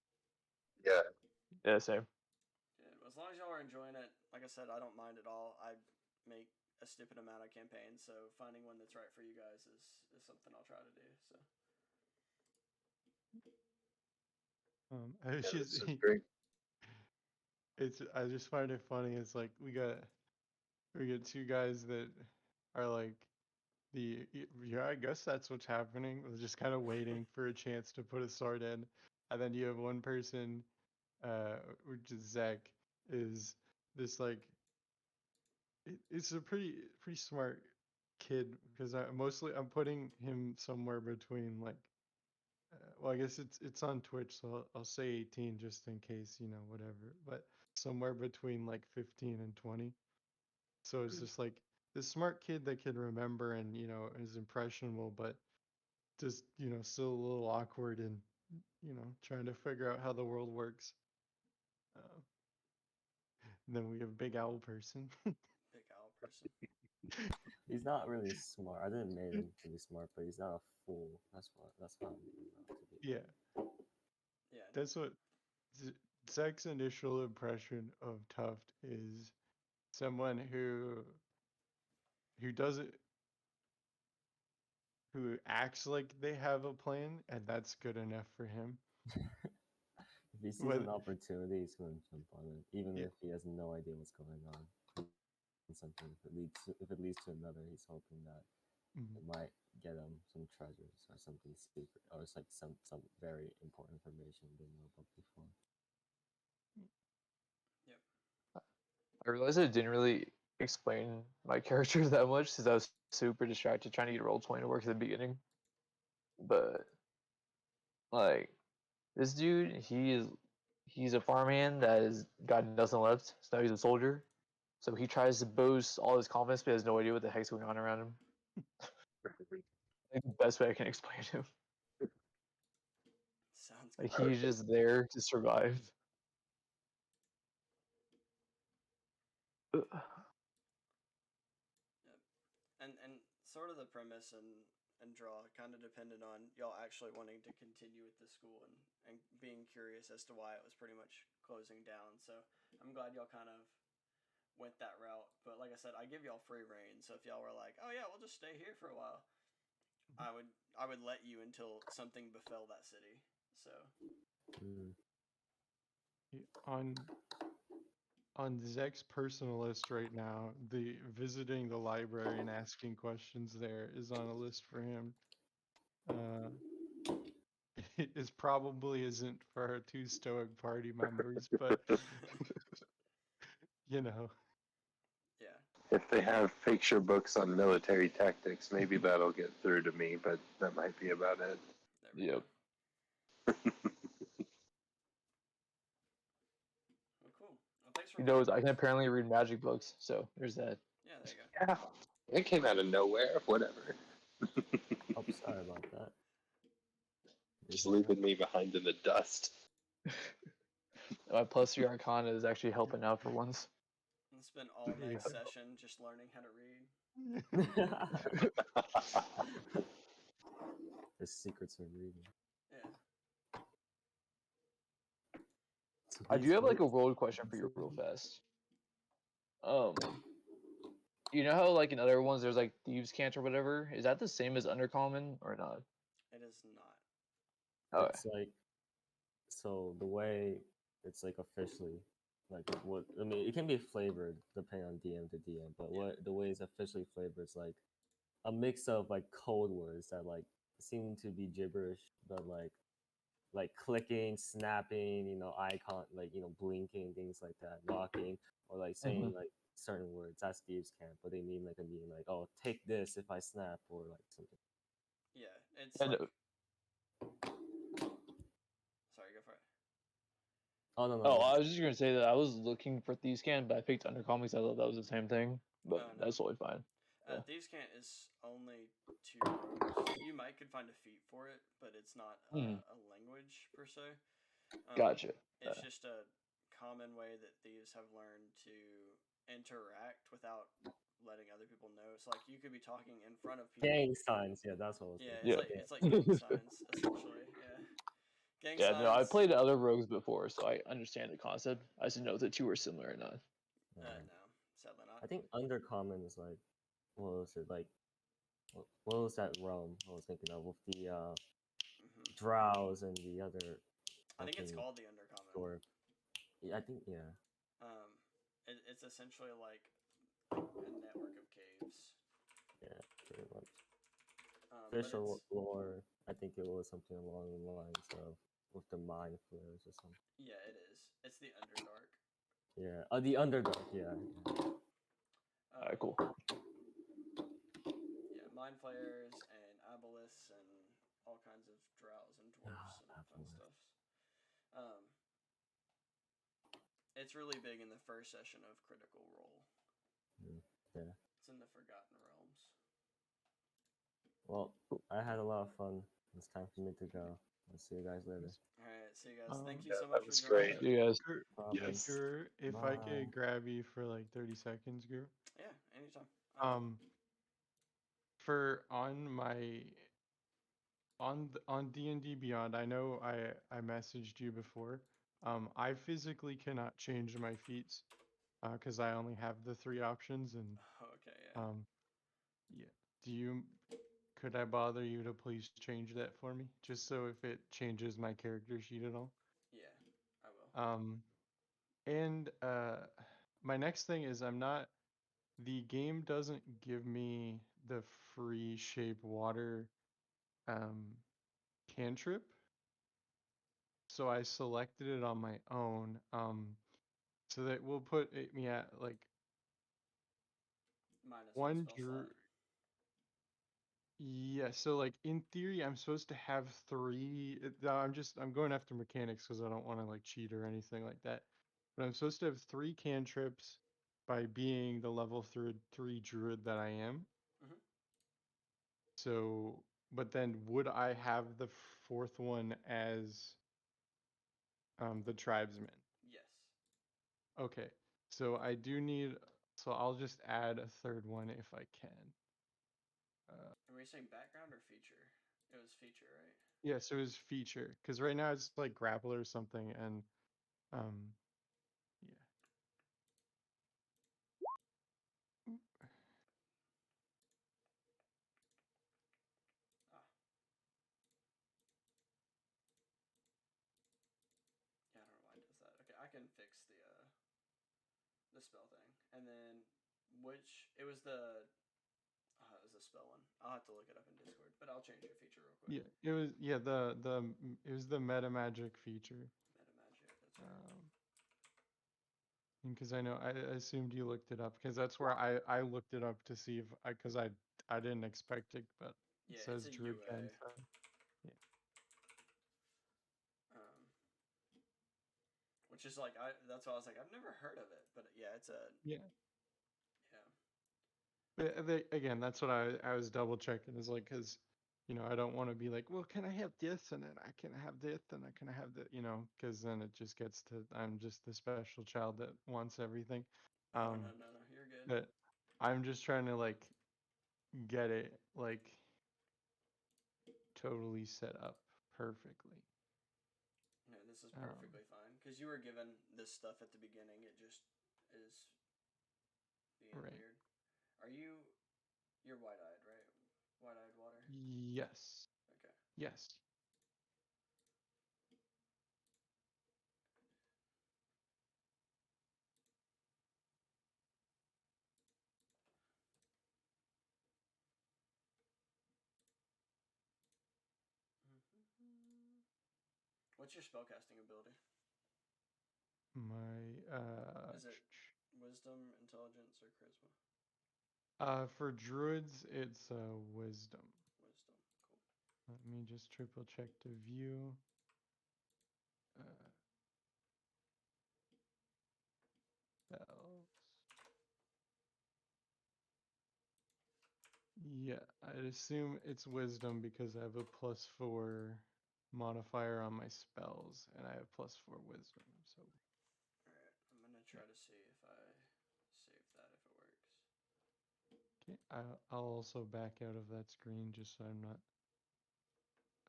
Yeah. Yeah, same. Yeah, as long as y'all are enjoying it, like I said, I don't mind at all. I make a stupid amount of campaigns, so finding one that's right for you guys is something I'll try to do. So. I just find it funny. It's like we got two guys that are like I guess that's what's happening. We're just kind of waiting for a chance to put a sword in, and then you have one person, which is Zach, is this like it's a pretty smart kid because I'm putting him somewhere between like well, I guess it's on Twitch, so I'll say 18 just in case, whatever. But somewhere between like 15 and 20. So it's just like this smart kid that can remember and is impressionable, but just still a little awkward and trying to figure out how the world works. Uh, and then we have Big Owl person. Big owl person. He's not really smart. I didn't make him to be smart, but he's not a fool. That's how I made him out to be. Yeah, Yeah. that's what Zach's initial impression of Tuft is someone who doesn't who acts like they have a plan, and that's good enough for him. If he sees But an opportunity, he's going to jump on it, even Yeah. if he has no idea what's going on. Something if it leads to another, he's hoping that mhm. it might get him some treasures or something secret, or it's like some very important information they didn't know about before. Yep. I realized I didn't really explain my character that much since I was super distracted trying to get Roll20 to work at the beginning. But like this dude, he's a farmhand that has got nothing left, so now he's a soldier. So he tries to boast all his confidence, but has no idea what the heck's going on around him. Like the best way I can explain him. Sounds Like good. he's just there to survive. Yep. And sort of the premise and draw kind of depended on y'all actually wanting to continue with the school and being curious as to why it was pretty much closing down. So I'm glad y'all kind of went that route. But like I said, I give y'all free reign. So if y'all were like, oh yeah, we'll just stay here for a while, I would let you until something befell that city. So On Zek's personal list right now, the visiting the library and asking questions there is on a list for him. It is probably isn't for our two stoic party members, but yeah. If they have picture books on military tactics, maybe that'll get through to me, but that might be about it. There we Yep. go. Well, cool. Well, thanks for He coming. knows I can apparently read magic books, so there's that. Yeah, there you go. Yeah, it came out of nowhere. Whatever. Oh, sorry about that. Just leaving me behind in the dust. My +3 Arcana is actually helping out for once. And spend all next session just learning how to read. The secrets of reading. Yeah. So I do have like a books- world question for you real fast. You know how like in other ones there's like Thieves' Cant or whatever? Is that the same as Undercommon or not? It is not. Okay. It's like, so the way it's like officially, like what I mean, it can be flavored depending on DM to DM, but what the way it's officially flavored is like a mix of like code words that like seem to be gibberish, but like clicking, snapping, icon, like blinking, things like that, knocking, or like saying like certain words. That's Thieves' Camp, but they mean like a meaning like, oh, take this if I snap, or like something. Yeah, it's And, like. Sorry, go for it. Oh no, oh, no. I was just gonna say that I was looking for Thieves' Cant, but I picked Undercommon because I thought that was the same thing. But Oh, no. that's totally fine. Yeah. Thieves' Cant is only 2 rogues. You might could find a feat for it, but it's not a language per se. Gotcha. It's just a common way that thieves have learned to interact without letting other people know. It's like you could be talking in front of people. Gang signs, yeah, that's what I was Yeah, thinking. it's like gang signs essentially. Yeah, gang Yeah, signs. no, I played other rogues before, so I understand the concept. I just didn't know if the two were similar or not. No, sadly not. I think Undercommon is like, what was it like? What was that realm I was thinking of with the drows and the other? I think it's fucking called the Undercommon. dwarf. Yeah, I think yeah. It's essentially like a network of caves. Yeah, pretty much. But Official lore, I think it was something along the lines of with the mind flares or something. yeah, it is. It's the Underdark. Yeah. The Underdark. Yeah. Alright, cool. Yeah, mind flayers and aboleths and all kinds of drows and dwarfs and fun Aboleth. stuff. It's really big in the first session of Critical Role. Yeah. It's in the Forgotten Realms. Well, I had a lot of fun. It's time for me to go. I'll see you guys later. All right, see you guys. Thank you Yeah, so that much was for joining. great. See you guys. Problems. Guru, if I Bye. could grab you for like 30 seconds, Guru. Yeah, anytime. For on my on D&D Beyond, I know I messaged you before. I physically cannot change my feats because I only have the 3 options, and Okay, yeah. yeah. Could I bother you to please change that for me, just so if it changes my character sheet at all? Yeah, I will. And my next thing is the game doesn't give me the free shape water cantrip. So I selected it on my own. So that will put me at like Minus one one spell slot. Yeah, so like in theory, I'm supposed to have 3. I'm going after mechanics because I don't want to like cheat or anything like that. But I'm supposed to have 3 cantrips by being the level 3 druid that I am. Mhm. So, but then would I have the 4th one as the tribesman? Yes. Okay, so I do need. So I'll just add a 3rd one if I can. And were you saying background or feature? It was feature, right? Yeah, so it was feature because right now it's like grapple or something, and yeah. Ah. Yeah, I don't know why it does that. Okay, I can fix the spell thing. And then it was the spell one. I'll have to look it up in Discord, but I'll change your feature real quick. Yeah, it was it was the meta magic feature. Meta magic, that's right. Because I know I assumed you looked it up because that's where I looked it up to see if I didn't expect it, but it Yeah, it's says a druid UA. can. So, yeah. Which is like that's why I was like, I've never heard of it, but yeah, it's a Yeah. yeah. But again, that's what I was double checking is like because I don't want to be like, well, can I have this and then I can have this and I can have that, because then it just gets to I'm just the special child that wants everything. Oh no, you're good. But I'm just trying to like get it like totally set up perfectly. No, this is perfectly fine because you were given this stuff at the beginning. It just is being Right. weird. You're wide-eyed, right? Wide-eyed water. Yes. Okay. Yes. What's your spellcasting ability? My Is it wisdom, intelligence, or charisma? for druids it's wisdom. Wisdom. Cool. Let me just triple check to view. Spells. Yeah, I'd assume it's wisdom because I have a +4 modifier on my spells, and I have +4 wisdom. So. All right, I'm gonna try to see if I save that if it works. Okay, I'll also back out of that screen just so I'm not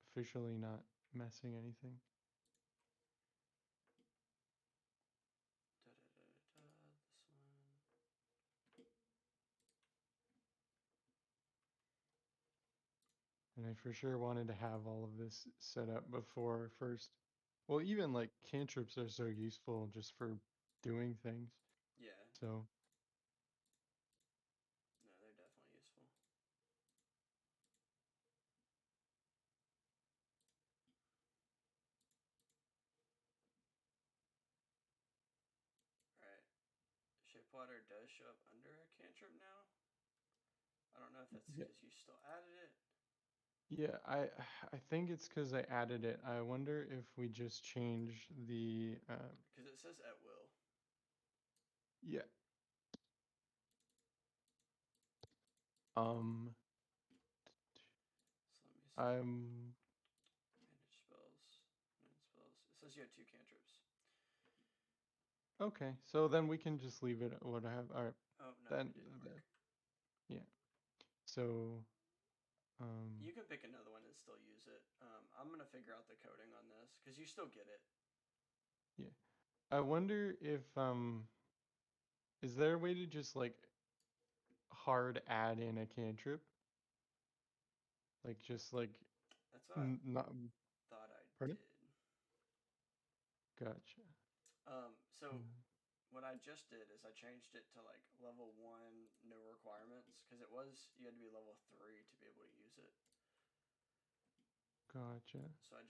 officially not messing anything. This one. And I for sure wanted to have all of this set up before first. Well, even like cantrips are so useful just for doing things. Yeah. So. No, they're definitely useful. All right, shape water does show up under a cantrip now. I don't know if that's Yeah. because you still added it. Yeah, I think it's because I added it. I wonder if we just change the Because it says at will. yeah. So let me see. I'm Manage spells. Manage spells. It says you have 2 cantrips. okay. So then we can just leave it at what I have. All right. Oh no, Then it didn't work. yeah. So You can pick another one and still use it. I'm gonna figure out the coding on this because you still get it. yeah. I wonder if is there a way to just like hard add in a cantrip? Like just like That's what I not thought I pardon? did. Gotcha. So what I just did is I changed it to like level 1, no requirements, because it was you had to be level 3 to be able to use it. Gotcha. So I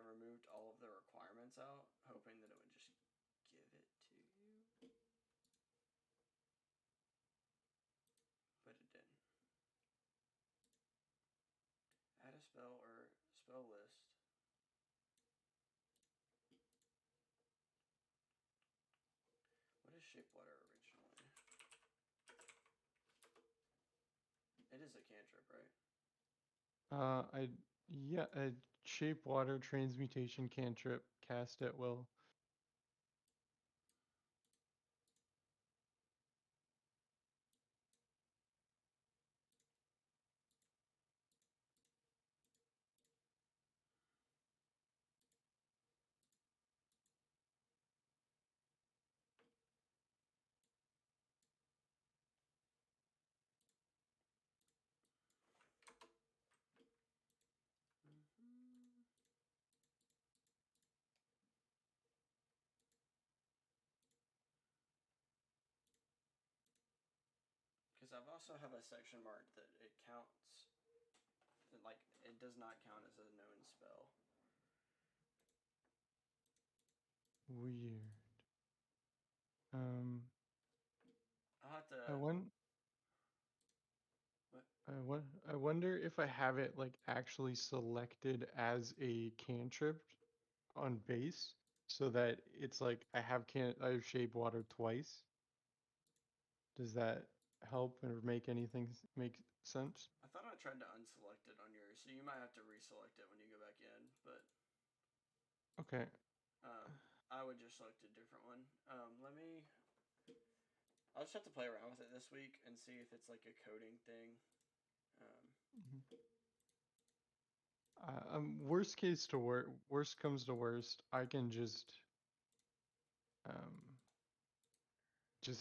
removed all of the requirements out, hoping that it would just give it to you. But it didn't. Add a spell or spell list. What is shape water originally? It is a cantrip, right? A shape water transmutation cantrip cast at will. Because I've also have a section marked that it counts, like it does not count as a known spell. Weird. I'll have to. I won. What? I wonder if I have it like actually selected as a cantrip on base, so that it's like I have shape water twice. Does that help or make sense? I thought I tried to unselect it on yours, so you might have to reselect it when you go back in. But Okay. I would just select a different one. Let me. I'll just have to play around with it this week and see if it's like a coding thing. Worst comes to worst, I can just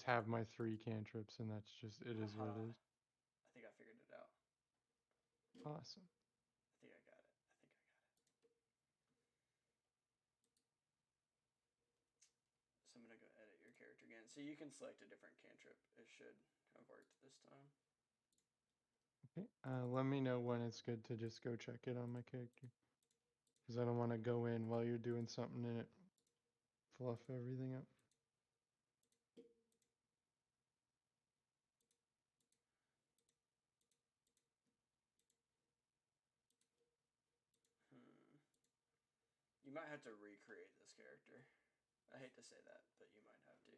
have my 3 cantrips, and that's just it is what it is. I think I figured it out. Awesome. I think I got it. So I'm gonna go edit your character again. So you can select a different cantrip. It should have worked this time. Okay. Let me know when it's good to just go check it on my character, because I don't want to go in while you're doing something and it fluff everything up. You might have to recreate this character. I hate to say that, but you might have to.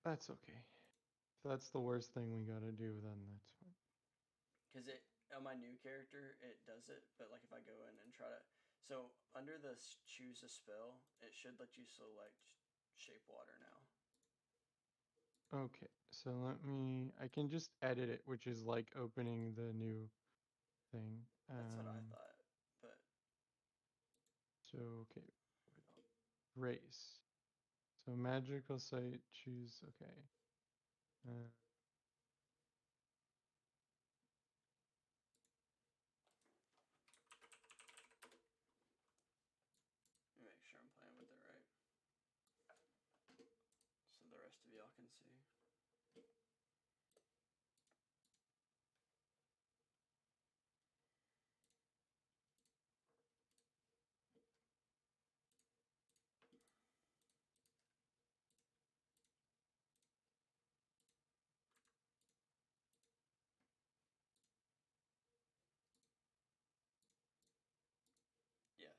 That's okay. If that's the worst thing we gotta do, then that's fine. Because on my new character, it does it, but like if I go in and try to, so under the choose a spell, it should let you select shape water now. Okay, so I can just edit it, which is like opening the new thing. That's what I thought, but. So, okay. Race. So magical site, choose, okay. Let me make sure I'm playing with it right. So the rest of y'all can see.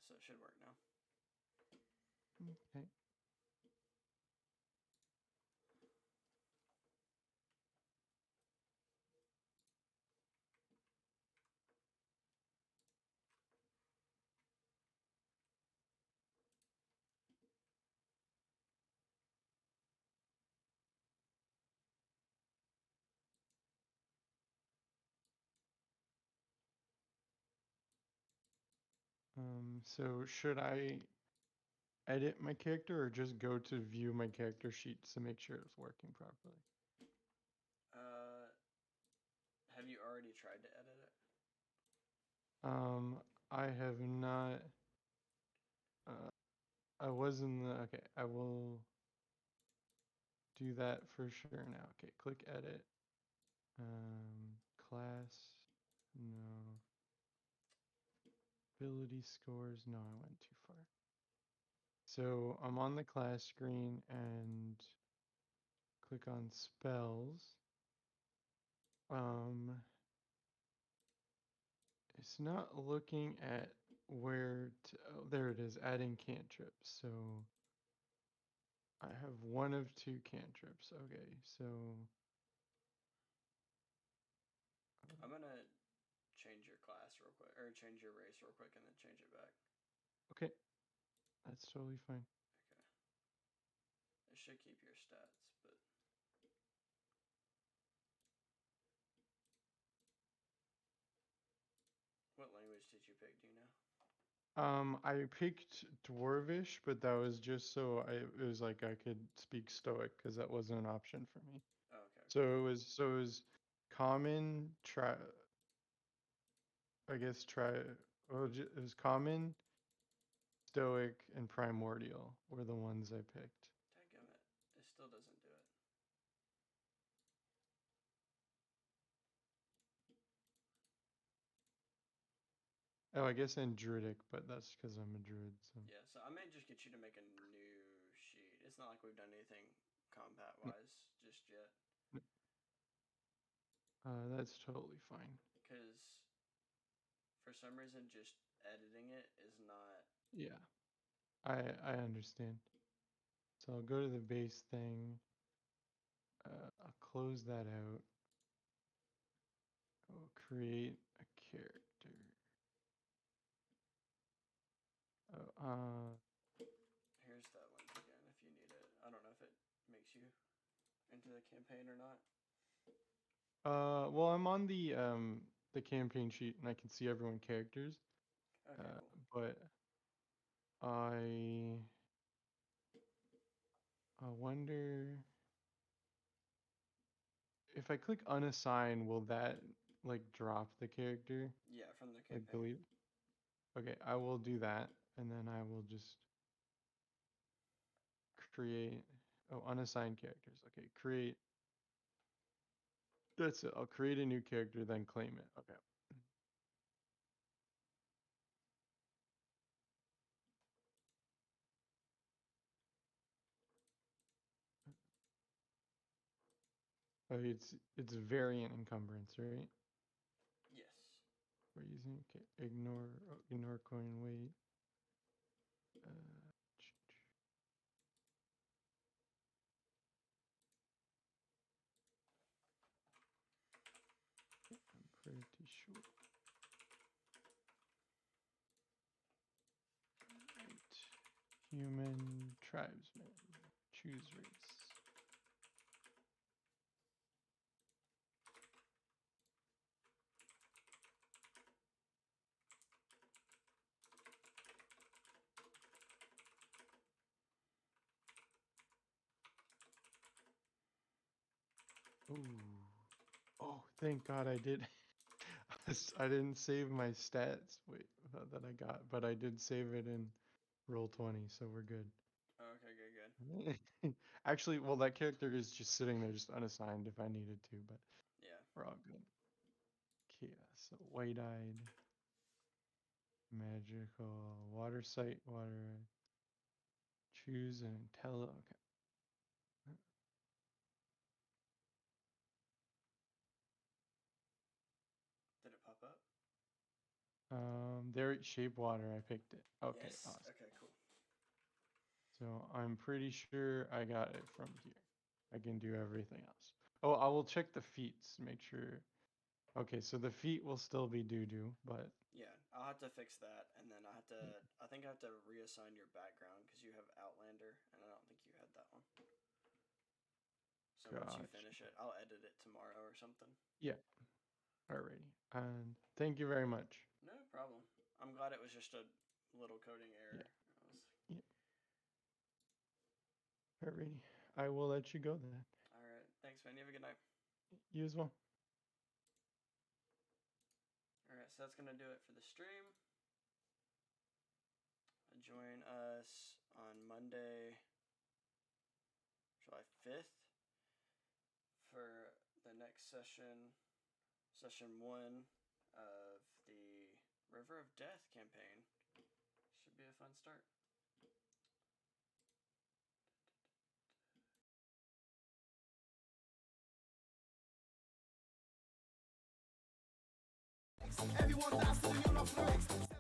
so it should work now. Okay. So should I edit my character or just go to view my character sheets to make sure it's working properly? Have you already tried to edit it? I have not. I was in the. Okay, I will do that for sure now. Okay, click edit. Class. No. Ability scores. No, I went too far. So I'm on the class screen and click on spells. It's not looking at where to, oh, there it is, adding cantrips. So I have one of two cantrips. Okay, so I'm gonna change your class real quick, or change your race real quick, and then change it back. okay, that's totally fine. Okay. It should keep your stats, but what language did you pick? Do you know? I picked Dwarvish, but that was just so it was like I could speak Stoic because that wasn't an option for me. Oh, okay. So it was common, I guess well, it was common, Stoic, and Primordial were the ones I picked. Dadgummit. It still doesn't do it. Oh, I guess in Druidic, but that's because I'm a Druid, so. Yeah, so I may just get you to make a new sheet. It's not like we've done anything combat-wise just yet. That's totally fine. Because for some reason, just editing it is not... Yeah, I understand. So I'll go to the base thing. I'll close that out. I'll create a character. Here's that link again if you need it. I don't know if it makes you into the campaign or not. Well, I'm on the campaign sheet and I can see everyone's characters. Okay, cool. But I wonder if I click unassign, will that like drop the character? Yeah, from the Like campaign. delete? Okay, I will do that, and then I will just create. Oh, unassigned characters. Okay, create. That's it. I'll create a new character, then claim it. Okay. Oh, it's variant encumbrance, right? Yes. We're using okay. Ignore coin weight. I'm pretty sure. Right. Human tribesman. Choose race. Ooh. Oh, thank God I did. I didn't save my stats. Wait, that I got, but I did save it in Roll20, so we're good. Okay, good, good. Actually, well, that character is just sitting there, just unassigned if I needed to, but Yeah. we're all good. Okay, so white-eyed, magical, water sight, water. Choose an intel. Okay. Did it pop up? There, shape water. I picked it. Okay, Yes. awesome. Okay, cool. So I'm pretty sure I got it from here. I can do everything else. Oh, I will check the feats, make sure. Okay, so the feet will still be doo-doo, but Yeah, I'll have to fix that, and then I think I have to reassign your background because you have Outlander, and I don't think you had that one. So once you Gotcha. finish it, I'll edit it tomorrow or something. yeah. Alrighty. And thank you very much. No problem. I'm glad it was just a little coding error. I was Alrighty. I will let you go then. all right. Thanks, man. You have a good night. You as well. All right, so that's gonna do it for the stream. Join us on Monday, July 5th, for the next session, session 1 of the River of Death campaign. Should be a fun start. Everyone dancing on the floor.